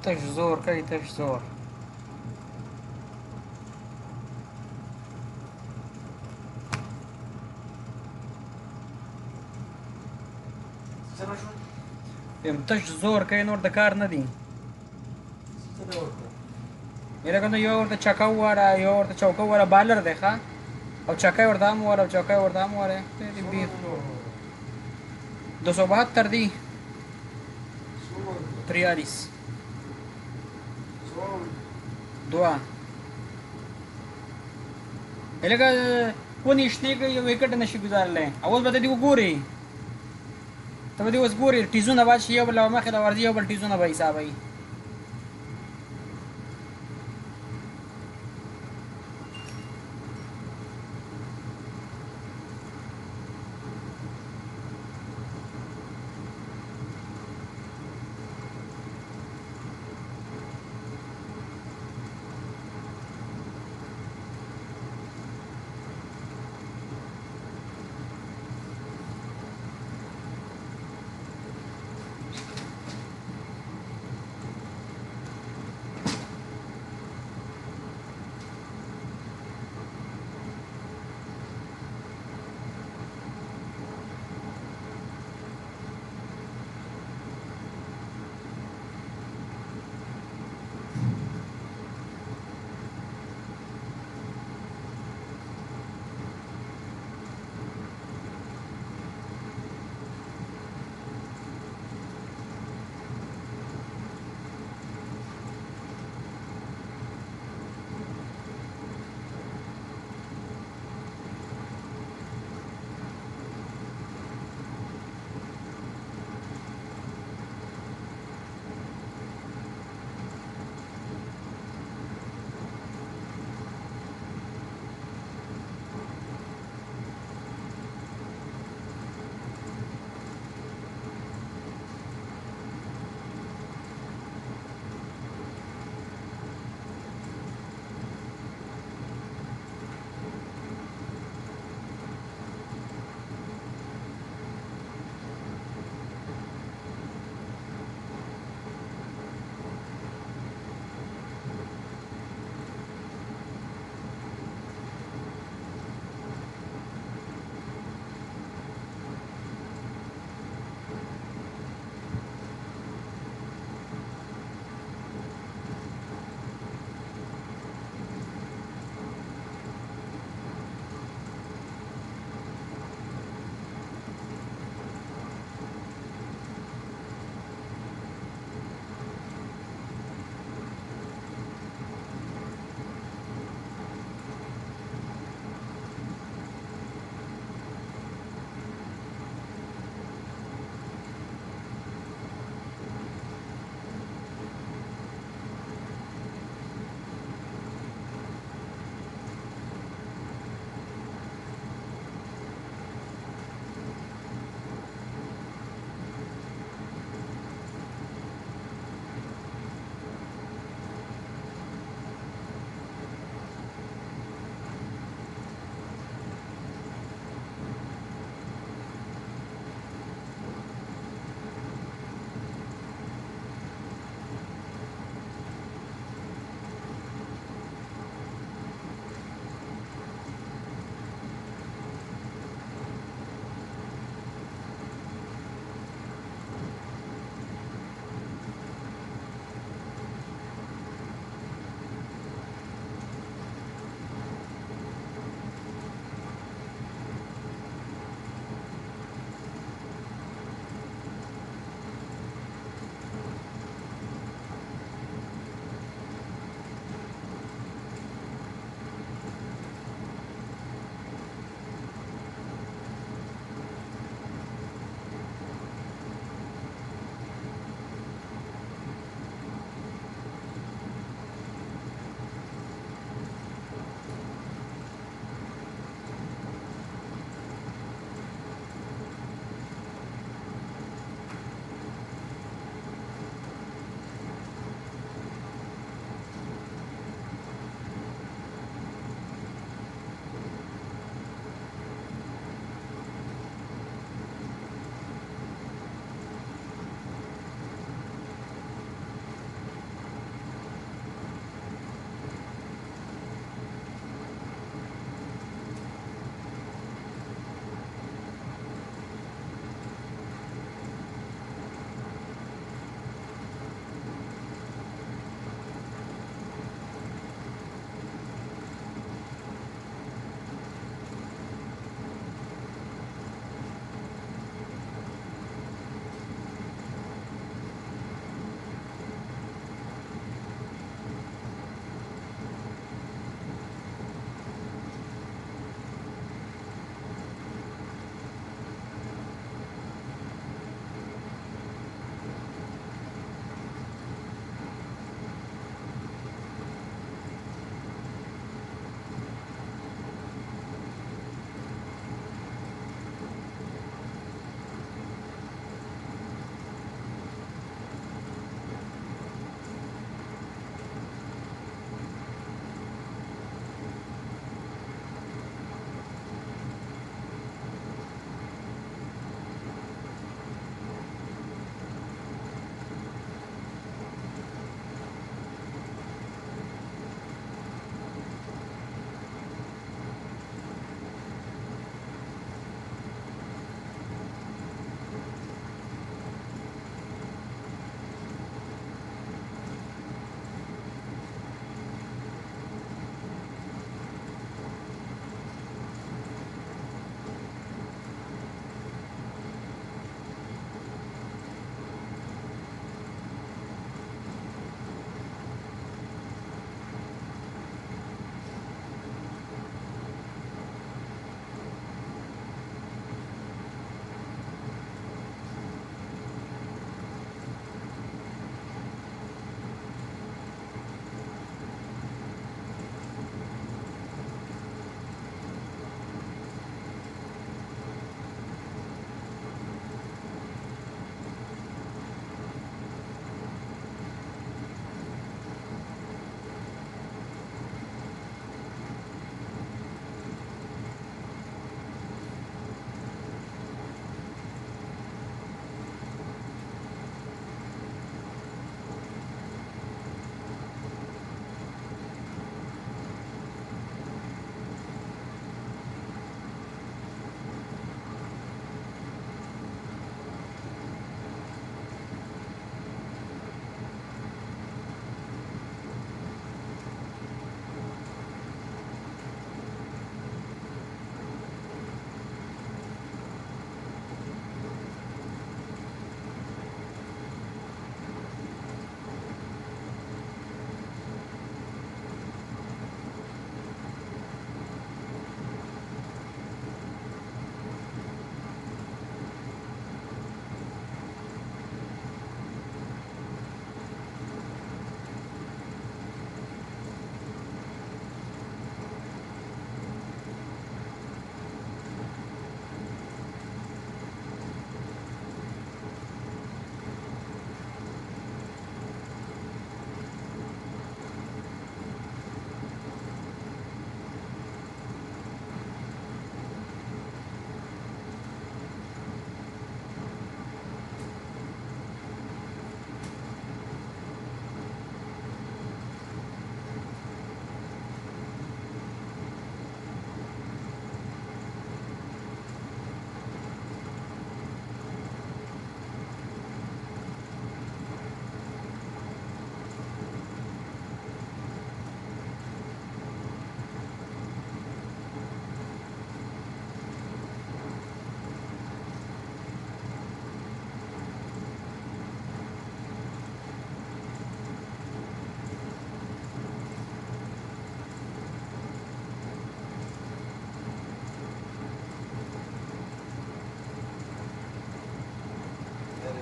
تش زور كي تش زور. تش زور كي نور دكار ندي. مېله کنده یو ورته چکه وواره یو ورته چوکه وواره بالر دی ښه او چکه یې ورته هم وواره او چوکه یې ورته هم وواره دی بیخ 272 دی 43 2 لکه ونې شنې کوي یو وکټ نشي ګزارلی اوس به ته دې وګورې ته به دې اوس ګورې ټیزونه به شي یو بل مخې ته ورځي یو بل ټیزونه به حسابوي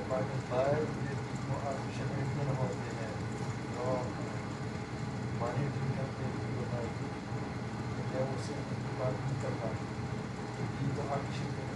Bayern wird nur artische Menschen heute no money to get the der उसे बात नहीं करता ये तो आर्टिफिशियल